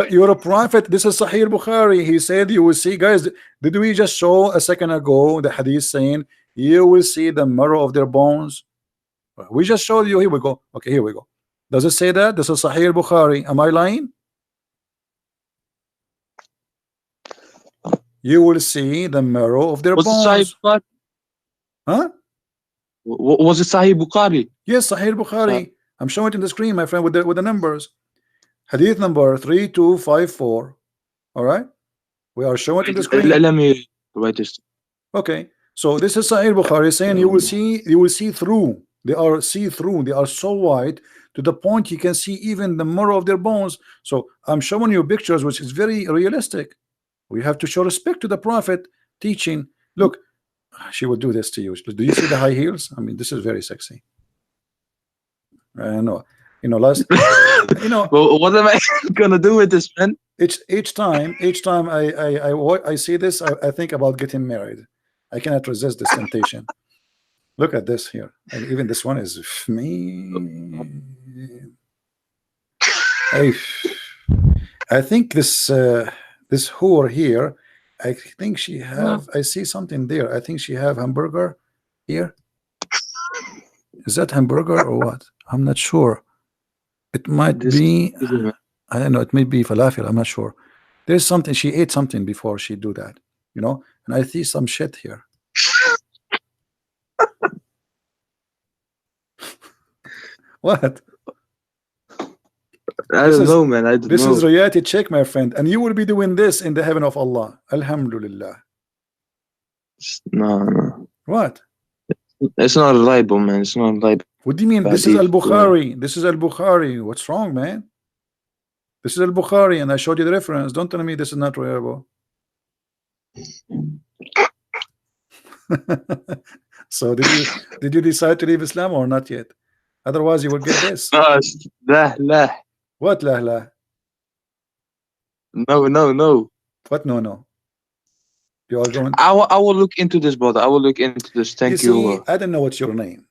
You're a prophet. This is Sahih Bukhari. He said you will see, guys. Did we just show a second ago the hadith saying you will see the marrow of their bones? We just showed you. Here we go. Okay, here we go. Does it say that? This is Sahih Bukhari. Am I lying? You will see the marrow of their Was it Sahih bones. Bukhari? Huh? Was it Sahih Bukhari? Yes, Sahih Bukhari. I'm showing it in the screen, my friend, with the numbers. Hadith number 3254. All right, we are showing it in the screen. Let me write this. Okay, so this is Sahih Bukhari saying you will see through. They are see through. They are so white to the point you can see even the marrow of their bones. So I'm showing you pictures, which is very realistic. We have to show respect to the Prophet teaching. Look, she would do this to you. Do you see the high heels? I mean, this is very sexy. I know. Last. Well, what am I gonna do with this, man? Each time I see this, I think about getting married. I cannot resist this temptation. Look at this here, and even this one is me. I think this whore here. I think she have. I see something there. I think she have hamburger here. Is that hamburger or what? I'm not sure. It might This be. crazy, man. I don't know. It may be falafel. I'm not sure. There's something. She ate something before she do that. And I see some shit here. What? I don't know, man. I don't This know. is reality check, my friend, and you will be doing this in the heaven of Allah. Alhamdulillah. No. What? It's not reliable, man. It's not reliable. What do you mean? This is Al-Bukhari. This is Al-Bukhari. What's wrong, man? This is Al-Bukhari, and I showed you the reference. Don't tell me this is not reliable. So did you decide to leave Islam or not yet? Otherwise, you will get this. لا. What la la? No, no, no. What no no? You are going. I will look into this, brother. I will look into this. Thank You you. see, I don't know what's your name.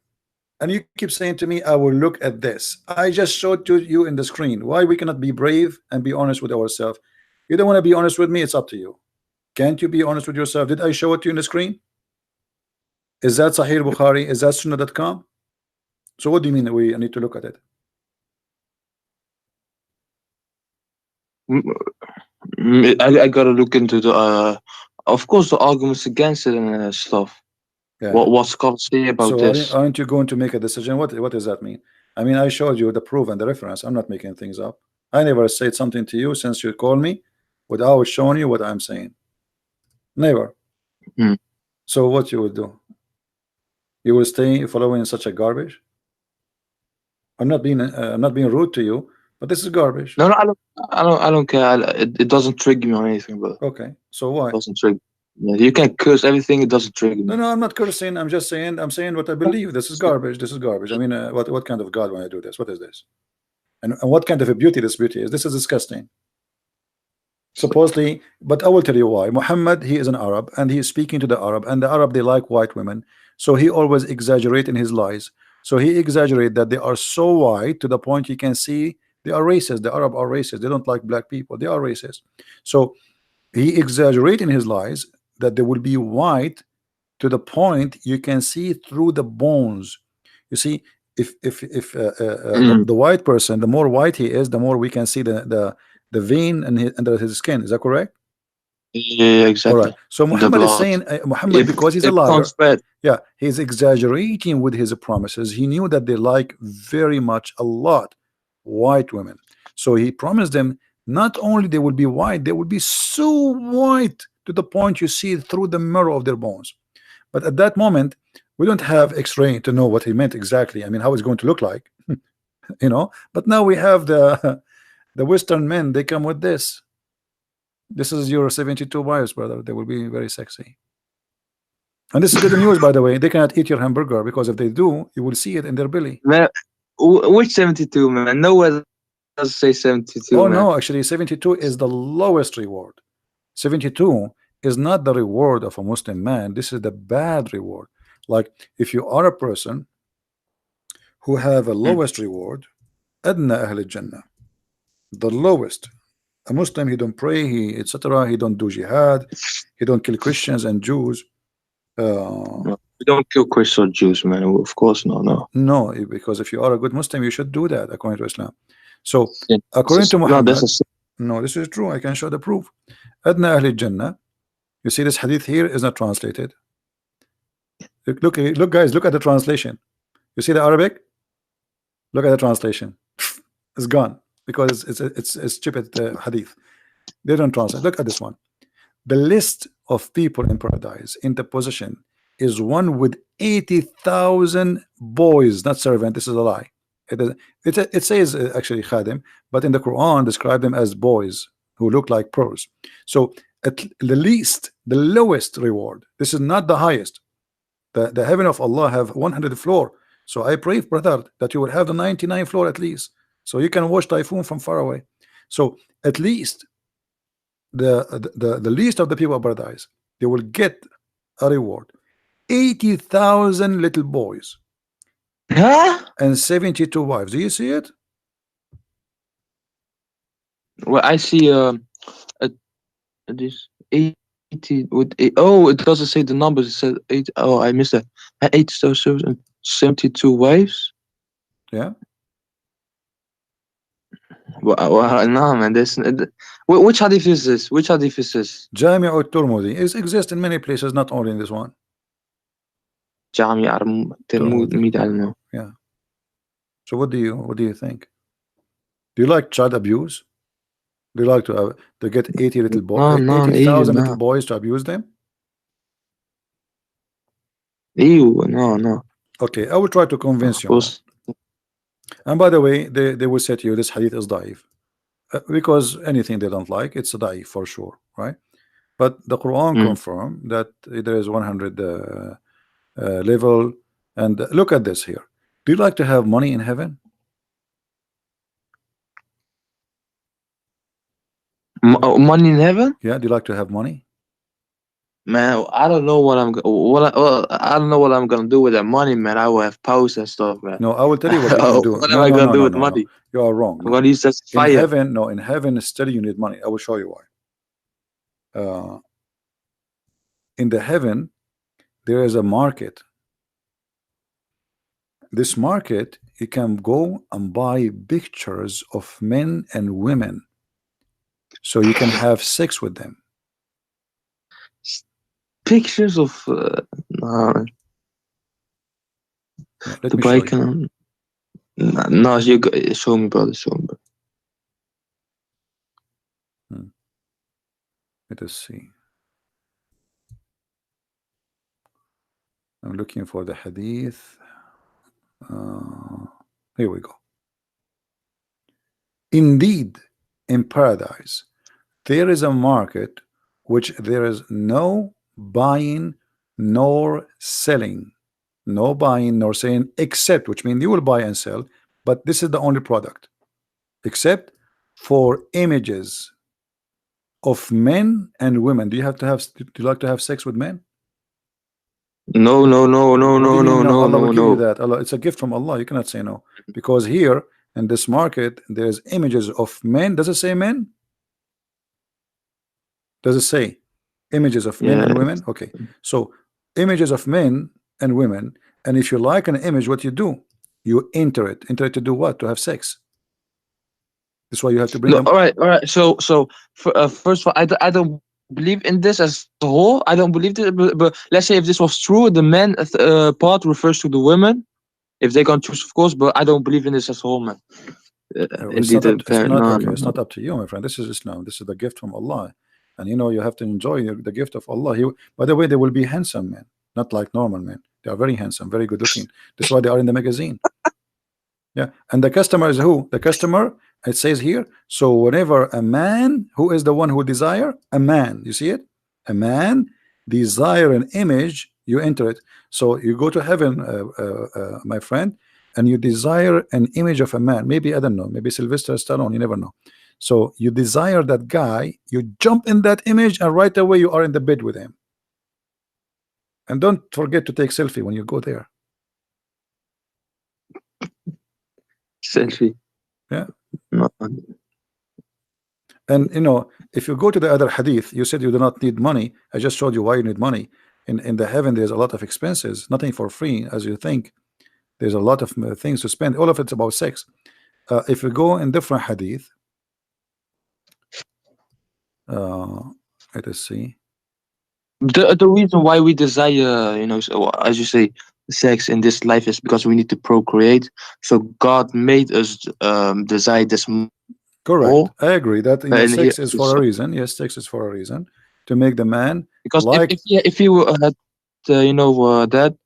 And you keep saying to me, I will look at this. I just showed to you in the screen. Why we cannot be brave and be honest with ourselves? You don't want to be honest with me, it's up to you. Can't you be honest with yourself? Did I show it to you in the screen? Is that Sahih Bukhari? Is that Sunnah.com? So what do you mean we need to look at it? Mm, I gotta look into the of course the arguments against it and stuff. Yeah. What scholars say about So this? aren't you going to make a decision? What does that mean? I mean, I showed you the proof and the reference. I'm not making things up. I never said something to you since you called me without showing you what I'm saying. Never. Mm. So what you would do? You will stay following such a garbage? I'm not being rude to you, but this is garbage. No, no, I don't care. It doesn't trigger me or anything, but Okay. So it why? doesn't trigger. Yeah, you can curse everything. It doesn't trigger No, me. no, I'm not cursing. I'm saying what I believe. This is garbage. This is garbage. I mean, what kind of God when I do this? What is this? And what kind of a beauty this beauty is? This is disgusting. Supposedly, but I will tell you why. Muhammad, he is an Arab and he is speaking to the Arab, and the Arab, they like white women, so he always exaggerate in his lies. So he exaggerate that they are so white to the point you can see they are racist. The Arab are racist. They don't like black people. They are racist. So he exaggerate in his lies that they will be white to the point you can see through the bones. You see, if Mm. the white person, the more white he is, the more we can see the vein in under his skin. Is that correct? Yeah, All right. exactly. So The Muhammad is blood. saying, Muhammad, because he's a It liar, becomes red. yeah, he's exaggerating with his promises. He knew that they like very much a lot white women. So he promised them not only they will be white, they will be so white to the point you see through the marrow of their bones. But at that moment, we don't have X-ray to know what he meant exactly. I mean, how it's going to look like, you know. But now we have the the Western men. They come with this. This is your 72 wives, brother. They will be very sexy. And this is good news, by the way. They cannot eat your hamburger because if they do, you will see it in their belly. Man, which 72, man? Nowhere does it say 72, man. Oh no, actually, 72 is the lowest reward. 72 is not the reward of a Muslim man. This is the bad reward. Like if you are a person who have a Mm. lowest reward, adna ahl jannah, the lowest. A Muslim, he don't pray, he etc. He don't do jihad, he don't kill Christians and Jews. No, we don't kill Christian or Jews, man. Of course, no, no. No, because if you are a good Muslim, you should do that according to Islam. So, Yeah. according to No, that's a Muhammad, sin. no, this is true. I can show the proof. Adna Ahli Jannah. You see, this hadith here is not translated. Look, guys, look at the translation. You see the Arabic? Look at the translation. It's gone because it's stupid hadith. They don't translate. Look at this one. The list of people in paradise in the position is one with 80,000 boys, not servant. This is a lie. It says actually khadim, but in the Quran describe them as boys who look like pearls. So at the least, the lowest reward. This is not the highest. The heaven of Allah have 100 floor. So I pray, brother, that you will have the 99 floor at least, so you can watch typhoon from far away. So at least the least of the people of paradise, they will get a reward. 80,000 little boys Huh? and 72 wives. Do you see it? Well, I see this 80 with oh, it doesn't say the numbers. It says 8. Oh, I missed that. 8,072 wives. Yeah. Well, no, man. Which hadith is this? Which hadith is this? Jami' al-Turmudi is exist in many places, not only in this one. Jami Turmudi. Talmud I don't know. Yeah. So what do you think? Do you like child abuse? Do you like to get 80 little boy, No, no, ew, 80,000 little no. boys to abuse them? Ew, no, no. Okay, I will try to convince Of you on that. course. And by the way, they will say to you this hadith is daif, because anything they don't like, it's a daif for sure, right? But the Quran Mm. confirm that there is 100 level. And look at this here. Do you like to have money in heaven? Money in heaven? Yeah, do you like to have money? Man, I don't know what I don't know what I'm gonna do with that money, man. I will have powers and stuff, man. No, I will tell you what you can do. What am No, I no, gonna no, do no, with no, no. money? You are wrong. I'm No. gonna use that In fire. heaven, no, in heaven still you need money. I will show you why. Uh, in the heaven, there is a market. This market, you can go and buy pictures of men and women so you can have sex with them. S- Pictures of no, Yeah, let the me show bike. you. No, show me, brother. Show me, brother. Hmm. Let us see. I'm looking for the hadith. Uh, Here we go. Indeed, in paradise, there is a market which there is no buying nor selling. No buying nor selling, except, which means you will buy and sell, but this is the only product, except for images of men and women. Do you have to have, do you like to have sex with men? No, no, no, no, What do you no, mean no, no? no, Allah will no, give you no. that. Allah, it's a gift from Allah. You cannot say no. Because here in this market, there's images of men. Does it say men? Does it say images of men Yeah. and women? Okay. So images of men and women. And if you like an image, what you do? You enter it. Enter it to do what? To have sex. That's why you have to bring No. them. All right. All right. First of all, I don't believe in this as a whole. I don't believe it. But let's say if this was true, the men part refers to the women. If they're gonna choose, of course. But I don't believe in this as a whole, man. It's Indeed, not up. It's not no, okay. no, It's no. not up to you, my friend. This is Islam. This is the gift from Allah, and you know you have to enjoy the gift of Allah. He, by the way, they will be handsome men, not like normal men. They are very handsome, very good looking. That's why they are in the magazine. Yeah, and the customer is who? The customer, it says here. So whenever a man, who is the one who desire? A man. You see it? A man desire an image, you enter it. So you go to heaven, my friend, and you desire an image of a man. Maybe I don't know. Maybe Sylvester Stallone. You never know. So you desire that guy. You jump in that image, and right away you are in the bed with him. And don't forget to take selfie when you go there. Selfie. Yeah. No. And you know, if you go to the other hadith, you said you do not need money. I just showed you why you need money. In the heaven, there's a lot of expenses, nothing for free, as you think. There's a lot of things to spend. All of it's about sex. If you go in different hadith, uh, let us see. The reason why we desire, so, as you say, sex in this life is because we need to procreate. So God made us desire this more, Correct. I agree and that he sex is so, for a reason. Yes, sex is for a reason to make the man because like. if he had that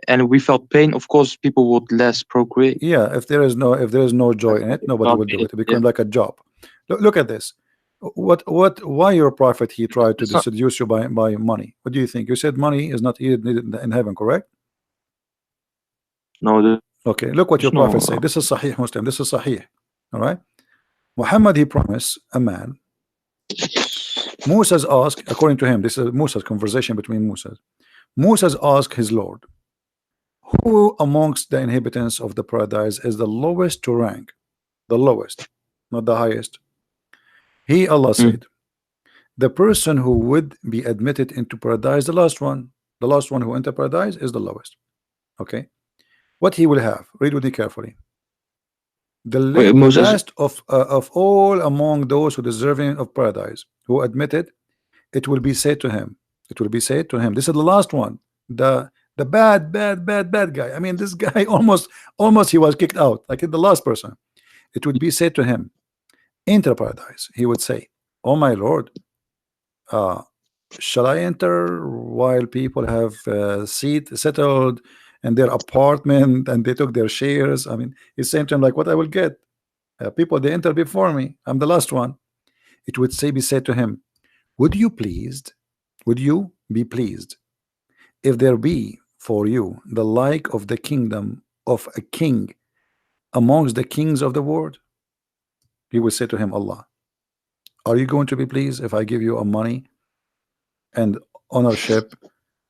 and we felt pain, of course people would less procreate. Yeah, if there is no joy in it, nobody God will made do it. it. It Yeah, becomes like a job. Look at this. Why your prophet he tried to it's not. seduce you by money? What do you think? You said money is not needed in heaven, correct? No, Okay, look what there's your no. prophet said. This is Sahih Muslim. This is Sahih. All right. Muhammad he promised a man. Moses asked, according to him, this is Moses' conversation between Moses. Moses asked his Lord, who amongst the inhabitants of the paradise is the lowest to rank? The lowest, not the highest. He, Allah Mm. said, the person who would be admitted into paradise, the last one who enter paradise is the lowest. Okay, what he will have, read with me carefully. Wait, The Moses. last of all among those who deserving of paradise who admitted, it will be said to him, it will be said to him, this is the last one, the bad guy. I mean, this guy almost he was kicked out, like the last person. It would be said to him, enter paradise. He would say, oh my Lord, uh shall I enter while people have seat settled in their apartment and they took their shares? I mean, he's saying to him like, what I will get? People they enter before me. I'm the last one. It would say, be said to him, would you pleased? Would you be pleased if there be for you the like of the kingdom of a king amongst the kings of the world? He would say to him, Allah. Are you going to be pleased if I give you a money and ownership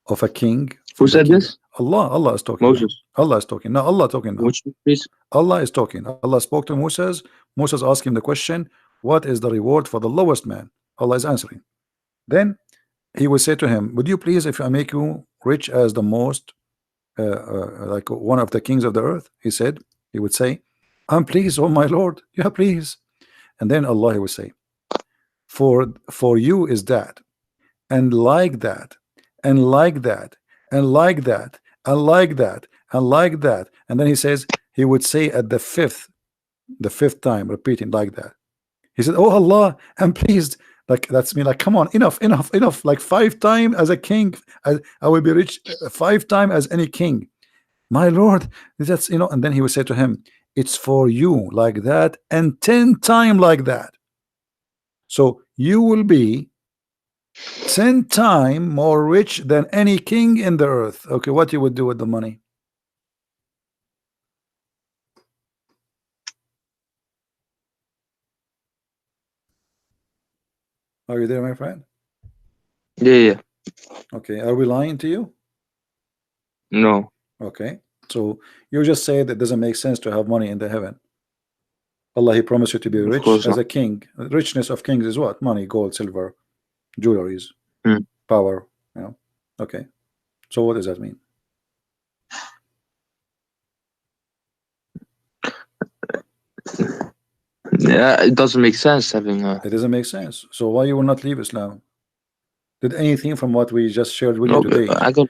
of a king Who from the said king? this? Allah is talking now. Moses. Allah is talking. Now Allah talking now. Would you please? Allah is talking. Allah spoke to Moses. Moses asked him the question, what is the reward for the lowest man? Allah is answering. Then he will say to him, would you please if I make you rich as the most like one of the kings of the earth? He said, he would say, I'm pleased, oh my Lord, yeah, please. And then Allah would say, for you is that, and like that, and like that, and like that, and like that, and like that. And then he says, he would say at the fifth time, repeating like that. He said, oh Allah, I'm pleased. Like that's me, like, come on, enough, enough, enough. Like 5 times as a king, I will be rich 5 times as any king. My Lord, that's and then he would say to him, it's for you like that, and 10 times like that. So you will be 10 times more rich than any king in the earth. Okay, what you would do with the money? Are you there, my friend? Yeah, yeah. Okay, are we lying to you? No, Okay, so you just say that it doesn't make sense to have money in the heaven. Allah, He promised you to be of rich course as not. a king. Richness of kings is what? Money, gold, silver, jewelries, Mm. power. Okay, so what does that mean? Yeah, it doesn't make sense having a. It doesn't make sense. So why you will not leave Islam? Did anything from what we just shared with you No, but today I got.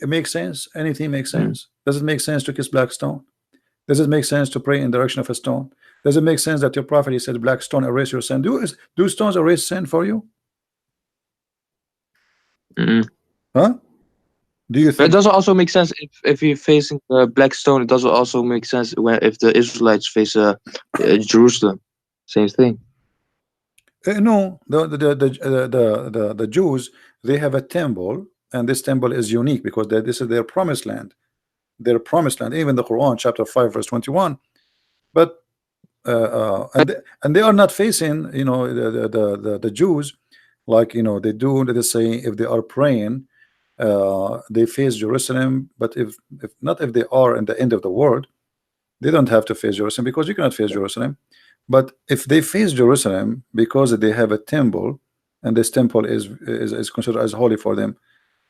make sense? Anything make Mm, sense? Does it make sense to kiss black stone? Does it make sense to pray in the direction of a stone? Does it make sense that your prophet he said black stone erase your sin? Do stones erase sin for you? mm. Huh? Do you But it think? doesn't also make sense if you're facing black stone. It doesn't also make sense when if the Israelites face Jerusalem. Same thing. No, the Jews, they have a temple, and this temple is unique because this is their promised land. Their promised land, even the Quran, chapter 5, verse 21. But and they are not facing, the Jews, like they do. Let us say if they are praying, they face Jerusalem. But if not, if they are in the end of the world, they don't have to face Jerusalem because you cannot face Jerusalem. But if they face Jerusalem because they have a temple, and this temple is considered as holy for them,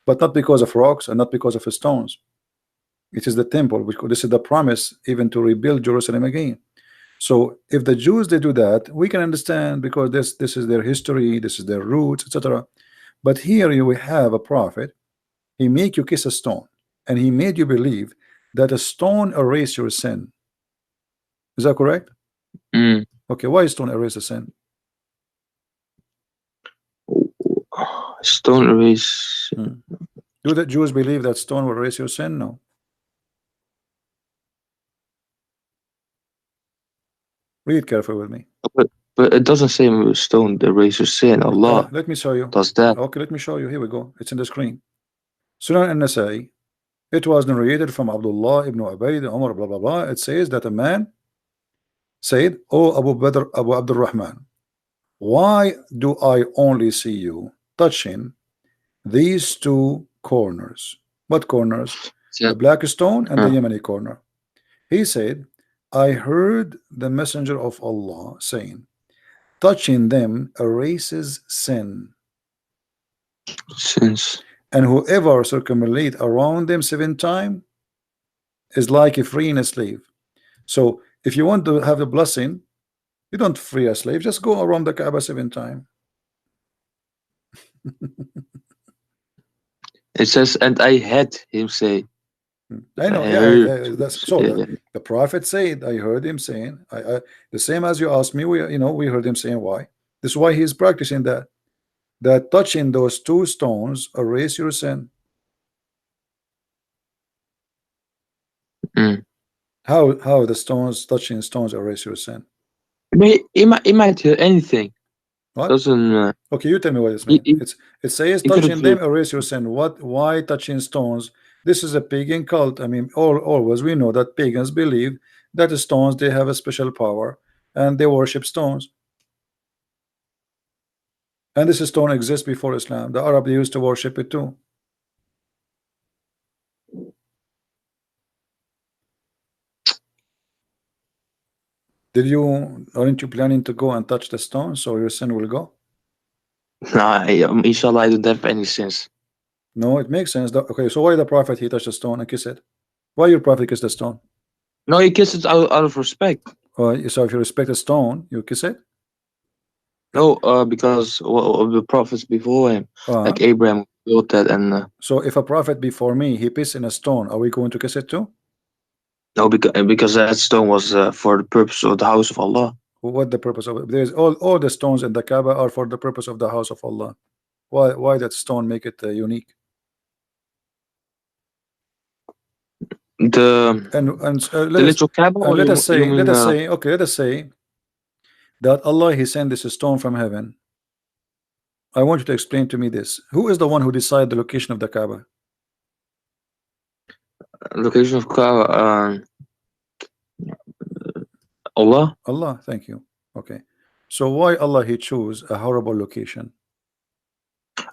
but not because of rocks and not because of stones. It is the temple, which this is the promise even to rebuild Jerusalem again. So if the Jews they do that, we can understand because this is their history, this is their roots, etc. But here you will have a prophet. He make you kiss a stone, and he made you believe that a stone erase your sin. Is that correct? Mm. Okay, why stone erase a sin? Stone erase. Hmm. Do the Jews believe that stone will erase your sin? No. Read carefully with me. But it doesn't say stone erase your sin. Allah Let me show you. does that. Okay, let me show you. Here we go. It's in the screen. Sunan an-Nasai. It was narrated from Abdullah ibn Ubayd, Umar, blah blah blah. It says that a man said, "Oh Abu Badr, Abu Abdul Rahman, why do I only see you touching these two corners?" What corners? The Yeah. black stone and the Uh, Yemeni corner. He said, I heard the messenger of Allah saying, touching them erases sin, since. and whoever circumambulate around them 7 times is like a freeing a slave. So if you want to have the blessing, you don't free a slave, just go around the Kaaba 7 times. It says, and I had him say, I I know, yeah, heard. that's so. Yeah, The prophet said, I heard him saying, the same as you asked me. We heard him saying why. This is why he's practicing that. That touching those two stones erase your sin. mm. How the stones touching stones erase your sin? But he might hear anything. What? Doesn't. Okay, you tell me what this He, means. he, It says he could have touching heard. them erase your sin. What? Why touching stones? This is a pagan cult. I mean, always we know that pagans believe that the stones they have a special power and they worship stones. And this stone exists before Islam. The Arab, they used to worship it too. Aren't you planning to go and touch the stone so your sin will go? Nah, inshallah, I don't have any sins. No, it makes sense. Okay, so why the Prophet he touched the stone and kissed it? Why your Prophet kissed the stone? No, he kissed it out of respect. So if you respect a stone, you kiss it? No, because of the prophets before him, Uh, like Abraham built that, and so if a prophet before me he pissed in a stone, are we going to kiss it too? no, because that stone was for the purpose of the house of Allah. What the purpose of it? There's all the stones in the Kaaba are for the purpose of the house of Allah. Why that stone make it unique? The And the little Kaaba, or let us you say mean okay, let us say that Allah he sent this stone from heaven. I want you to explain to me this. Who is the one who decided the location of the Kaaba? location of Kaaba? Allah. Allah, thank you. Okay. So why Allah he chose a horrible location?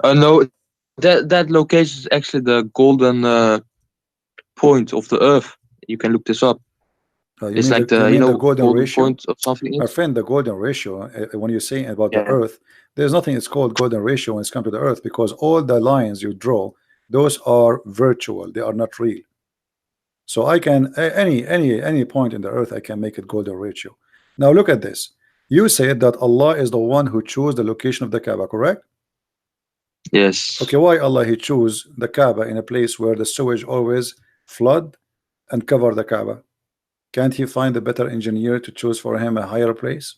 No, that location is actually the golden point of the earth. You can look this up. It's like You the mean the golden golden ratio? point of something My else. friend, the golden ratio, when you're saying about the Yeah. earth, there's nothing it's called golden ratio when it's come to the earth, because all the lines you draw, those are virtual, they are not real. So I can any point in the earth I can make it golden ratio. Now look at this. You said that Allah is the one who chose the location of the Kaaba, correct? Yes. Okay, why Allah he chose the Kaaba in a place where the sewage always flood and cover the Kaaba? Can't he find a better engineer to choose for him a higher place?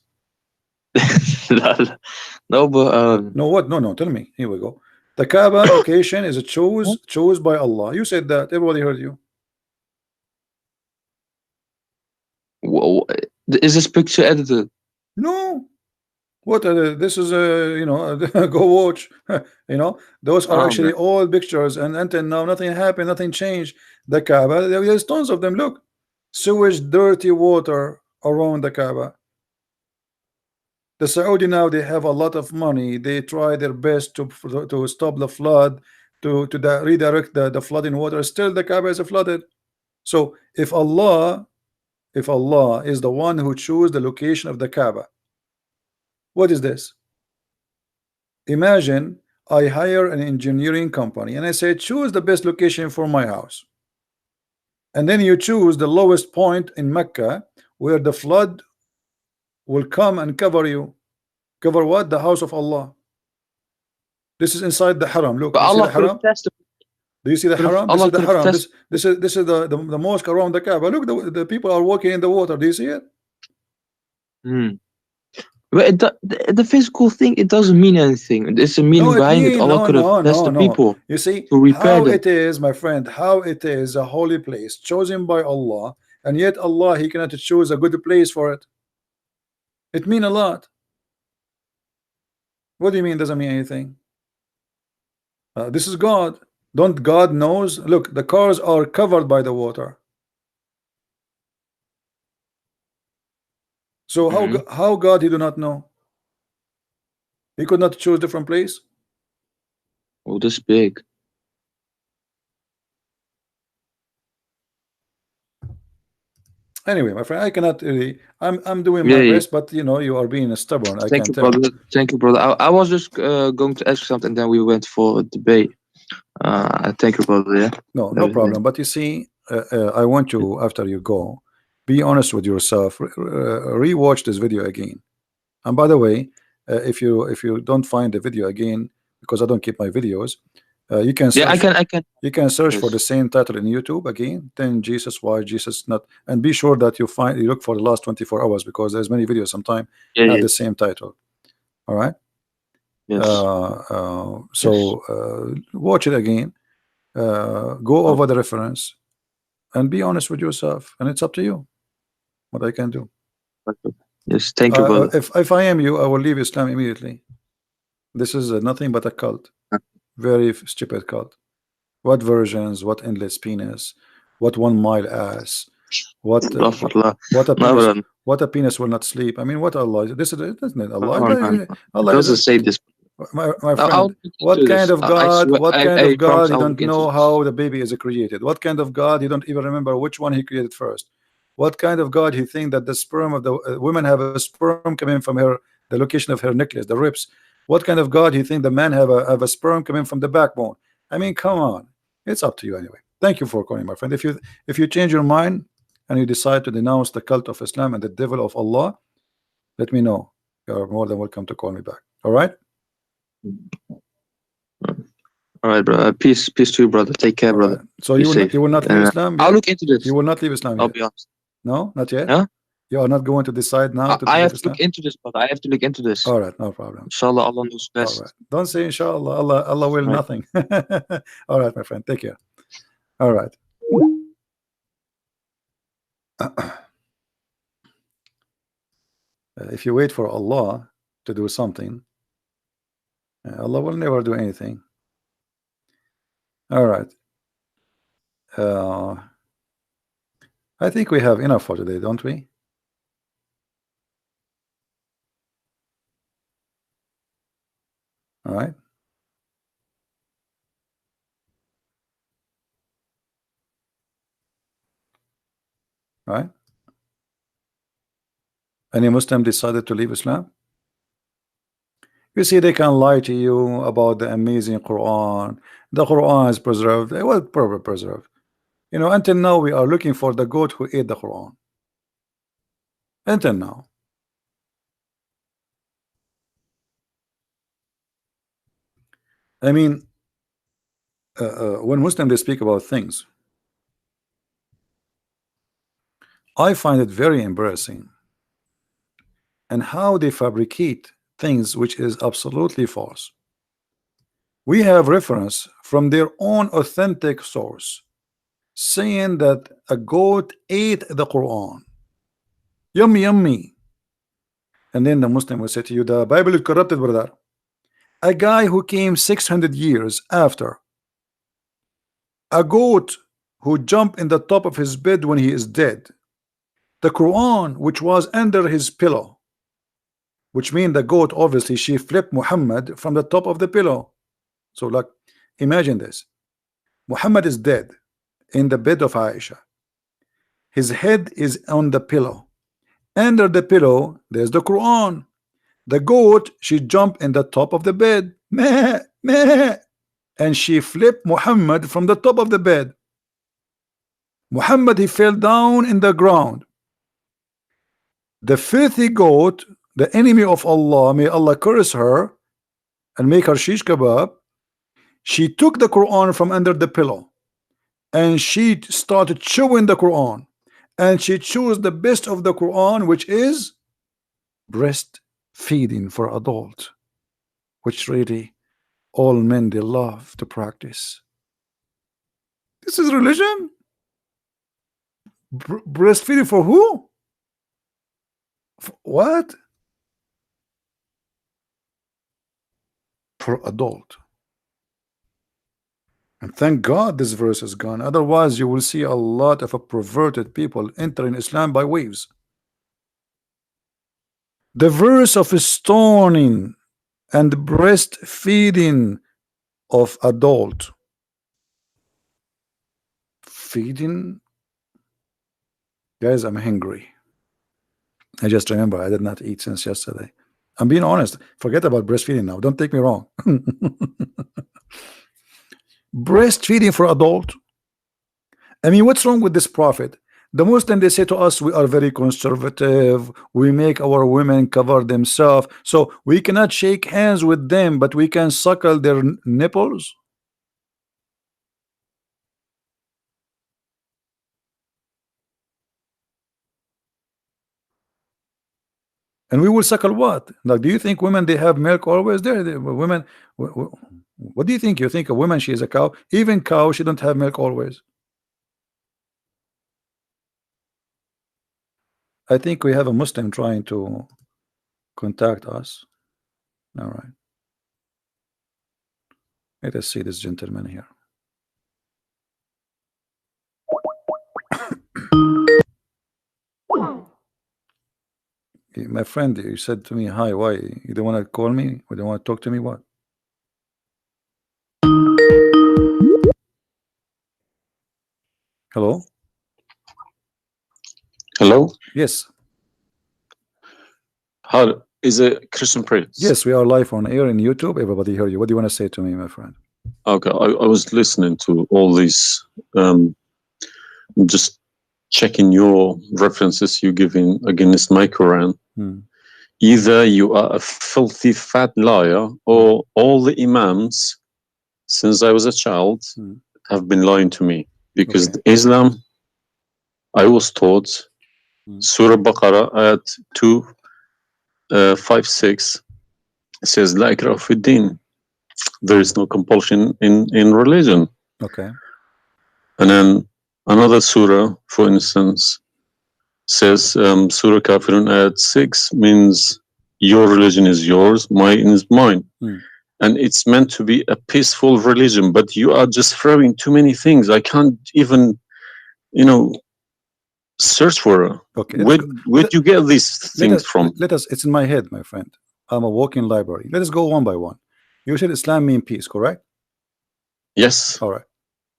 No, but No, what? No, tell me. Here we go. The Kaaba location is a chose by Allah. You said that. Everybody heard you. wh- is this picture edited? No. What? This is go watch. Those are Oh actually man. all pictures, and until now nothing happened, nothing changed. The Kaaba, there's tons of them. Look, sewage, dirty water around the Kaaba. The Saudi now they have a lot of money. They try their best to stop the flood, to redirect the flooding water. Still, the Kaaba is flooded. So if Allah is the one who chose the location of the Kaaba, what is this? Imagine I hire an engineering company and I say choose the best location for my house, and then you choose the lowest point in Mecca where the flood will come and cover you. Cover what? The house of Allah. This is inside the haram. Look, But do you see Allah the could have haram? tested. Do you see the haram? This Allah is the could have haram. tested. This is the mosque around the Kaaba. Look, the people are walking in the water. Do you see it? Hmm. But the physical thing, it doesn't mean anything. There's a No, meaning it behind it. mean Allah no, could have no, no, tested no. people You see to repair how them. it is, my friend. How it is a holy place chosen by Allah, and yet Allah He cannot choose a good place for it. It mean a lot. What do you mean? Doesn't mean anything. This is God. Don't God knows? Look, the cars are covered by the water. So Hmm. how God He do not know? He could not choose different place. Oh, this big. Anyway, my friend, I cannot really. I'm doing Yeah, my yeah. best, but you are being stubborn. I Thank can you, tell. brother. Thank you, brother. I was just going to ask something, then we went for a debate. Thank you, brother. Yeah. No, no Everything. problem. But you see, I want you after you go, be honest with yourself. Rewatch this video again. And by the way, if you don't find the video again, because I don't keep my videos, you can Yeah, search. I can. You can search for the Yes. same title in YouTube again. Then Jesus, why Jesus not? And be sure that you look for the last 24 hours, because there's many videos sometimes Yeah, have yeah. the same title. All right. Yes. Yes. Watch it again. Go Oh, over the reference and be honest with yourself. And it's up to you what I can do. okay. Yes. Thank you, brother. If I am you, I will leave Islam immediately. This is nothing but a cult. Very stupid cult. What versions? What endless penis? What 1 mile ass? What Love Allah. what a No, penis? brother. What a penis will not sleep. I mean, what Allah? This is isn't it Allah? Oh, no, no. It Allah doesn't say this. My I'll friend, look what into kind this. of I God, swear, what kind I of promise God, you I'll don't look into know this. how the baby is created? What kind of God, you don't even remember which one he created first? What kind of God you think that the sperm of the women have a sperm coming from her, the location of her necklace, the ribs? What kind of God you think the man have a sperm coming from the backbone? I mean, come on. It's up to you anyway. Thank you for calling, my friend. If you change your mind and you decide to denounce the cult of Islam and the devil of Allah, let me know. You're more than welcome to call me back. All right? All right, bro. Peace to you, brother. Take care, All right. brother. So Be you safe. will not leave Islam I'll yet? look into You this. will not leave Islam I'll yet? be honest. No, not yet. Yeah, You are not going to decide now to I leave have to look Islam? into this, brother. I have to look into this. All right, no problem. Inshallah, Allah knows All right. best. Don't say inshallah. Allah will All right. nothing. All right, my friend. Take care. All right. If you wait for Allah to do something, Allah will never do anything. All right. Uh, I think we have enough for today, don't we? All right. All right. Any Muslim decided to leave Islam? You see, they can lie to you about the amazing Quran. The Quran is preserved. It was probably preserved. You know, until now we are looking for the goat who ate the Quran. Until now. I mean, when Muslims they speak about things, I find it very embarrassing and how they fabricate things which is absolutely false. We have reference from their own authentic source saying that a goat ate the Quran. Yummy, yummy. And then the Muslim will say to you, the Bible is corrupted, brother. A guy who came 600 years after, a goat who jumped in the top of his bed when he is dead, the Quran which was under his pillow, which means the goat obviously she flipped Muhammad from the top of the pillow. So like imagine this. Muhammad is dead in the bed of Aisha. His head is on the pillow. Under the pillow there's the Quran. The goat she jumped in the top of the bed. Meh, meh, and she flipped Muhammad from the top of the bed. Muhammad he fell down in the ground. The filthy goat, the enemy of Allah, may Allah curse her and make her shish kebab, she took the Quran from under the pillow and she started chewing the Quran, and she chose the best of the Quran, which is breastfeeding for adult, which really all men they love to practice. This is religion. Breastfeeding for who? What? For adult. And thank God this verse is gone. Otherwise, you will see a lot of perverted people entering Islam by waves. The verse of stoning and breastfeeding of adult. Feeding? Guys, I'm hungry. I just remember I did not eat since yesterday. I'm being honest. Forget about breastfeeding now. Don't take me wrong. Breastfeeding for adult. I mean, what's wrong with this prophet? The Muslim they say to us, we are very conservative. We make our women cover themselves, so we cannot shake hands with them, but we can suckle their nipples. And we will suckle what? Like, do you think women they have milk always? There, women. What do you think? You think a woman she is a cow? Even cow she don't have milk always. I think we have a Muslim trying to contact us. All right. Let us see this gentleman here. My friend, you said to me, hi, why? You don't want to call me? You don't want to talk to me? What? Hello. Hello? Yes. How is a Christian Prince? Yes, we are live on air in YouTube. Everybody hear you. What do you want to say to me, my friend? Okay, I was listening to all these, um, just checking your references you giving against my Quran. Hmm. Either you are a filthy fat liar, or all the Imams since I was a child Hmm. have been lying to me. Because Okay. Islam, I was taught Hmm. Surah Baqarah ayat 256 says, La ikraha fi din. There is no compulsion in religion. Okay. And then another surah, for instance, says Surah Kafirun ayat 6 means your religion is yours, mine is mine. Hmm. And it's meant to be a peaceful religion, but you are just throwing too many things. I can't even, search for her. Okay. Let us Where, go. where do you get these Let things us from? let us. It's in my head, my friend. I'm a walking library. Let us go one by one. You said Islam mean peace, correct? Yes. All right.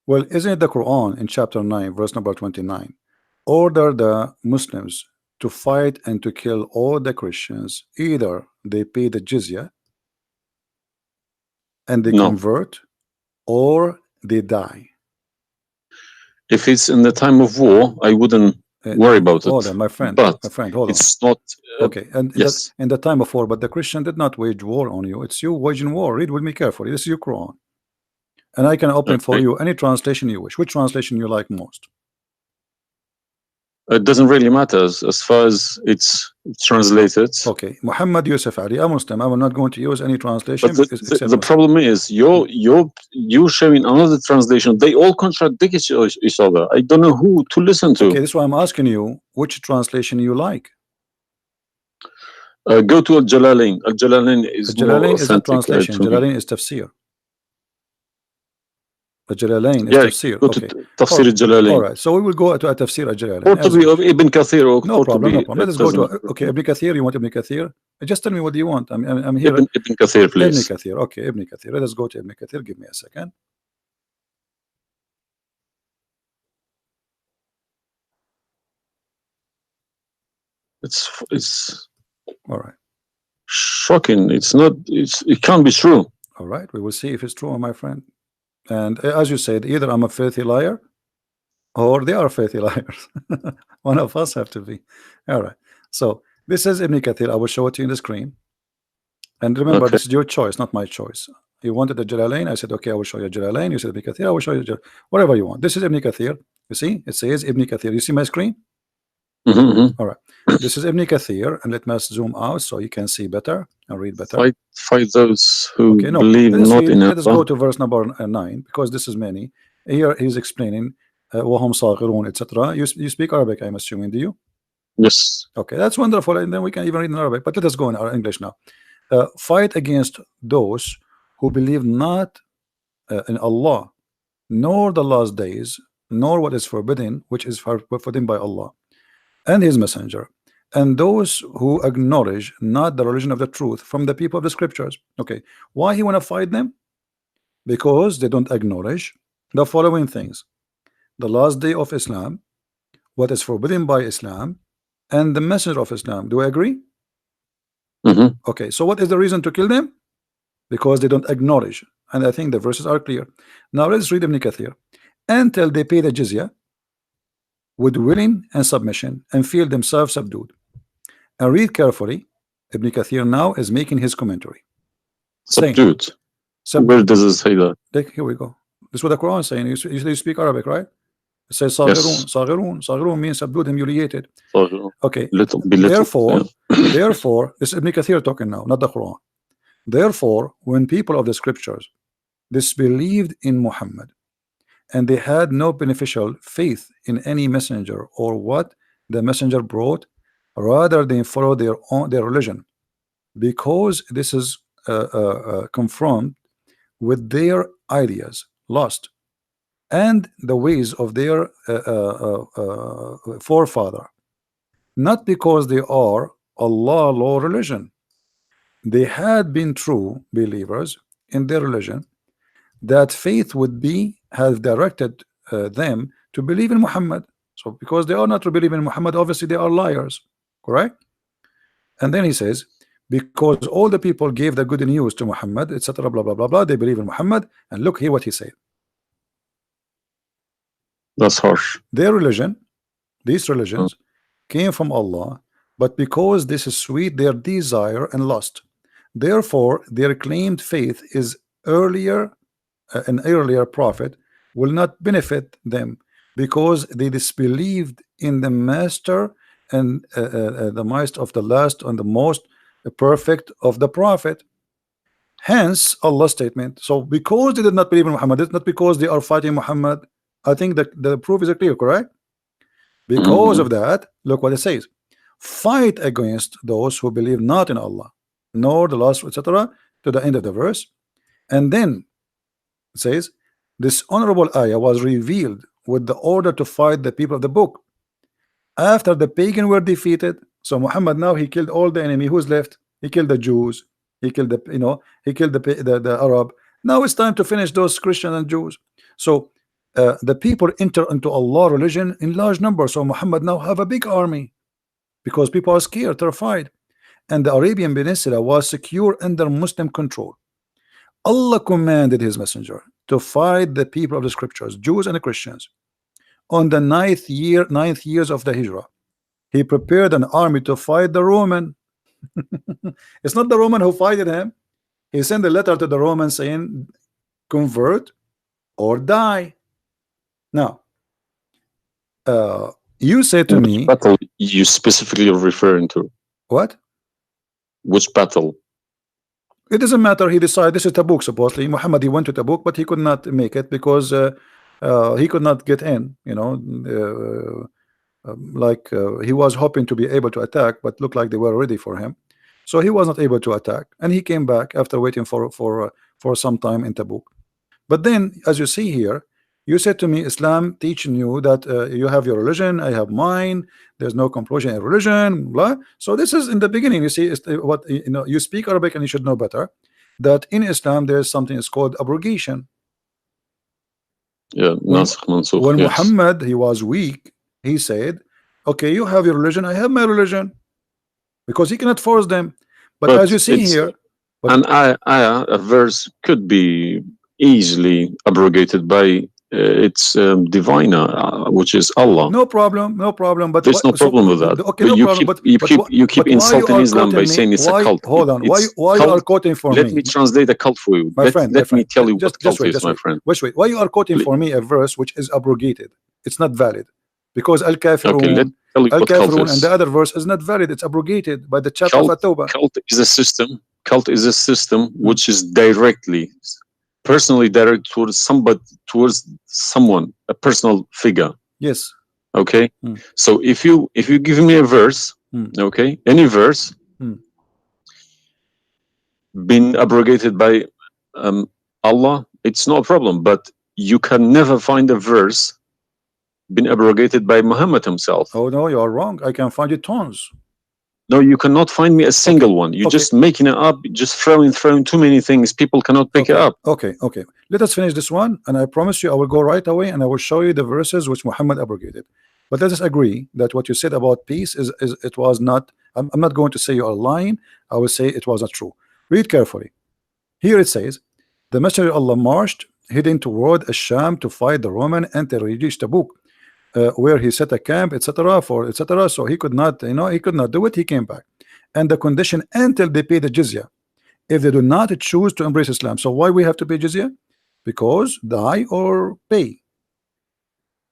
Well, isn't it the Quran in chapter 9, verse number 29, order the Muslims to fight and to kill all the Christians, either they pay the jizya and they No. convert, or they die. If it's in the time of war, I wouldn't worry about it. Hold on, my friend, But hold on. it's not. Okay, and Yes. in the time of war, but the Christian did not wage war on you. It's you waging war. Read with me carefully. This is your Quran, and I can open for Okay. you any translation you wish. Which translation you like most? It doesn't really matter as far as it's translated. Okay, Muhammad Yusuf Ali, a Muslim. I will not going to use any But translation except the Muslim. problem is you're showing another translation. They all contradict each other. I don't know who to listen to. Okay, this is why I'm asking you which translation you like. Go to Al Jalalain. Al Jalalain is more Jalalain is a authentic translation. to me. Jalalain is tafsir. Jalalain is Yeah, tafsir. go to Okay. Tafsir Al All Jalalain. right. So we will go to a tafsir al Jalalain as Qurtubi of Ibn Kathir or no problem, no Qurtubi. problem. Let It us go to doesn't. okay. Ibn Kathir. You want Ibn Kathir? Just tell me what do you want. I'm here. Ibn Kathir, Ibn please. Kathir. Okay, Ibn Kathir. Let us go to Ibn Kathir. Give me a second. It's All right. shocking. It's not. It can't be true. All right. We will see if it's true, my friend. And as you said, either I'm a filthy liar or they are filthy liars. One of us have to be. All right. So this is Ibn Kathir. I will show it to you in the screen. And remember, Okay. this is your choice, not my choice. You wanted the Jalalain. I said, okay, I will show you Jalalain. You said Ibn Kathir. I will show you whatever you want. This is Ibn Kathir. You see, it says Ibn Kathir. You see my screen? All right. This is Ibn Kathir, and let me zoom out so you can see better and read better. Fight those who Okay, no, believe let us not read. in Let us go Allah. to verse number 9 because this is many. Here he's explaining وهم صاغرون, etc. You speak Arabic, I'm assuming, do you? Yes. Okay, that's wonderful, and then we can even read in Arabic. But let us go in our English now. Fight against those who believe not in Allah, nor the last days, nor what is forbidden, which is forbidden by Allah and His Messenger, and those who acknowledge not the religion of the truth from the people of the scriptures. Okay, why he want to fight them? Because they don't acknowledge the following things: the last day of Islam, what is forbidden by Islam, and the messenger of Islam. Do I agree? Okay, so what is the reason to kill them? Because they don't acknowledge, and I think the verses are clear. Now let's read Ibn Kathir. Until they pay the jizya with willing and submission and feel themselves subdued. And read carefully. Ibn Kathir now is making his commentary, saying Subdued. Where subdued. does it say that? Here we go. This is what the Quran is saying. You speak Arabic, right? It says Yes. صاغرون. صاغرون means subdued, humiliated. Okay. Little. Therefore, Yeah. therefore, this is Ibn Kathir talking now, not the Quran. Therefore, when people of the scriptures disbelieved in Muhammad and they had no beneficial faith in any messenger or what the messenger brought, rather they follow their religion, because this is confirmed with their ideas lost and the ways of their forefather, not because they are Allah law religion. They had been true believers in their religion, that faith would be have directed them to believe in Muhammad. So because they are not to believe in Muhammad, obviously they are liars, correct? And then he says, because all the people gave the good news to Muhammad, etc., blah blah blah blah, they believe in Muhammad. And look here what he said: That's harsh. their religion, these Uh, religions, came from Allah, but because this is sweet, their desire and lust. Therefore, their claimed faith is earlier, an earlier prophet will not benefit them because they disbelieved in the master and the most of the last and the most perfect of the prophet. Hence Allah's statement. So because they did not believe in Muhammad, it's not because they are fighting Muhammad. I think that the proof is clear, correct? Because mhm. of that, look what it says: fight against those who believe not in Allah, nor the last, etc., to the end of the verse. And then it says, this honorable ayah was revealed with the order to fight the people of the book after the pagan were defeated. So Muhammad now he killed all the enemy. Who's left? He killed the Jews. He killed the he killed the Arab. Now it's time to finish those Christians and Jews. So the people enter into Allah religion in large numbers. So Muhammad now have a big army because people are scared, terrified, and the Arabian Peninsula was secure under Muslim control. Allah commanded his messenger to fight the people of the scriptures, Jews and Christians. On the ninth years of the Hijrah, he prepared an army to fight the Roman. It's not the Roman who fighted him. He sent a letter to the Romans saying, convert or die. Now, you say to Which me, battle you specifically are referring to? what? Which battle? It doesn't matter. He decided this is Tabuk. Supposedly, Muhammad he went to Tabuk, but he could not make it because he could not get in. He was hoping to be able to attack, but looked like they were ready for him, so he was not able to attack, and he came back after waiting for some time in Tabuk. But then, as you see here, you said to me, Islam teaching you that you have your religion, I have mine. There's no compulsion in religion, blah. So this is in the beginning. You see, what you speak Arabic and you should know better that in Islam there is something is called abrogation. Yeah, When Nasikh Mansukh, when yes. Muhammad he was weak, he said, "Okay, you have your religion, I have my religion," because he cannot force them. But as But you see it's here, but an ayah, a verse could be easily abrogated by its diviner, which is Allah. no problem, no problem. But There's no problem with that. okay, But no problem. you keep But why you insulting are Islam by quoting me? saying it's a Why? cult. Hold on. It's Why you are cult. quoting for Let me, me translate a cult for you. my friend? My Let me friend, tell you what just cult wait, is, just my wait. friend. Wait. Why you are quoting for me a verse which is abrogated? It's not valid because Okay, let me tell you Al what cult Kafirun, and the is. other verse is not valid. It's abrogated by the chapter of Cult At-Tawbah. cult is a system. Cult is a system which is directly, personally directed towards somebody, towards someone, a personal figure. Yes. Okay. Mm. So if you give me a verse, okay, any verse been abrogated by Allah, it's no problem. But you can never find a verse been abrogated by Muhammad himself. Oh no, you are wrong. I can find you tons. No, you cannot find me a Okay. single one. You're Okay. just making it up, just throwing too many things. People cannot pick it Okay. up. Okay. Let us finish this one, and I promise you, I will go right away, and I will show you the verses which Muhammad abrogated. But let us agree that what you said about peace is it was not. I'm not going to say you are lying. I will say it was not true. Read carefully. Here it says, the Messenger of Allah marched, heading toward Asham to fight the Roman until he reached Tabuk, where he set a camp, etc. for etc. So he could not, he could not do it. He came back, and the condition until they pay the jizya. If they do not choose to embrace Islam, so why we have to pay jizya? Because die or pay,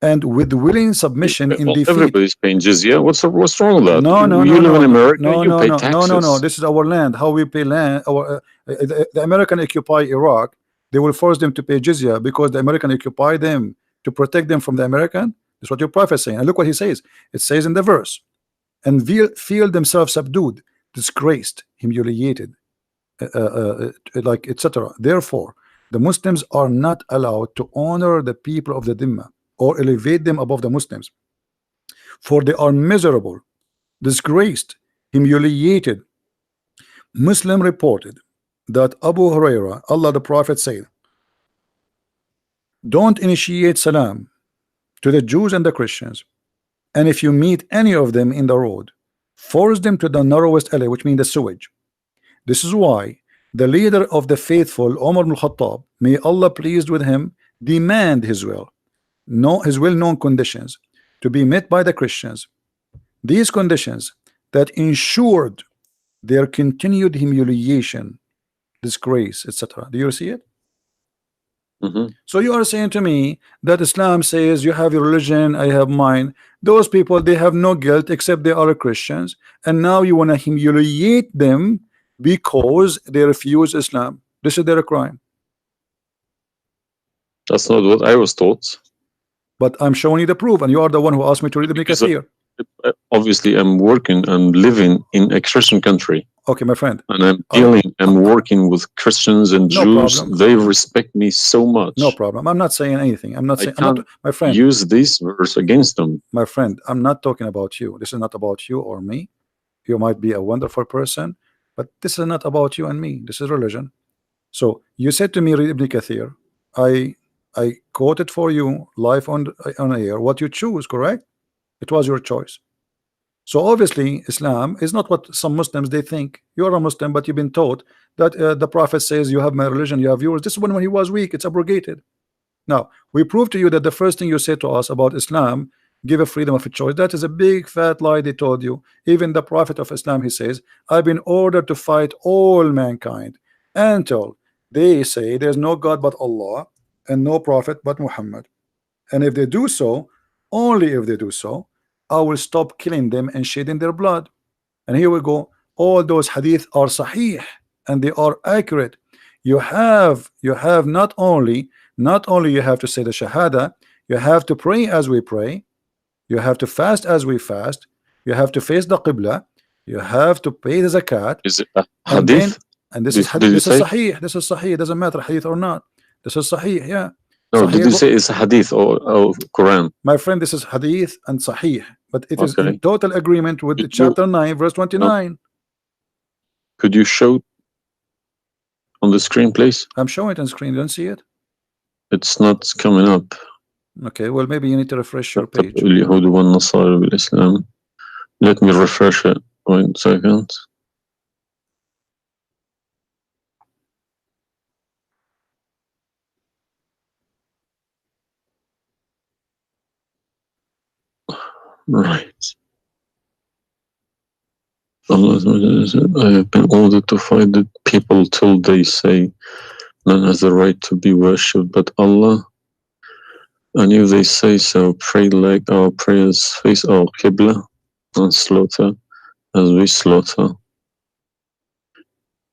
and with willing submission in Well, defeat. everybody's paying jizya. What's wrong with that? No, You live in America, you pay taxes. no. This is our land. How we pay land? The American occupy Iraq. They will force them to pay jizya because the American occupy them to protect them from the American. That's what your prophet is saying. And look what he says. It says in the verse, and feel themselves subdued, disgraced, humiliated, like etc. Therefore, the Muslims are not allowed to honor the people of the Dhimma or elevate them above the Muslims, for they are miserable, disgraced, humiliated. Muslim reported that Abu Huraira, Allah the Prophet said, don't initiate salam to the Jews and the Christians, and if you meet any of them in the road, force them to the narrowest alley, which means the sewage. This is why the leader of the faithful, Umar ibn Khattab, may Allah pleased with him, demand his well-known conditions to be met by the Christians. These conditions that ensured their continued humiliation, disgrace, etc. Do you see it? So you are saying to me that Islam says you have your religion, I have mine. Those people, they have no guilt except they are Christians, and now you want to humiliate them because they refuse Islam. This is their crime. That's not what I was taught. But I'm showing you the proof, and you are the one who asked me to read Ibn Kathir. Obviously, I'm working and living in a Christian country. Okay, my friend. And I'm working with Christians and Jews. Problem. They respect me so much. No problem. I'm not saying anything. I'm not saying. My friend. Use this verse against them. My friend, I'm not talking about you. This is not about you or me. You might be a wonderful person, but this is not about you and me. This is religion. So you said to me, read Ibn Kathir. I quoted for you live on air what you choose, correct? It was your choice. So obviously Islam is not what some Muslims they think. You're a Muslim, but you've been taught that the Prophet says you have my religion, you have yours. This is when he was weak, it's abrogated. Now we prove to you that the first thing you say to us about Islam, give a freedom of a choice. That is a big fat lie they told you. Even the Prophet of Islam, he says, I've been ordered to fight all mankind until they say there's no God but Allah and no prophet but Muhammad. And if they do so, only if they do so, I will stop killing them and shedding their blood. And here we go. All those hadith are sahih and they are accurate. You have not only you have to say the shahada, you have to pray as we pray, you have to fast as we fast, you have to face the qibla, you have to pay the zakat. Is it a hadith? And this is sahih. This is sahih. It doesn't matter hadith or not. This is sahih. Yeah. No, Sahih, did you say it's hadith or Quran? My friend, this is hadith and sahih, but it is in total agreement with the chapter 9 verse 29. No. Could you show on the screen, please? I'm showing it on screen. You don't see it? It's not coming up. Okay, well maybe you need to refresh your page. Let me refresh it. 1 second. Right. Allah said, I have been ordered to fight the people till they say none has the right to be worshipped but Allah. And if they say so, pray like our prayers, face our Qibla, and slaughter as we slaughter.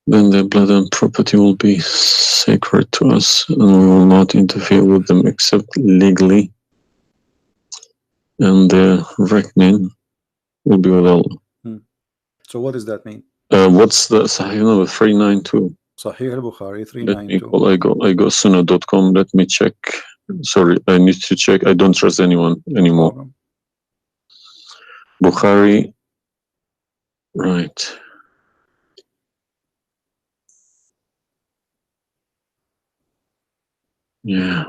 Then their blood and property will be sacred to us, and we will not interfere with them except legally. And their reckoning will be with Allah. So what does that mean? What's the Sahih number? 392. Sahih al-Bukhari 392. I go sunnah.com. Let me check. Sorry, I need to check. I don't trust anyone anymore. Bukhari. Right. Yeah.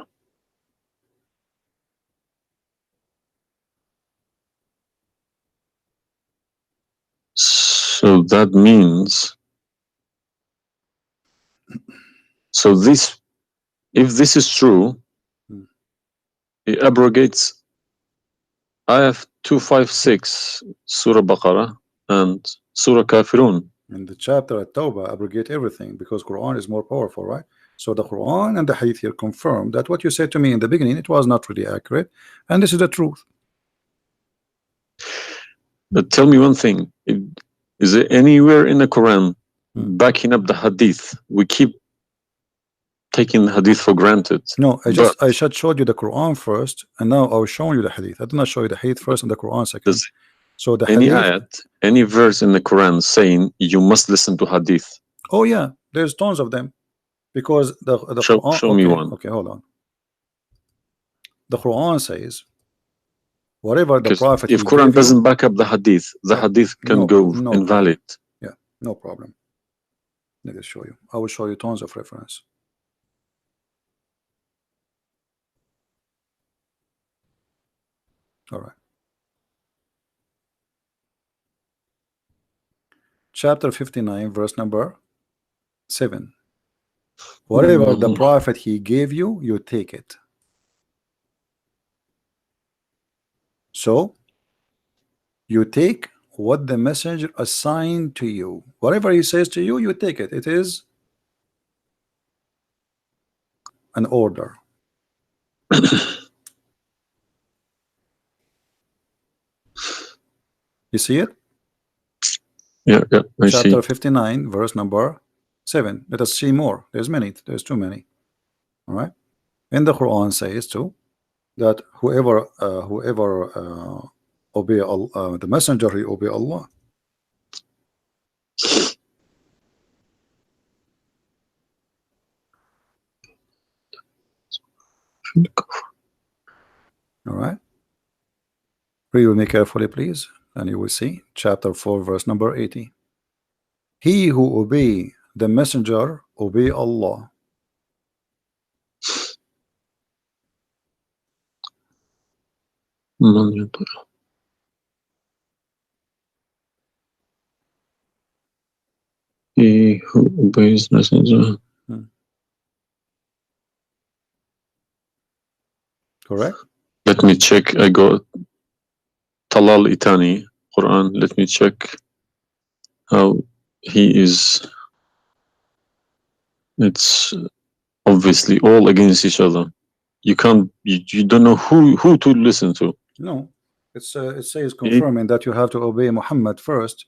So that means, if this is true, it abrogates ayah 256 Surah Baqarah and Surah Kafirun. In the chapter at Tawbah abrogate everything because Quran is more powerful, right? So the Quran and the Hadith here confirm that what you said to me in the beginning, it was not really accurate, and this is the truth. But tell me one thing: is there anywhere in the Quran backing up the Hadith? We keep taking the Hadith for granted. No, I just showed you the Quran first, and now I was showing you the Hadith. I did not show you the Hadith first and the Quran second. So the any Hadith, ayat, any verse in the Quran saying you must listen to Hadith? Oh yeah, there's tons of them, because the Quran. Show me one. Okay, hold on. The Quran says, whatever the Prophet. If Quran doesn't back up the Hadith, the Hadith can go invalid. Yeah, no problem. Let me show you. I will show you tons of reference. All right. Chapter 59, verse number 7. Whatever the prophet he gave you, you take it. So you take what the messenger assigned to you. Whatever he says to you, you take it. It is an order. You see it? Yeah, I see. Chapter 59, verse number 7. Let us see more. There's many. There's too many. All right. And the Quran says too that whoever obey Allah, the messenger, he obey Allah. All right. Read with me carefully, please, and you will see chapter 4, verse number 80. He who obey the messenger obey Allah. He who obeys messenger. Correct? Let me check. I got Talal Itani Quran. Let me check how he is. It's obviously all against each other. You can't. You don't know who to listen to. No, it says confirming that you have to obey Muhammad first,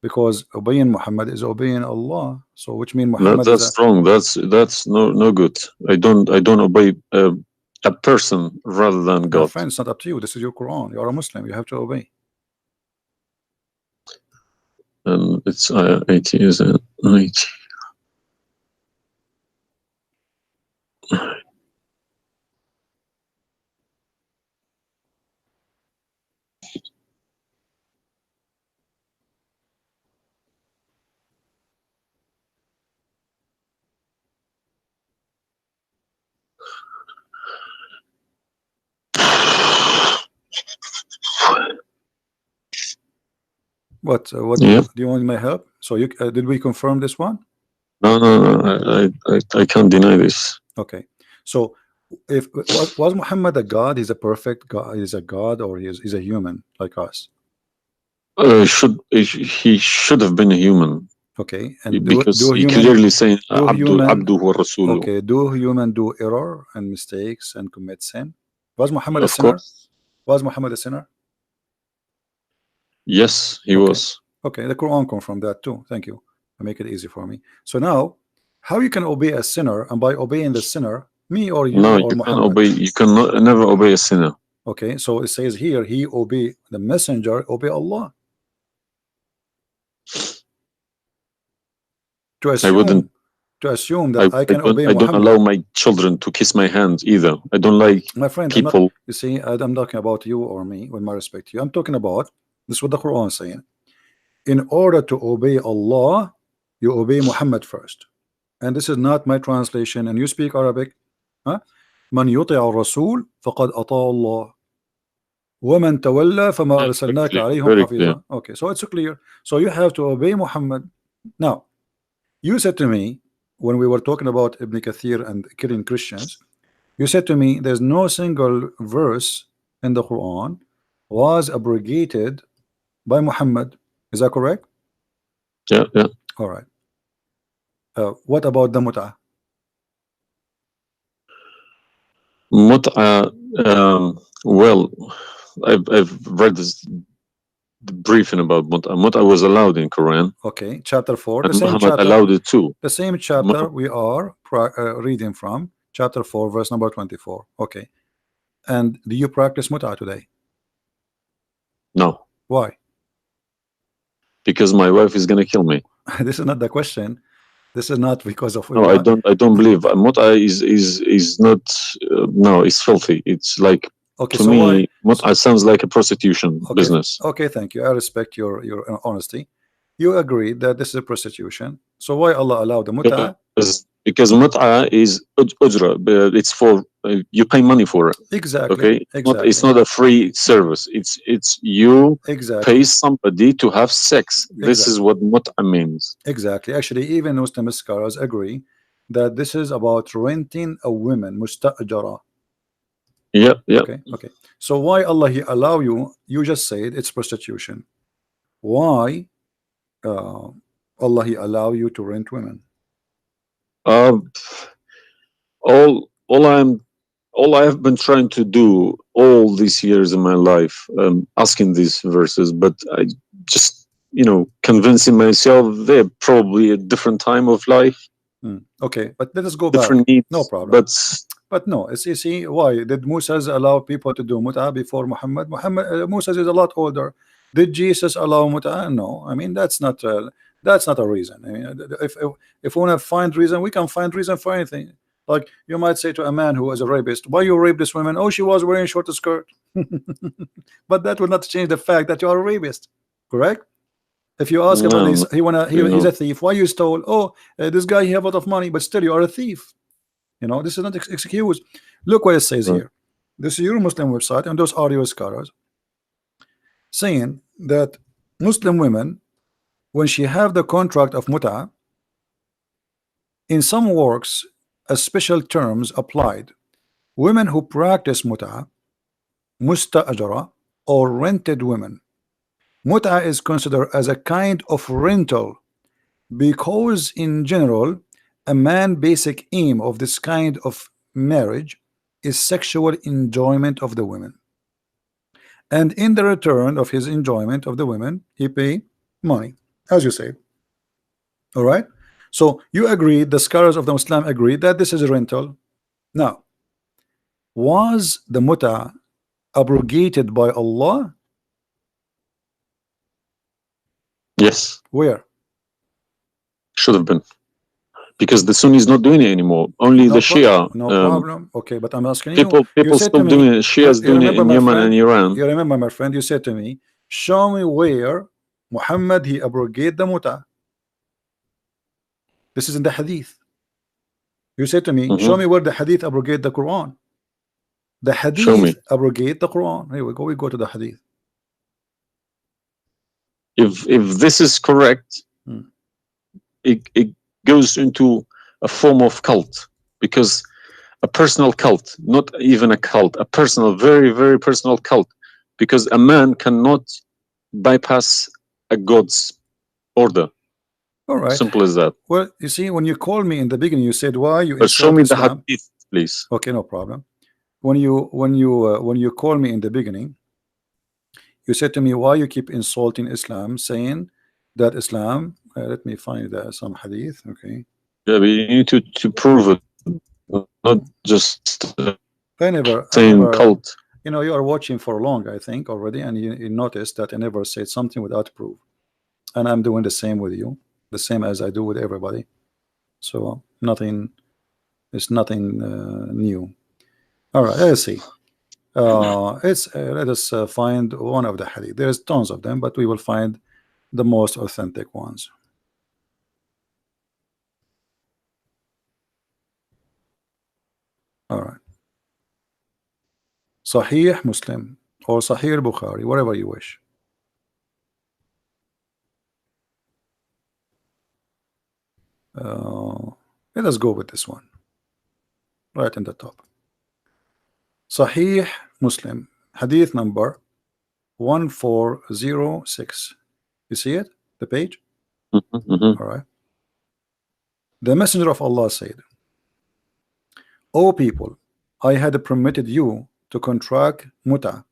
because obeying Muhammad is obeying Allah. So which means Muhammad that's wrong. That's no good. I don't obey a person rather than God. My friend, it's not up to you. This is your Quran. You are a Muslim. You have to obey. And it's 80, is it? 80. What Yeah. do you want my help? So you did we confirm this one? No. I can't deny this. Okay. So if was Muhammad a god? He's a perfect god. He's a god, or he's a human like us. He should have been a human. Okay. And because do he human, clearly saying human, Abdu wa Rasulu. okay, do human do error and mistakes and commit sin? Was Muhammad a Of sinner? course. Was Muhammad a sinner? Yes, he was. Okay, the Quran confirmed that too. Thank you. I make it easy for me. So now, how you can obey a sinner, and by obeying the sinner, me or you No, or you Muhammad? can obey. You can never obey a sinner. Okay, so it says here, he obey the messenger, obey Allah. To assume that I can obey Muhammad. I don't allow my children to kiss my hand either. I don't like my friend, people. You see, I'm talking about you or me, with my respect to you. I'm talking about this is what the Quran is saying. In order to obey Allah, you obey Muhammad first. And this is not my translation. And you speak Arabic. من يطع الرسول فقد أطاع الله ومن تولى فما أرسلناك عليهم حفيظا. Okay, so it's clear. So you have to obey Muhammad. Now, you said to me when we were talking about Ibn Kathir and killing Christians, you said to me there's no single verse in the Quran was abrogated by Muhammad. Is that correct? Yeah. All right. What about the mut'ah? Mut'ah, well, I've read this briefing about Mut'ah. Mut'ah was allowed in Quran. Okay, chapter 4. And Muhammad allowed it too. The same chapter we are reading from, chapter 4, verse number 24. Okay. And do you practice mut'ah today? No. Why? Because my wife is gonna kill me. This is not the question. This is not because of. No, I don't believe mut'ah is not. No, it's filthy. It's like, okay, to me, mut'ah sounds like a prostitution business. Okay, thank you. I respect your honesty. You agree that this is a prostitution. So why Allah allowed the mut'ah? Because mut'ah is ujra. It's for you pay money for it. Exactly. Okay, it's Exactly. not a free service. It's you pay Exactly. somebody to have sex. This is Exactly. what mut'a means. Exactly. Actually, even Muslim scholars agree that this is about renting a woman, musta'jara. Yeah, yeah. Okay. Okay. So why Allah He allow you? You just said it's prostitution. Why uh, Allah He allow you to rent women? Uh, all I have been trying to do all these years in my life, asking these verses, but I just, convincing myself they're probably a different time of life, Okay, but let us go back. different No needs. problem. But no, you see, why did Moses allow people to do mut'ah before Muhammad? Moses is a lot older. Did Jesus allow mut'ah? No. I mean, that's not a reason. I mean, if we want to find reason, we can find reason for anything. Like you might say to a man who is a rapist, "Why you rape this woman?" Oh, she was wearing short skirt. But that will not change the fact that you are a rapist, correct? If you ask about No, he's a thief. Why you stole? Oh, this guy he have a lot of money, but still you are a thief. This is not excuse. Look what it says right. here. This is your Muslim website and those audio scholars saying that Muslim women, when she have the contract of mut'ah, in some works, a special terms applied. Women who practice mut'ah, musta'ajara, or rented women. Mut'ah is considered as a kind of rental because in general, a man basic aim of this kind of marriage is sexual enjoyment of the women. And in the return of his enjoyment of the women, he pay money, as you say. All right. So you agree, the scholars of the Muslim agree that this is a rental. Now, was the muta abrogated by Allah? Yes, Where? should have been, because the Sunni is not doing it anymore. Only the Shia. No problem. Okay, but I'm asking you. You People said to still doing me, it. Shia's you doing it remember, in my Yemen and friend. Iran. You remember, my friend. You said to me, show me where Muhammad he abrogate the muta. This is in the hadith. You said to me, show me where the hadith abrogate the Quran. The Show me. hadith abrogate the Quran. Here we go. We go to the hadith. If this is correct, it goes into a form of cult, because a personal cult, not even a cult, a personal, very, very personal cult, because a man cannot bypass a God's order. All right. Simple as that. Well, you see, when you called me in the beginning, you said why you But show insult me Islam. the hadith, please. Okay, no problem. When you call me in the beginning, you said to me why you keep insulting Islam, saying that Islam. Let me find some hadith. Okay. Yeah, but you need to prove it, not just I never. cult. You are watching for long, I think, already, and you noticed that I never said something without proof, and I'm doing the same with you, the same as I do with everybody. So nothing. It's nothing new. All right. Let's see. Let us find one of the hadith. There's tons of them, but we will find the most authentic ones. All right. Sahih Muslim or Sahih Bukhari, whatever you wish. Let us go with this one right in the top. Sahih Muslim, hadith number 1406. You see it? The page? All right. The Messenger of Allah said, O people, I had permitted you to contract muta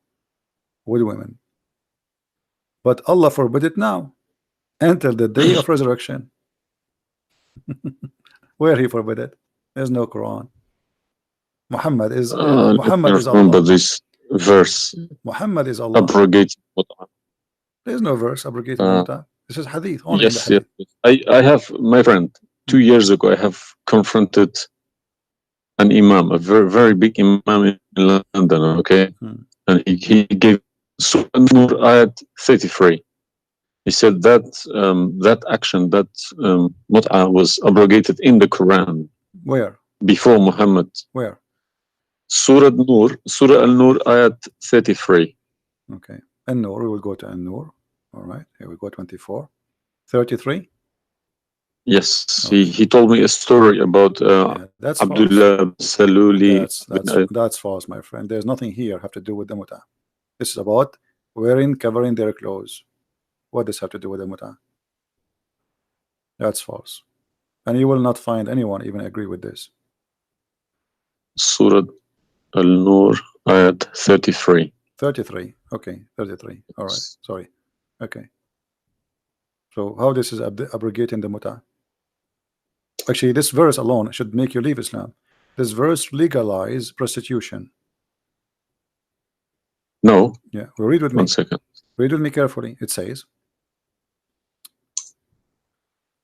with women, but Allah forbid it now until the day of resurrection. Where he forbid it? There's no Quran. Muhammad is remember Allah. this verse. Muhammad is Allah. Abrogate mut'ah. There's no verse abrogating muta. This is hadith. Only yes, in the hadith. yes. I have, my friend, 2 years ago, I have confronted an imam, a very, very big imam in London, okay? And he gave Surah Nur ayat 33. He said that that action, that mut'ah was abrogated in the Quran. Where? Before Muhammad. Where? Surah Al-Nur, ayat 33. Okay. An-Nur, we will go to An-Nur. All right, here we go, 24. 33? Yes, Okay. he told me a story about Yeah, that's false. Abdullah Saluli. That's false, my friend. There's nothing here have to do with the muta. This is about covering their clothes. What does have to do with the muta? That's false. And you will not find anyone even agree with this. Surah Al-Nur, ayat 33. 33. Okay, 33. All right. Sorry. Okay. So how this is abrogating the muta? Actually, this verse alone should make you leave Islam. This verse legalize prostitution. No. Yeah. Well, read with me. 1 second. Read with me carefully. It says,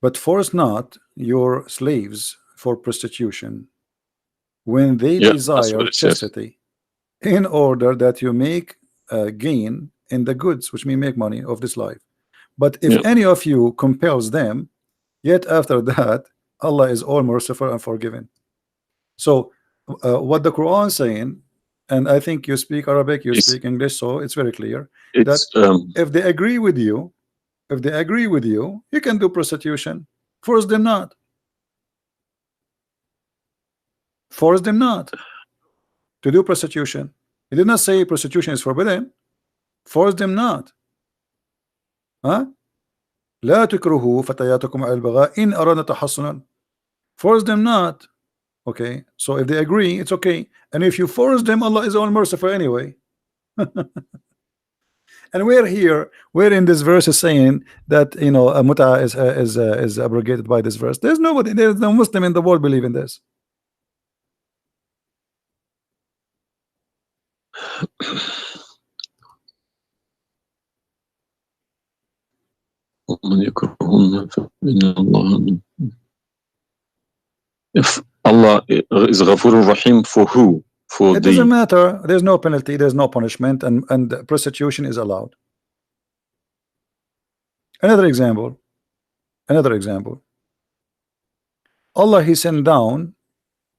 but force not your slaves for prostitution when they desire chastity, in order that you make gain in the goods, which mean make money of this life. But if any of you compels them, yet after that Allah is all merciful and forgiving. So what the Quran is saying, and I think you speak Arabic, you speak English, so it's very clear that if they agree with you, you can do prostitution. Force them not. Force them not to do prostitution. He did not say prostitution is forbidden. Force them not. Huh? لا تكرهوا فتياتكم على البغاء إن أردنا تحصنا. Force them not. Okay, so if they agree, it's okay. And if you force them, Allah is all merciful anyway. And we're in this verse is saying that, you know, a muta is abrogated by this verse. There's no Muslim in the world believe in this. If Allah is Ghafur Rahim for who? It doesn't matter. There's no penalty, there's no punishment, and prostitution is allowed. Another example. Allah, he sent down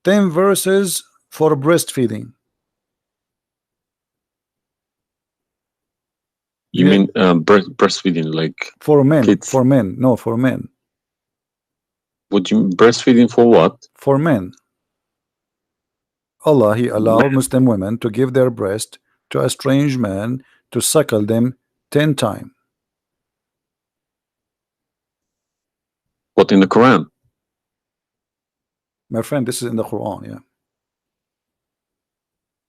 10 verses for breastfeeding. You mean breastfeeding, like for men? Kids. For men, no, for men. Would you breastfeeding for what? For men. Allah, he allowed Muslim women to give their breast to a strange man to suckle them 10 times. What, in the Quran? My friend, this is in the Quran, yeah.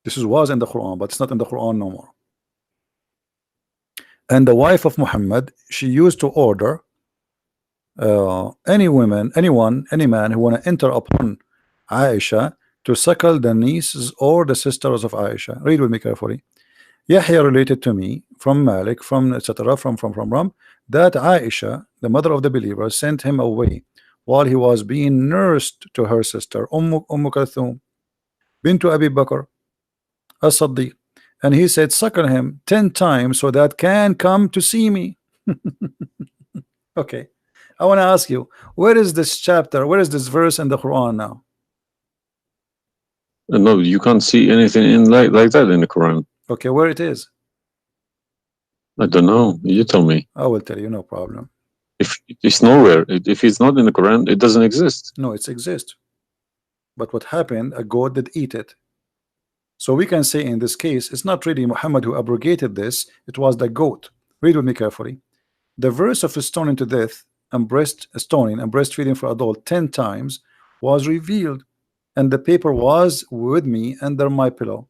This was in the Quran, but it's not in the Quran no more. And the wife of Muhammad, she used to order any man who want to enter upon Aisha to suckle the nieces or the sisters of Aisha. Read with me carefully. Yahya related to me from Malik, from etc. from that Aisha, the mother of the believer, sent him away while he was being nursed to her sister Kulthum bint Abi Bakr as-Siddiq, and he said, suckle him 10 times so that can come to see me. Okay, I want to ask you, where is this chapter, where is this verse in the Quran now? No, you can't see anything in like that in the Quran. Okay, where it is? I don't know. You tell me. I will tell you, no problem. If it's nowhere, if it's not in the Quran, it doesn't exist. No, it exists. But what happened? A goat did eat it. So we can say in this case, it's not really Muhammad who abrogated this, it was the goat. Read with me carefully. The verse of stoning to death and stoning and breastfeeding for adult 10 times was revealed, and the paper was with me under my pillow.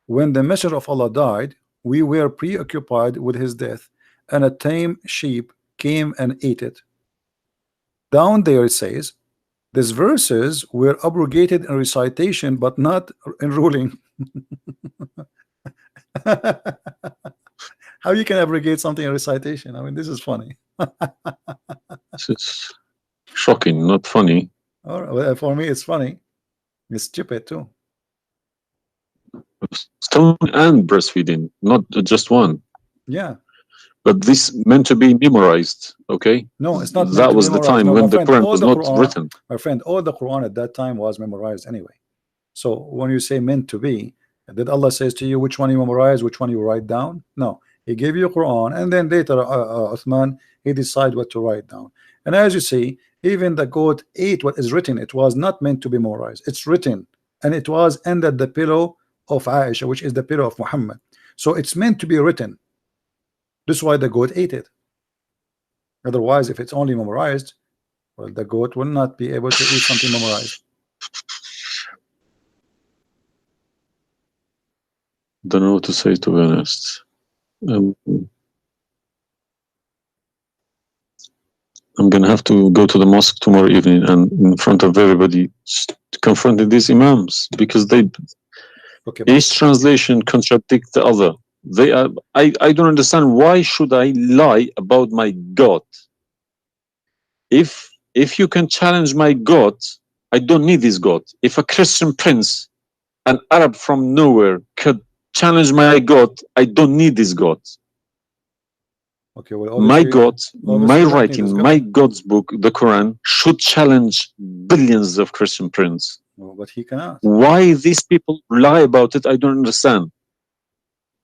When the messenger of Allah died, we were preoccupied with his death, and a tame sheep came and ate it. Down there it says, these verses were abrogated in recitation, but not in ruling. How you can abrogate something in recitation? I mean, this is funny. This is shocking, not funny. All right, well, for me, it's funny. It's stupid too. Stoning and breastfeeding, not just one. Yeah. But this meant to be memorized, okay? No, it's not. That was the time when the Quran was not written. My friend, all the Quran at that time was memorized anyway. So when you say meant to be, did Allah says to you which one you memorize, which one you write down? No, He gave you Quran, and then later Uthman, he decide what to write down. And as you see, even the goat ate what is written. It was not meant to be memorized. It's written, and it was under the pillow of Aisha, which is the pillow of Muhammad. So it's meant to be written. This is why the goat ate it. Otherwise, if it's only memorized, well, the goat will not be able to eat something memorized. Don't know what to say, to be honest. I'm gonna have to go to the mosque tomorrow evening and in front of everybody confront these imams, because they each translation contradicts the other. They are. I don't understand, why should I lie about my God? If you can challenge my God, I don't need this God. If a Christian prince, an Arab from nowhere, could challenge my God, I don't need this God. Okay, well, my God, my writing, my God's book, the Quran, should challenge billions of Christian princes. No, but he cannot. Why these people lie about it, I don't understand.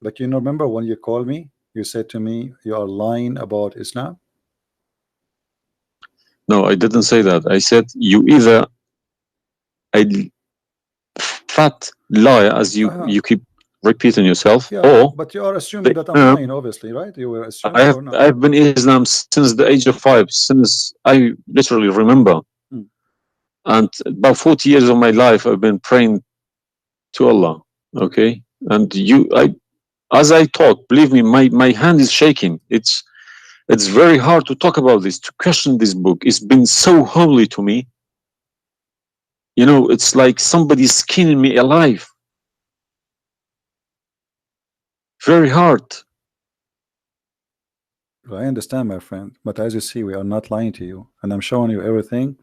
But you know, remember when you called me, you said to me, you are lying about Islam? No, I didn't say that. I said you either a fat lie, as you keep repeating yourself, or but you are assuming that I'm lying, obviously, right? You were assuming or not? I've been Islam since the age of 5, since I literally remember. And about 40 years of my life, I've been praying to Allah. Okay, and as I talk, believe me, my hand is shaking. It's very hard to talk about this, to question this book. It's been so holy to me. You know, it's like somebody's skinning me alive. Very hard. I understand, my friend, but as you see, we are not lying to you, and I'm showing you everything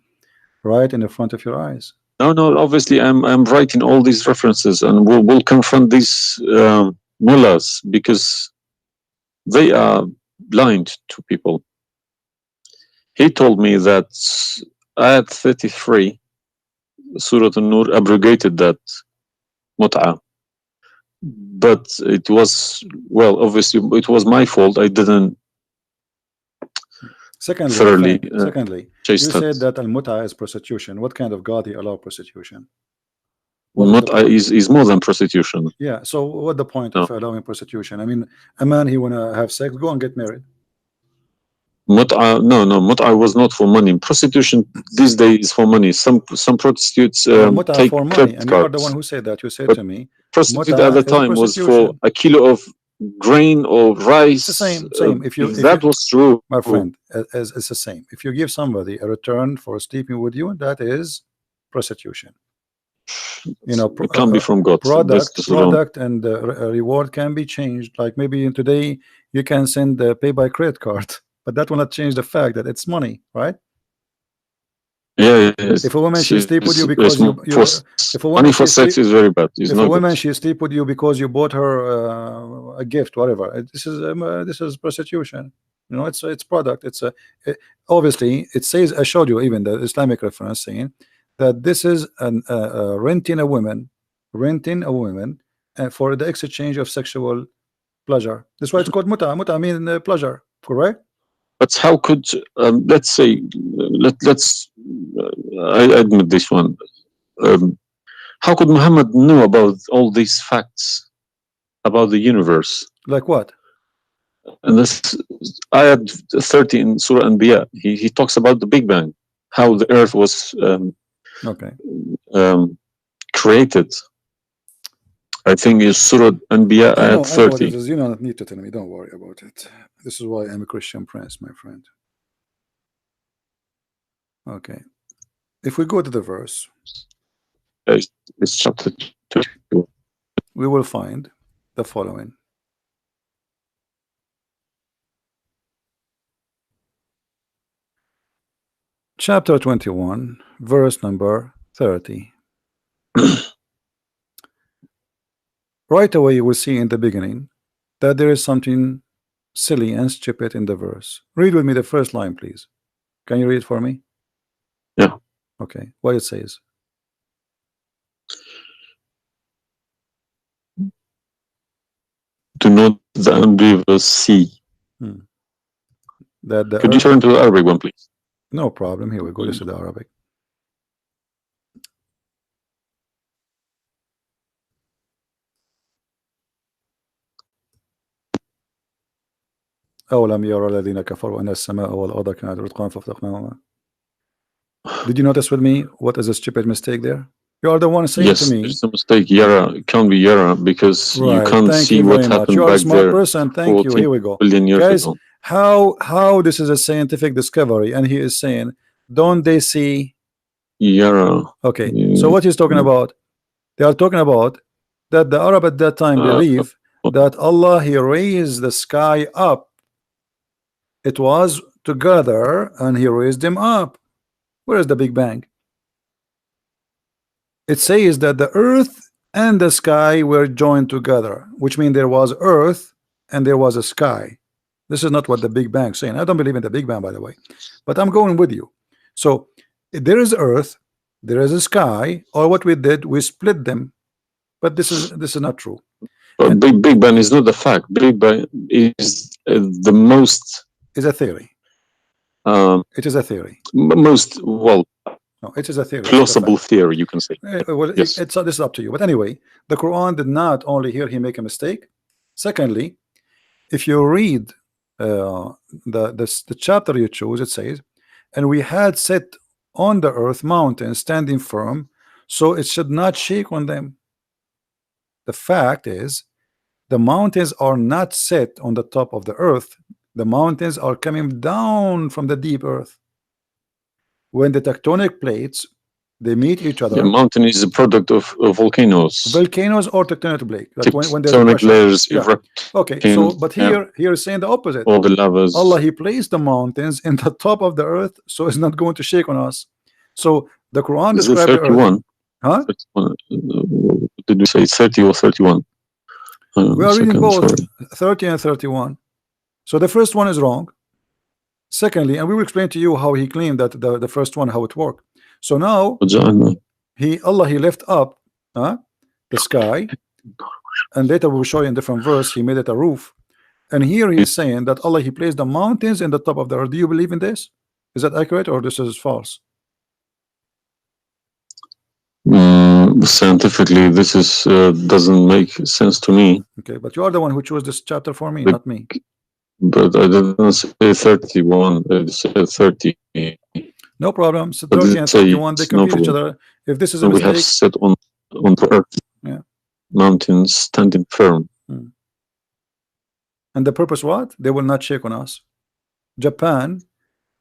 right in the front of your eyes. No, obviously I'm writing all these references, and we'll confront these mullahs, because they are blind to people. He told me that Ayat 33, Surah An-Nur, abrogated that mut'ah. But it was, well, obviously it was my fault. I didn't thoroughly you said that al-mut'ah is prostitution. What kind of God he allow prostitution? Mut'ah is more than prostitution. Yeah, so what the point of allowing prostitution? I mean, a man, he wanna have sex, go and get married. Mut'ah, no, mut'ah was not for money. Prostitution these days is for money. Some prostitutes take for money, and you are the one who said that. You said to me, prostitute at the time was for a kilo of grain or rice. It's the same. If that was true, my friend, it's the same. If you give somebody a return for sleeping with you, that is prostitution. You know, it can be from God. Product and reward can be changed. Like maybe today you can send pay by credit card, but that will not change the fact that it's money, right? Yeah. If a woman she sleep with you because if a woman money for sex is very bad. If a woman she sleep with you because you bought her a gift, whatever, this is prostitution. You know, it's product. Obviously it says, I showed you even the Islamic reference saying that this is renting a woman for the exchange of sexual pleasure. That's why it's called muta. Muta mean pleasure, correct? But how could let's say I admit this one. How could Muhammad know about all these facts about the universe? Like what? And this ayat 30 in Surah Anbiya, he talks about the Big Bang, how the earth was created. I think it's Surah Anbiya ayat 30. You don't need to tell me, don't worry about it. This is why I'm a Christian prince, my friend. Okay. If we go to the verse, it's chapter 2. We will find the following. Chapter 21, verse number 30. Right away you will see in the beginning that there is something silly and stupid in the verse. Read with me the first line, please. Can you read it for me? Yeah. Okay. What it says? know the unbelievers see. That the Could you earth, turn to the Arabic one, please? no problem. Here we go. This is the Arabic. أولم يرى الذين كفروا أن السماء والأرض كانت رتقا ففتقناهما. Did you notice with me what is a stupid mistake there? You are the one saying to Yes, me. there's a mistake. Yara, it can't be Yara because you Right. can't Thank see you what very much. happened You are a back smart there person. Thank you. 14 Here we go. billion years Guys, ago. how this is a scientific discovery, and he is saying, don't they see? Yara. Okay. So what he's talking about? They are talking about that the Arab at that time believe that Allah, he raised the sky up. It was together and he raised them up. Where is the Big Bang? It says that the earth and the sky were joined together, which means there was earth and there was a sky. This is not what the Big Bang is saying. I don't believe in the Big Bang, by the way, but I'm going with you. So there is earth, there is a sky, or what we did, we split them. But this is not true. But Big Bang is not the fact. Big Bang is the most. Is a theory. It is a theory. Most, well, no, it is a theory. plausible theory, you can say. Well, yes. This is up to you. But anyway, the Quran did not only here he make a mistake. Secondly, if you read the chapter you choose, it says, and we had set on the earth mountains standing firm, so it should not shake on them. The fact is, the mountains are not set on the top of the earth. The mountains are coming down from the deep earth. When the tectonic plates they meet each other. The mountain is a product of volcanoes. Volcanoes or tectonic plate. Like when there's tectonic layers erupt. Okay, so but here is saying the opposite. All the lavas. Allah, he placed the mountains in the top of the earth, so it's not going to shake on us. So the Quran describes 31. The earth. Huh? 31. Did we say 30 or 31? We are reading both 30 and 31. So the first one is wrong. Secondly, and we will explain to you how he claimed that the first one, how it worked. So now Allah he left up the sky, and later we will show you in different verse he made it a roof. And here he is saying that Allah he placed the mountains in the top of the earth. Do you believe in this? Is that accurate or this is false? Scientifically, this is doesn't make sense to me. Okay, but you are the one who chose this chapter for me, not me. But I didn't say 31. I said 30. No problem. So 30 and 31, they compete each other. If this is a mistake, we have set on the earth, mountains standing firm. And the purpose what? They will not shake on us. Japan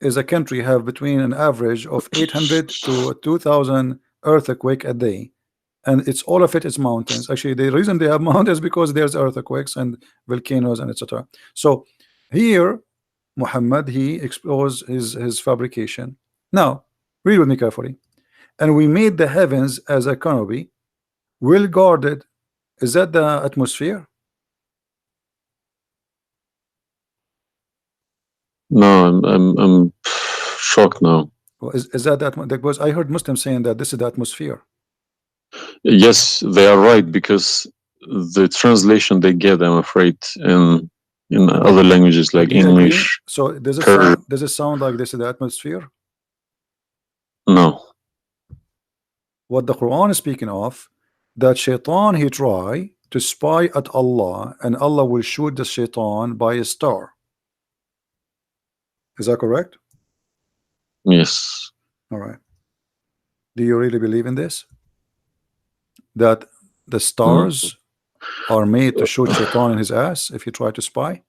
is a country have between an average of 800 to 2,000 earthquake a day, and it's all of it is mountains. Actually, the reason they have mountains is because there's earthquakes and volcanoes and etc. So here Muhammad he exposed his fabrication. Now read with me carefully. And we made the heavens as a canopy, well guarded. Is that the atmosphere? No, I'm shocked now. Well, is that because I heard Muslims saying that this is the atmosphere. Yes, they are right, because the translation they get, I'm afraid, in other languages like English. So does it sound like this is the atmosphere? No. What the Quran is speaking of, that shaitan he try to spy at Allah, and Allah will shoot the shaitan by a star. Is that correct? Yes. All right. Do you really believe in this? That the stars are made to shoot shaitan in his ass if you try to spy?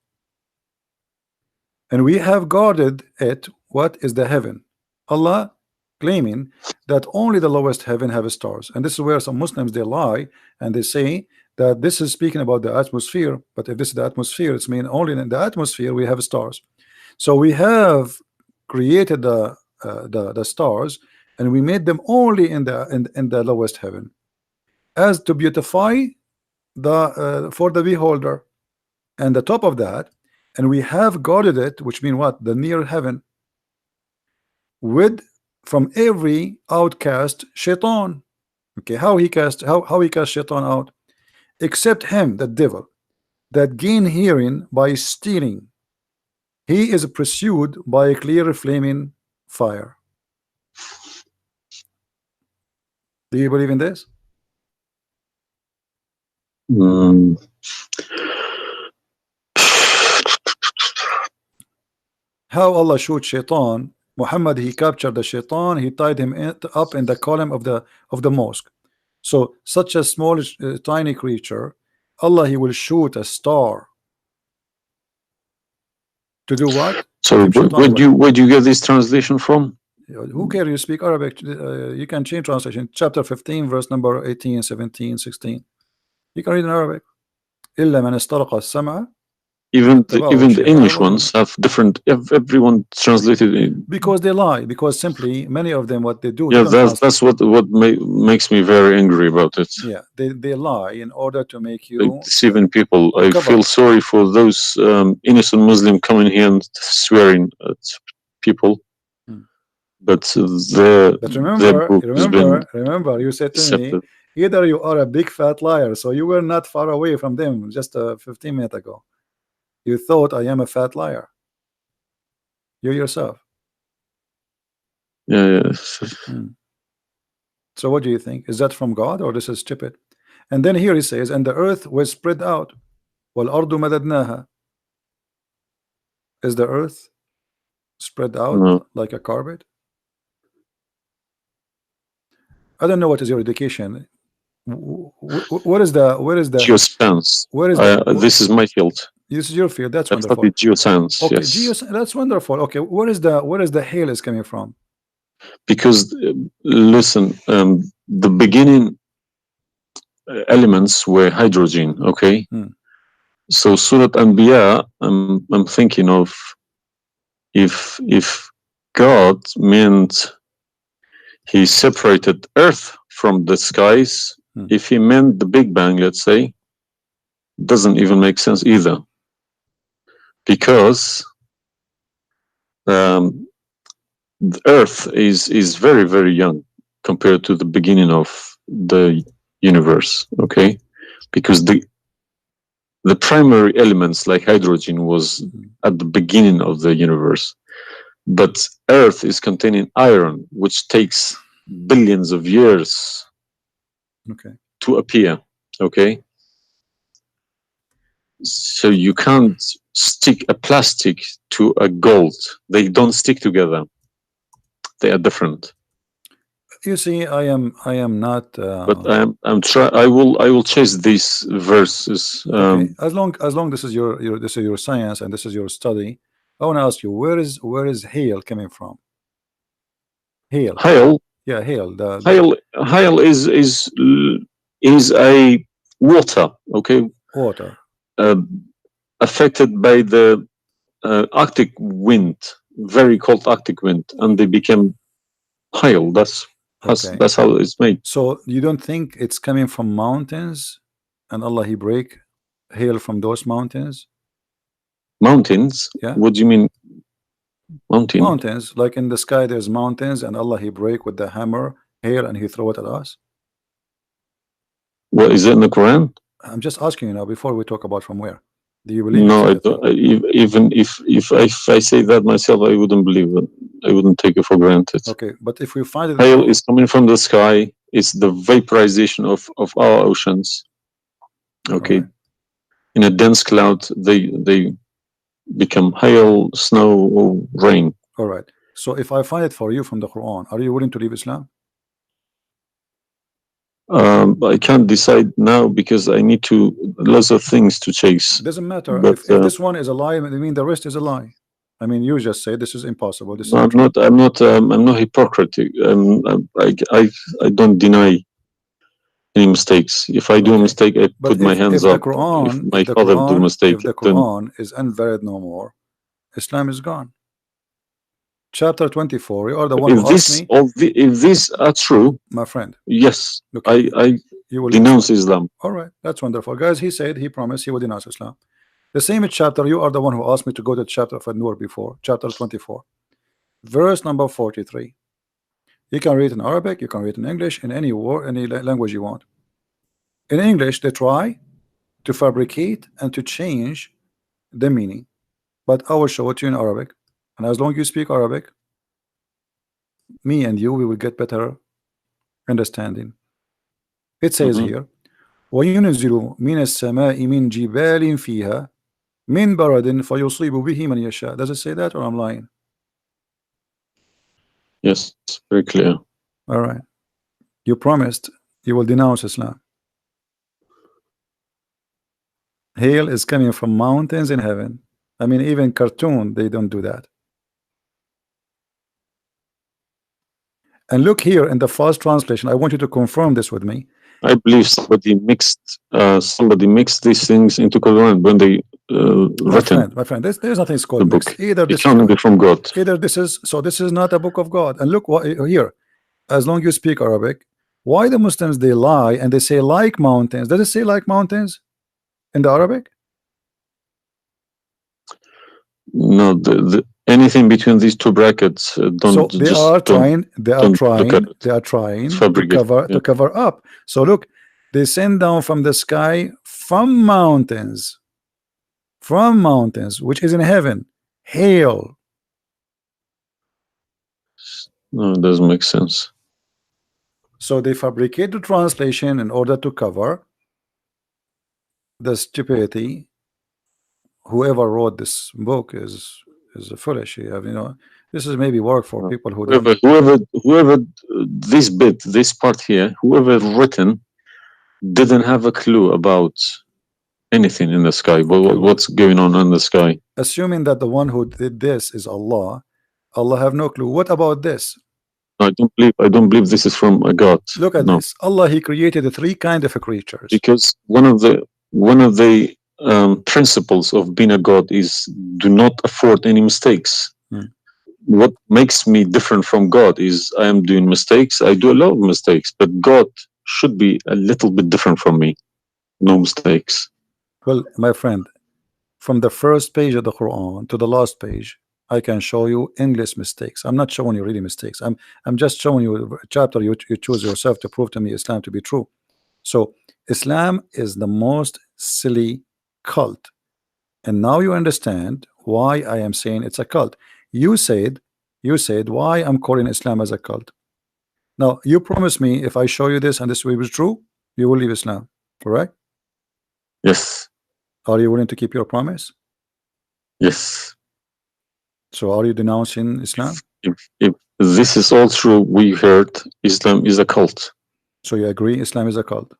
And we have guarded it. What is the heaven? Allah claiming that only the lowest heaven have stars. And this is where some Muslims they lie and they say that this is speaking about the atmosphere. But if this is the atmosphere, it's mean only in the atmosphere we have stars. So we have created the stars, and we made them only in the lowest heaven, as to beautify the for the beholder, and the top of that, and we have guarded it, which mean what? The near heaven, with from every outcast shaitan. Okay, how he cast shaitan out? Except him, the devil. that gain hearing by stealing. He is pursued by a clear flaming fire. Do you believe in this? Mm. How Allah shoot shaitan? Muhammad, he captured the shaitan, he tied him up in the column of the mosque. So such a small tiny creature, Allah, he will shoot a star to do what? So Keep shaitan away. where do you get this translation from? Who cares? You speak Arabic. You can change translation. Chapter 15, verse number 18, 17, 16. You can read in Arabic. إلا من استرق السمع Even فاتبعه the شهاب English الهدى. ones have different. Everyone translated it. Because they lie. Because simply many of them, what they do, Yeah, they don't that's what makes me very angry about it. yeah, they lie in order to make Like you deceiving people. I cover. feel sorry for those innocent Muslim coming here and swearing at people. Hmm. But But their book has been remember, you said to me, accepted. either you are a big fat liar, so you were not far away from them just 15 minutes ago. You thought I am a fat liar. You yourself. Yeah. So what do you think? Is that from God or this is stupid? And then here he says, and the earth was spread out. وَالْأَرْضُ مَدَدْنَاهَا. Is the earth spread out No. like a carpet? I don't know what is your education. What is the Geoscience. This is my field. This is your field. That's I wonderful. studied geoscience. Okay, Yes. that's wonderful. Okay, where is the hail is coming from? Because listen, the beginning elements were hydrogen. Okay. So Surat Anbiya, I'm thinking of if God meant he separated earth from the skies, if he meant the Big Bang, let's say, doesn't even make sense either. Because the earth is very, very young compared to the beginning of the universe. Okay. Because the primary elements like hydrogen was at the beginning of the universe, but earth is containing iron, which takes billions of years to appear. Okay. So you can't stick a plastic to a gold. They don't stick together. They are different. You see, I am not. But I will chase these verses. Okay. As long this is your science and this is your study, I want to ask you, where is hail coming from? Hail. Yeah, hail. Hail is a water. Okay. Water. Affected by the Arctic wind, very cold Arctic wind, and they became hail. That's how it's made. So you don't think it's coming from mountains, and Allah he break hail from those mountains? Mountains? Yeah. What do you mean? Mountains, like in the sky, there's mountains, and Allah he break with the hammer hail, and he throw it at us. What is it in the Quran? I'm just asking you now before we talk about from where. Do you believe? No, I don't. Even if I say that myself, I wouldn't believe it. I wouldn't take it for granted. Okay, but if we find it, hail is coming from the sky. It's the vaporization of our oceans. Okay, right. In a dense cloud, they become hail, snow, or rain. All right. So if I find it for you from the Quran, are you willing to leave Islam? I can't decide now because I need lots of things to chase. Doesn't matter. But, if this one is a lie, I mean the rest is a lie. I mean, you just say this is impossible. This is I'm not hypocritic. I don't deny any mistakes. If I do a mistake, I put my hands up. If my father do a mistake, if the Quran is invalid no more, Islam is gone. Chapter 24. You are the one who asked me. If these are true, my friend. Yes, okay. I denounce Islam. All right, that's wonderful, guys. He said he promised he would denounce Islam. The same chapter. You are the one who asked me to go to chapter of An-Nur before. Chapter 24, verse number 43. You can read in Arabic. You can read in English. In any language you want. In English, they try. to fabricate and to change the meaning. But I will show it to you in Arabic, and as long as you speak Arabic, me and you, we will get better understanding. It says Mhm. here, وَيُنْزِلُ مِنَ السَّمَاءِ مِنْ جِبَالٍ فِيهَا مِنْ بَرَدٍ فَيُصِيبُ بِهِ مَنْ يَشَاء. Does it say that, or I'm lying? Yes, very clear. All right. You promised you will denounce Islam. Hail is coming from mountains in heaven. I mean, even cartoon, they don't do that. And look here in the first translation. I want you to confirm this with me. I believe somebody mixed these things into Quran when they written My friend, there's nothing the called book. mixed. Either It this is can't be from God. either this is so. This is not a book of God. And look what here. As long as you speak Arabic, why the Muslims they lie and they say like mountains? Does it say like mountains in the Arabic? No, anything between these two brackets, So they are trying. They are don't look at trying. it. They are trying to Fabricate. cover up. So look, they send down from the sky from mountains, which is in heaven, hail. No, it doesn't make sense. So they fabricate the translation in order to cover the stupidity. Whoever wrote this book is foolish. You know, this is maybe work for people who don't. Whoever this part here, whoever written didn't have a clue about anything in the sky. What's going on in the sky? Assuming that the one who did this is Allah, Allah have no clue. What about this? I don't believe this is from a God. Look at this. Allah, He created three kind of creatures. Because one of the principles of being a God is do not afford any mistakes. What makes me different from God is I am doing mistakes. I do a lot of mistakes, but God should be a little bit different from me. No mistakes. Well, my friend, from the first page of the Quran to the last page, I can show you endless mistakes. I'm not showing you really mistakes. I'm just showing you a chapter you choose yourself to prove to me Islam to be true. So Islam is the most silly cult, and now you understand why I am saying it's a cult. You said why I'm calling Islam as a cult. Now you promise me if I show you this and this will be true, you will leave Islam, correct? Yes. Are you willing to keep your promise? Yes. So are you denouncing Islam? If this is all true, we heard Islam is a cult. So you agree Islam is a cult?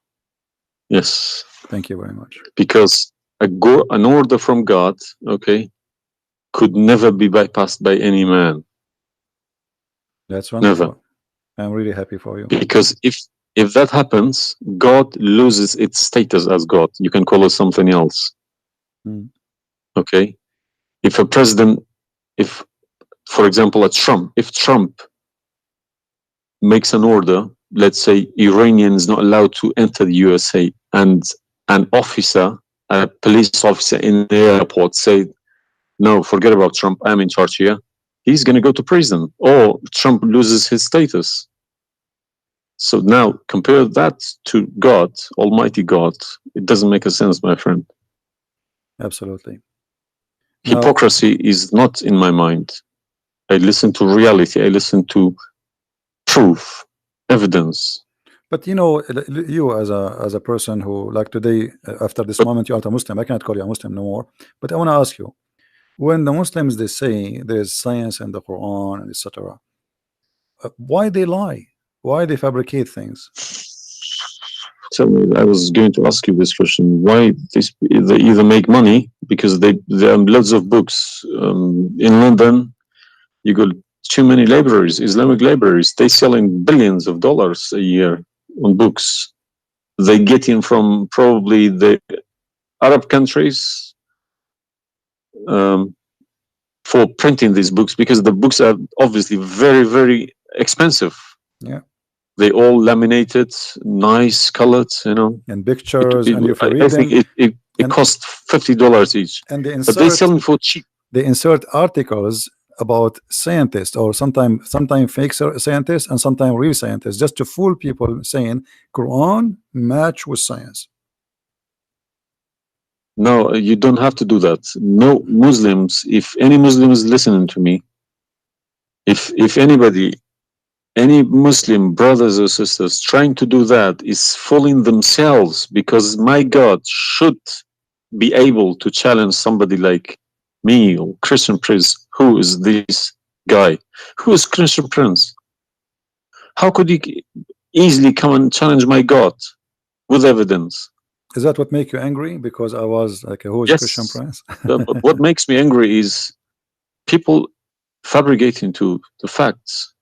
Yes. Thank you very much. Because an order from God, okay, could never be bypassed by any man. That's wonderful. Never. I'm really happy for you. Because if that happens, God loses its status as God. You can call it something else. Okay? If a president, for example, if Trump makes an order, let's say Iranians not allowed to enter the USA, and an officer, a police officer in the airport say, no, forget about Trump, I'm in charge here, he's going to go to prison, or Trump loses his status. So now compare that to God, Almighty God. It doesn't make a sense, my friend. Absolutely. Hypocrisy is not in my mind. I listen to reality. I listen to proof, evidence. But you know, you as a person who, like today, after this moment, you are a Muslim. I cannot call you a Muslim no more. But I want to ask you, when the Muslims they say there is science in the Quran, etc., why they lie? Why they fabricate things? Tell me, I was going to ask you this question. Why they either make money because there are loads of books in London. You got too many libraries, Islamic libraries. They selling billions of dollars a year on books. They get in from probably the Arab countries for printing these books because the books are obviously very, very expensive. Yeah. They all laminated, nice colored, you know. And pictures, and if you read I think it cost $50 each. And but they sell them for cheap. They insert articles about scientists, or sometimes fake scientists and sometimes real scientists, just to fool people, saying Quran match with science. No, you don't have to do that. No Muslims, if any Muslim is listening to me, if anybody, any Muslim brothers or sisters trying to do that is fooling themselves, because my God should be able to challenge somebody like me or Christian Prince. Who is this guy? Who is Christian Prince? How could he easily come and challenge my God with evidence? Is that what make you angry? Because I was like, who is Christian Yes. Prince? But what makes me angry is people fabricating to the facts.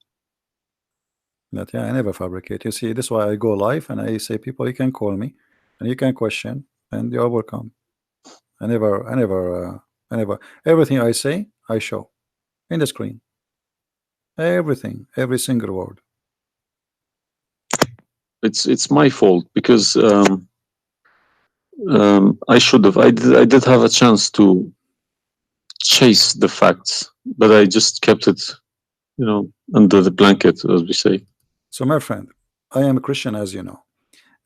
But yeah, I never fabricate. You see, this is why I go live and I say, people, you can call me and you can question, and you are welcome. I never. Everything I say, I show in the screen. Everything, every single word. It's my fault because I should have. I did have a chance to chase the facts, but I just kept it, under the blanket, as we say. So, my friend, I am a Christian, as you know,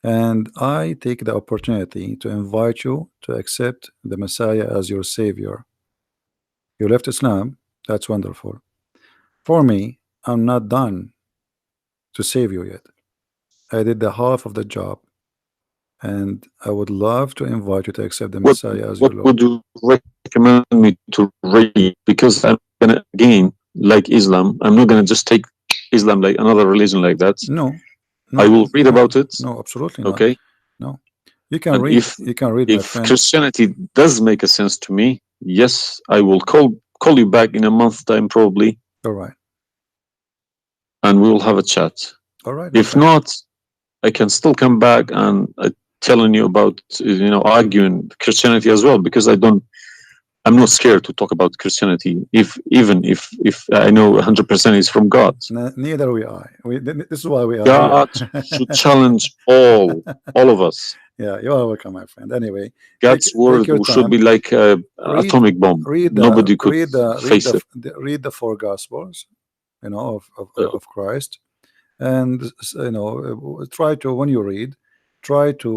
and I take the opportunity to invite you to accept the Messiah as your Savior. You left Islam, that's wonderful. For me, I'm not done to save you yet. I did the half of the job, and I would love to invite you to accept the What Messiah as your what Lord. would you recommend me to read? Because I'm gonna, again, like Islam, I'm not gonna just take Islam like another religion like that. No, I no, will read no, about it. no, absolutely not. Okay. No, you And can read, my if friend. Christianity does make a sense to me, yes, I will call you back in a month's time probably, All right, and we will have a chat. all right, my If friend. not, I can still come back and telling you about, arguing Christianity as well, because I'm not scared to talk about Christianity, even if I know 100% is from God. Neither we are. This is why we are here. God should challenge all of us. Yeah, you are welcome, my friend. Anyway, God's take word your should be time. like a Read atomic bomb. read the Nobody could read the read face the, it. read the four gospels, Uh, of Christ, and try to, when you read, try to,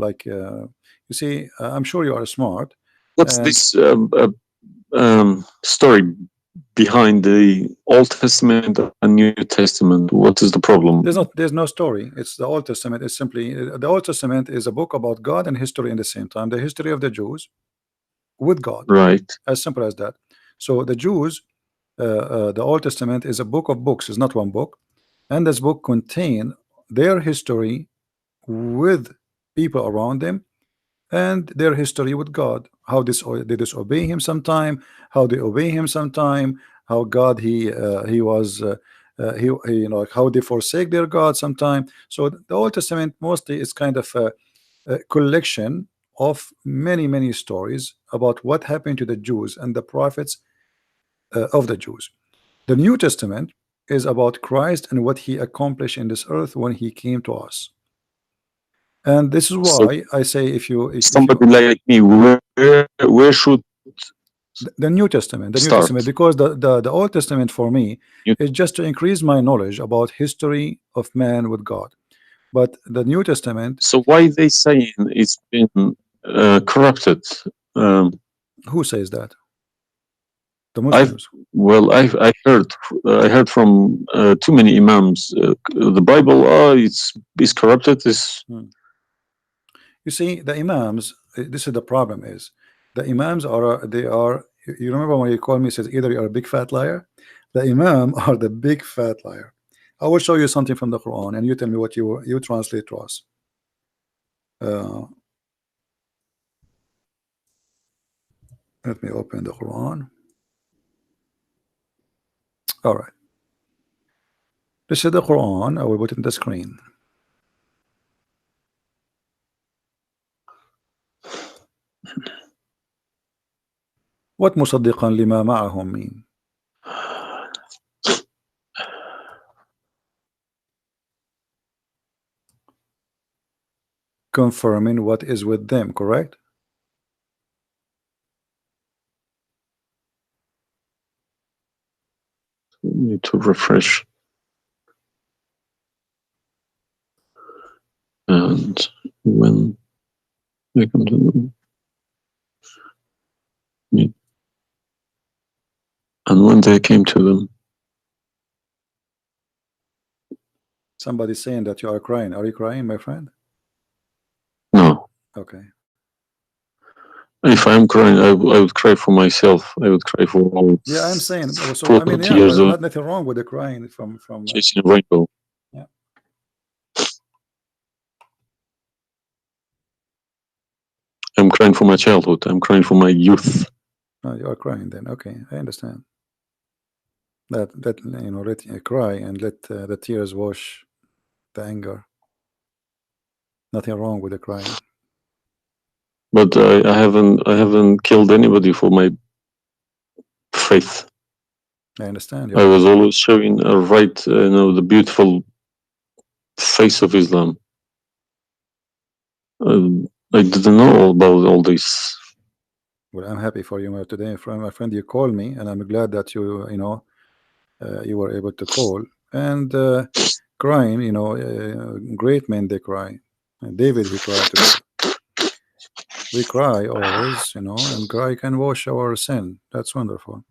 like, you see, I'm sure you are smart, what's and this story behind the Old Testament and New Testament? What is the problem? there's no story. It's the Old Testament is simply, the Old Testament is a book about God and history in the same time, the history of the Jews with God, Right. as simple as that. So the Jews, the Old Testament is a book of books, is not one book, and this book contain their history with people around them, and their history with God, how they disobey him sometime, how they obey him sometime, how God he was how they forsake their God sometime. So the Old Testament mostly is kind of a collection of many stories about what happened to the Jews and the prophets of the Jews. The New Testament is about Christ and what he accomplished in this earth when he came to us. And this is So why I say, if you, somebody like me, where should the New Testament, start? because the Old Testament for me You, is just to increase my knowledge about history of man with God. But the New Testament, so why they saying it's been corrupted? Um, who says that? The I've Muslims. well, I heard from too many imams. The Bible, it's corrupted. Is Hmm. You see, the Imams, this is the problem is, the Imams are, they are, you remember when you call me, says either you are a big fat liar, the Imam are the big fat liar. I will show you something from the Quran and you tell me what you translate to us. Uh, Let me open the Quran. All right. This is the Quran. I will put it in the screen. What مصدقا لما معهم mean? Confirming what is with them, correct? need to refresh. And when they come to And when they came to them, Somebody's saying that you are crying. Are you crying, my friend? no. Okay. If I'm crying, I would cry for myself. I would cry for all Yeah, I'm saying. So I mean, 40 yeah, years well, of nothing wrong with the crying from. chasing a rainbow. Yeah. I'm crying for my childhood. I'm crying for my youth. Oh, you are crying then. Okay, I understand. That let cry and let the tears wash the anger. Nothing wrong with the crying. But I haven't killed anybody for my faith. I understand. I was always showing the beautiful face of Islam. I didn't know about all this. Well, I'm happy for you today, my friend. You called me, and I'm glad that you were able to call and crying. Great men they cry. David he cried to God. We cry always, and cry can wash our sin. That's wonderful.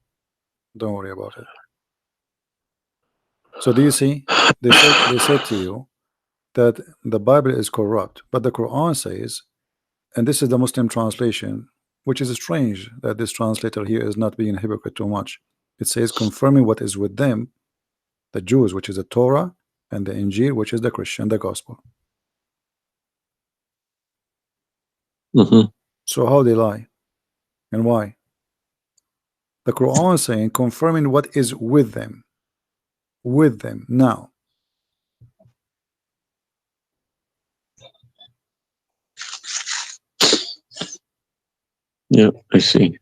Don't worry about it. So do you see? They said to you that the Bible is corrupt, but the Quran says, and this is the Muslim translation, which is strange that this translator here is not being hypocrite too much. It says confirming what is with them, the Jews, which is the Torah, and the Injil, which is the Christian, the gospel. So how they lie and why? The Quran is saying confirming what is with them now. Yeah, I see.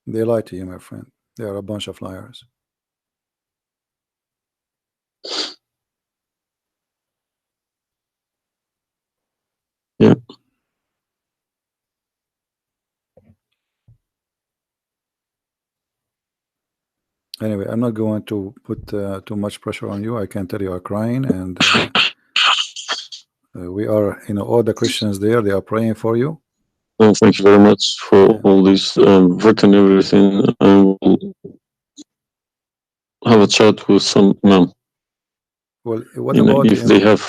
They lie to you, my friend. They are a bunch of liars. Yeah. Anyway, I'm not going to put too much pressure on you. I can tell you are crying, and we are, all the Christians there, they are praying for you. Well, thank you very much for all this written everything. I will have a chat with some imam. Well, what about if they have?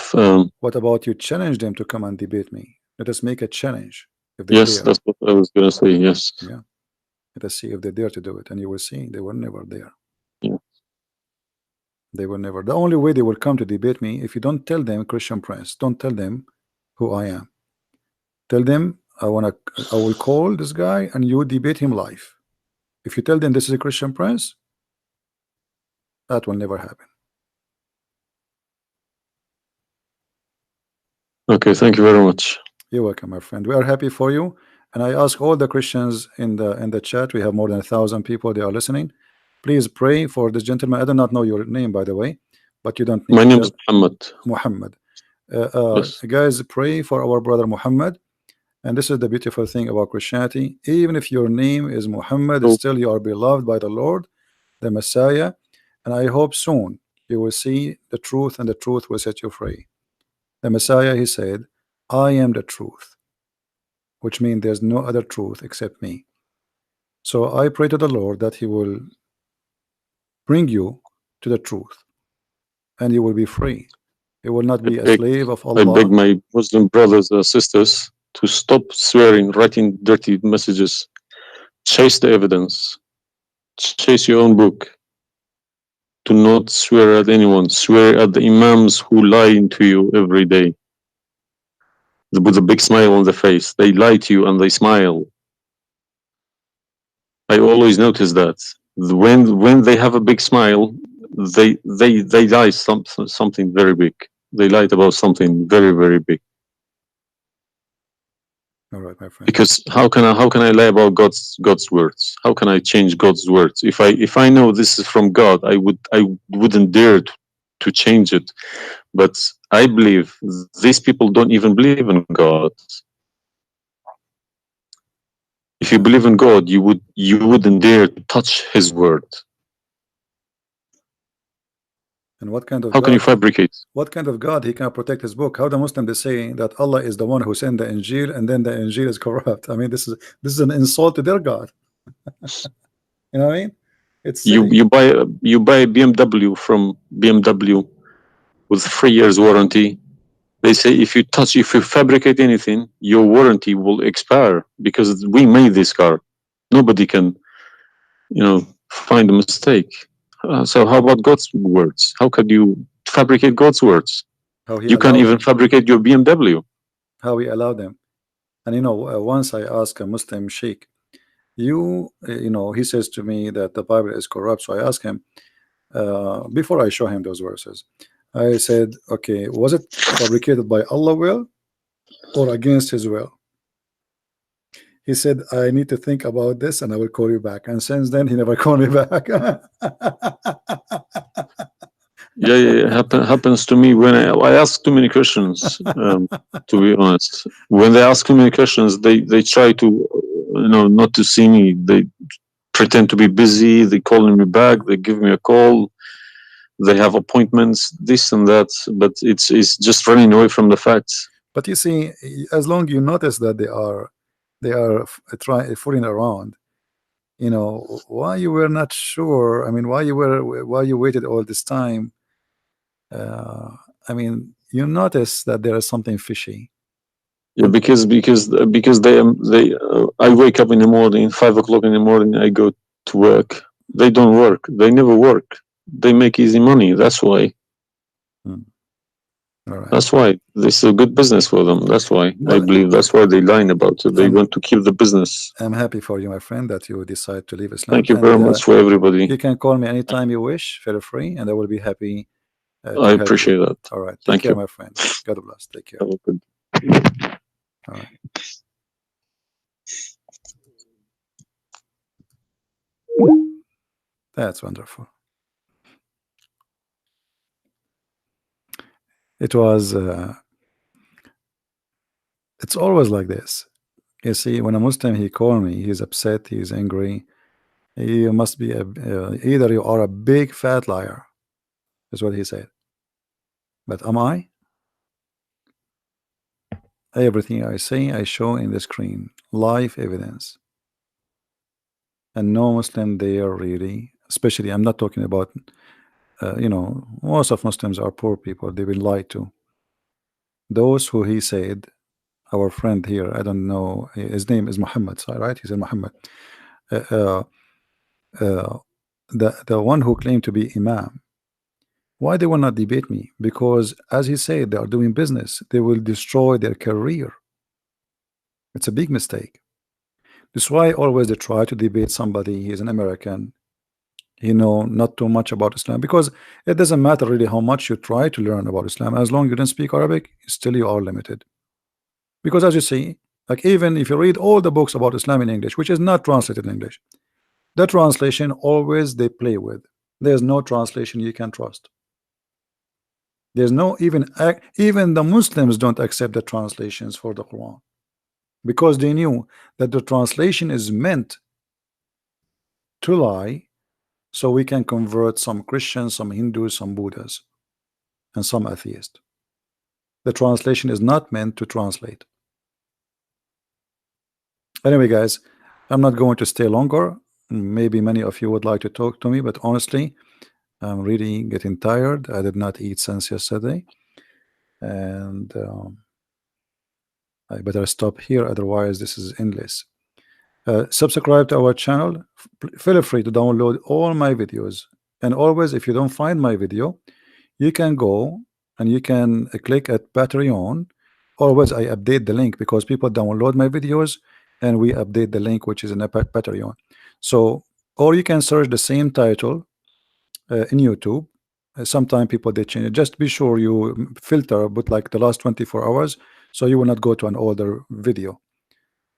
What about you challenge them to come and debate me? Let us make a challenge if they Yes, dare. that's what I was gonna say. Yes. Yeah. Let us see if they dare to do it, and you will see they were never there. Yeah. They were never. The only way they will come to debate me if you don't tell them Christian Prince. Don't tell them who I am. Tell them I will call this guy and you debate him live. If you tell them this is a Christian Prince, that will never happen. Okay, thank you very much. You're welcome, my friend. We are happy for you, and I ask all the Christians in the chat. We have more than 1,000 people. They are listening. Please pray for this gentleman. I do not know your name, by the way, but you don't need My to name tell. is Muhammad. Muhammad. Yes. Guys, pray for our brother Muhammad. And this is the beautiful thing about Christianity. Even if your name is Muhammad, still you are beloved by the Lord, the Messiah. And I hope soon you will see the truth, and the truth will set you free. The Messiah, he said, I am the truth, which means there's no other truth except me. So I pray to the Lord that he will bring you to the truth, and you will be free. You will not be a slave of Allah. I beg my Muslim brothers and sisters to stop swearing, writing dirty messages. Chase the evidence. Chase your own book. Do not swear at anyone. Swear at the imams who lie to you every day. With a big smile on their face. They lie to you and they smile. I always notice that. When they have a big smile, they lie something very big. They lied about something very, very big. All right, my friend. Because how can I lie about God's words? How can I change God's words? If I know this is from God, I wouldn't dare to change it. But I believe these people don't even believe in God. If you believe in God, you wouldn't dare to touch His word. And what kind of how God? Can you fabricate? What kind of God he can protect his book? How the Muslim they say that Allah is the one who sent the Injil, and then the Injil is corrupt. I mean, this is an insult to their God. You know what I mean? It's You silly. you buy a BMW from BMW with 3 years warranty. They say if you fabricate anything, your warranty will expire because we made this car. Nobody can, find a mistake. So how about God's words? How could you fabricate God's words? How he You can't allowed even them. fabricate your BMW. How he allowed them. And once I asked a Muslim sheikh, he says to me that the Bible is corrupt. So I asked him, before I show him those verses, I said, okay, was it fabricated by Allah will or against his will? He said, I need to think about this and I will call you back. And since then, he never called me back. Yeah. Happens to me when I ask too many questions. To be honest, when they ask too many questions, they try to, not to see me. They pretend to be busy. They calling me back. They give me a call. They have appointments, this and that. But it's just running away from the facts. But you see, as long you notice that they are trying fooling around, why you were not sure. I mean, why you waited all this time. I mean, you notice that there is something fishy. Yeah, because I wake up in the morning, 5 o'clock in the morning. I go to work. They don't work. They never work. They make easy money. That's why. All right. That's why this is a good business for them. That's why I believe that's why they lying about it. They want to keep the business. I'm happy for you, my friend, that you decide to leave Islam. Thank you very much for everybody. You can call me anytime you wish, feel free, and I will be happy. I appreciate that. All right. Take Thank care, you. my friend. God bless. Take care. Have a good. All right. That's wonderful. It was. It's always like this. You see, when a Muslim he call me, he's upset, he's angry. You must be either you are a big fat liar, is what he said. But am I? Everything I say, I show in the screen, live evidence. And no Muslim there really, especially I'm not talking about, most of Muslims are poor people. They've been lied to. Those who he said, our friend here, I don't know, his name is Muhammad, right? He said Muhammad. The one who claimed to be Imam. Why they will not debate me? Because as he said, they are doing business. They will destroy their career. It's a big mistake. That's why always they try to debate somebody. He's an American. He know not too much about Islam, because it doesn't matter really how much you try to learn about Islam. As long as you don't speak Arabic, still you are limited. Because as you see, like even if you read all the books about Islam in English, which is not translated in English, the translation always they play with. There's no translation you can trust. There's no even the Muslims don't accept the translations for the Quran, because they knew that the translation is meant to lie, so we can convert some Christians, some Hindus, some Buddhas, and some atheists. The translation is not meant to translate. Anyway, guys, I'm not going to stay longer. Maybe many of you would like to talk to me, but honestly, I'm really getting tired. I did not eat since yesterday, and I better stop here, otherwise this is endless. Subscribe to our channel. Feel free to download all my videos, and always, if you don't find my video, you can go and you can click at Patreon. Always I update the link, because people download my videos and we update the link which is in a Patreon. So, or you can search the same title in YouTube. Sometimes people they change it. Just be sure you filter, but like the last 24 hours, so you will not go to an older video.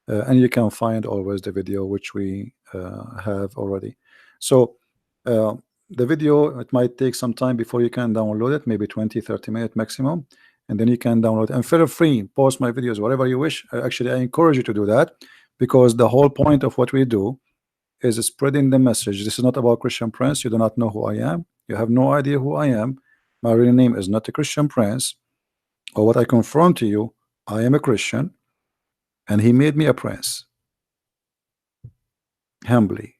And you can find always the video which we have already. So the video, it might take some time before you can download it, maybe 20-30 minutes maximum, and then you can download. And feel free, post my videos whatever you wish. Actually, I encourage you to do that, because the whole point of what we do is spreading the message. This is not about Christian Prince. You do not know who I am. You have no idea who I am. My real name is not a Christian Prince. Or what I confirm to you, I am a Christian, and he made me a prince, humbly,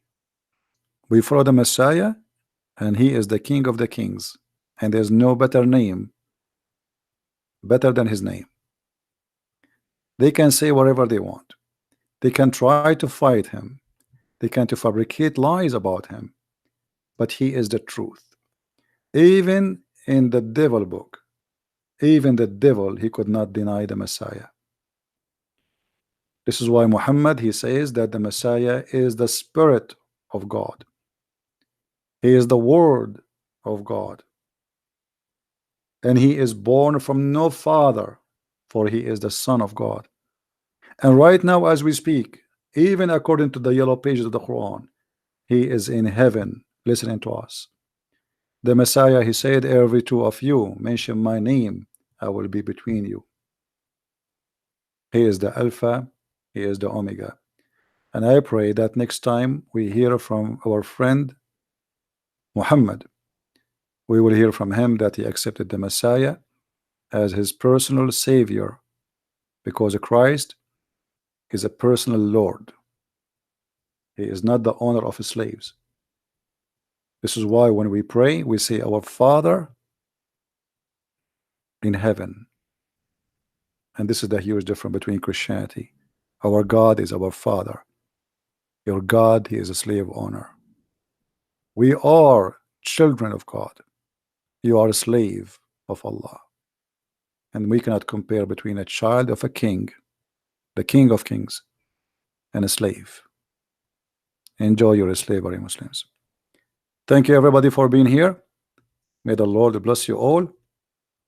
We follow the Messiah, and he is the King of the Kings, and there's no better name better than his name. They can say whatever they want. They can try to fight him. They can to fabricate lies about him, but he is the truth. Even in the devil book, even the devil, he could not deny the Messiah. This is why Muhammad, he says that the Messiah is the Spirit of God. He is the Word of God. And he is born from no father, for he is the Son of God. And right now, as we speak, even according to the yellow pages of the Quran, he is in heaven listening to us. The Messiah, he said, every two of you mention my name, I will be between you. He is the Alpha, he is the Omega. And I pray that next time we hear from our friend Muhammad, we will hear from him that he accepted the Messiah as his personal savior, because Christ is a personal Lord. He is not the owner of his slaves. This is why when we pray, we say, Our Father in heaven. And this is the huge difference between Christianity. Our God is our Father. Your God, he is a slave owner. We are children of God. You are a slave of Allah. And we cannot compare between a child of a king, the King of Kings, and a slave. Enjoy your slavery, Muslims. Thank you, everybody, for being here. May the Lord bless you all.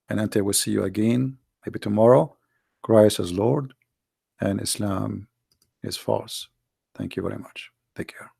And until we see you again, maybe tomorrow, Christ is Lord and Islam is false. Thank you very much. Take care.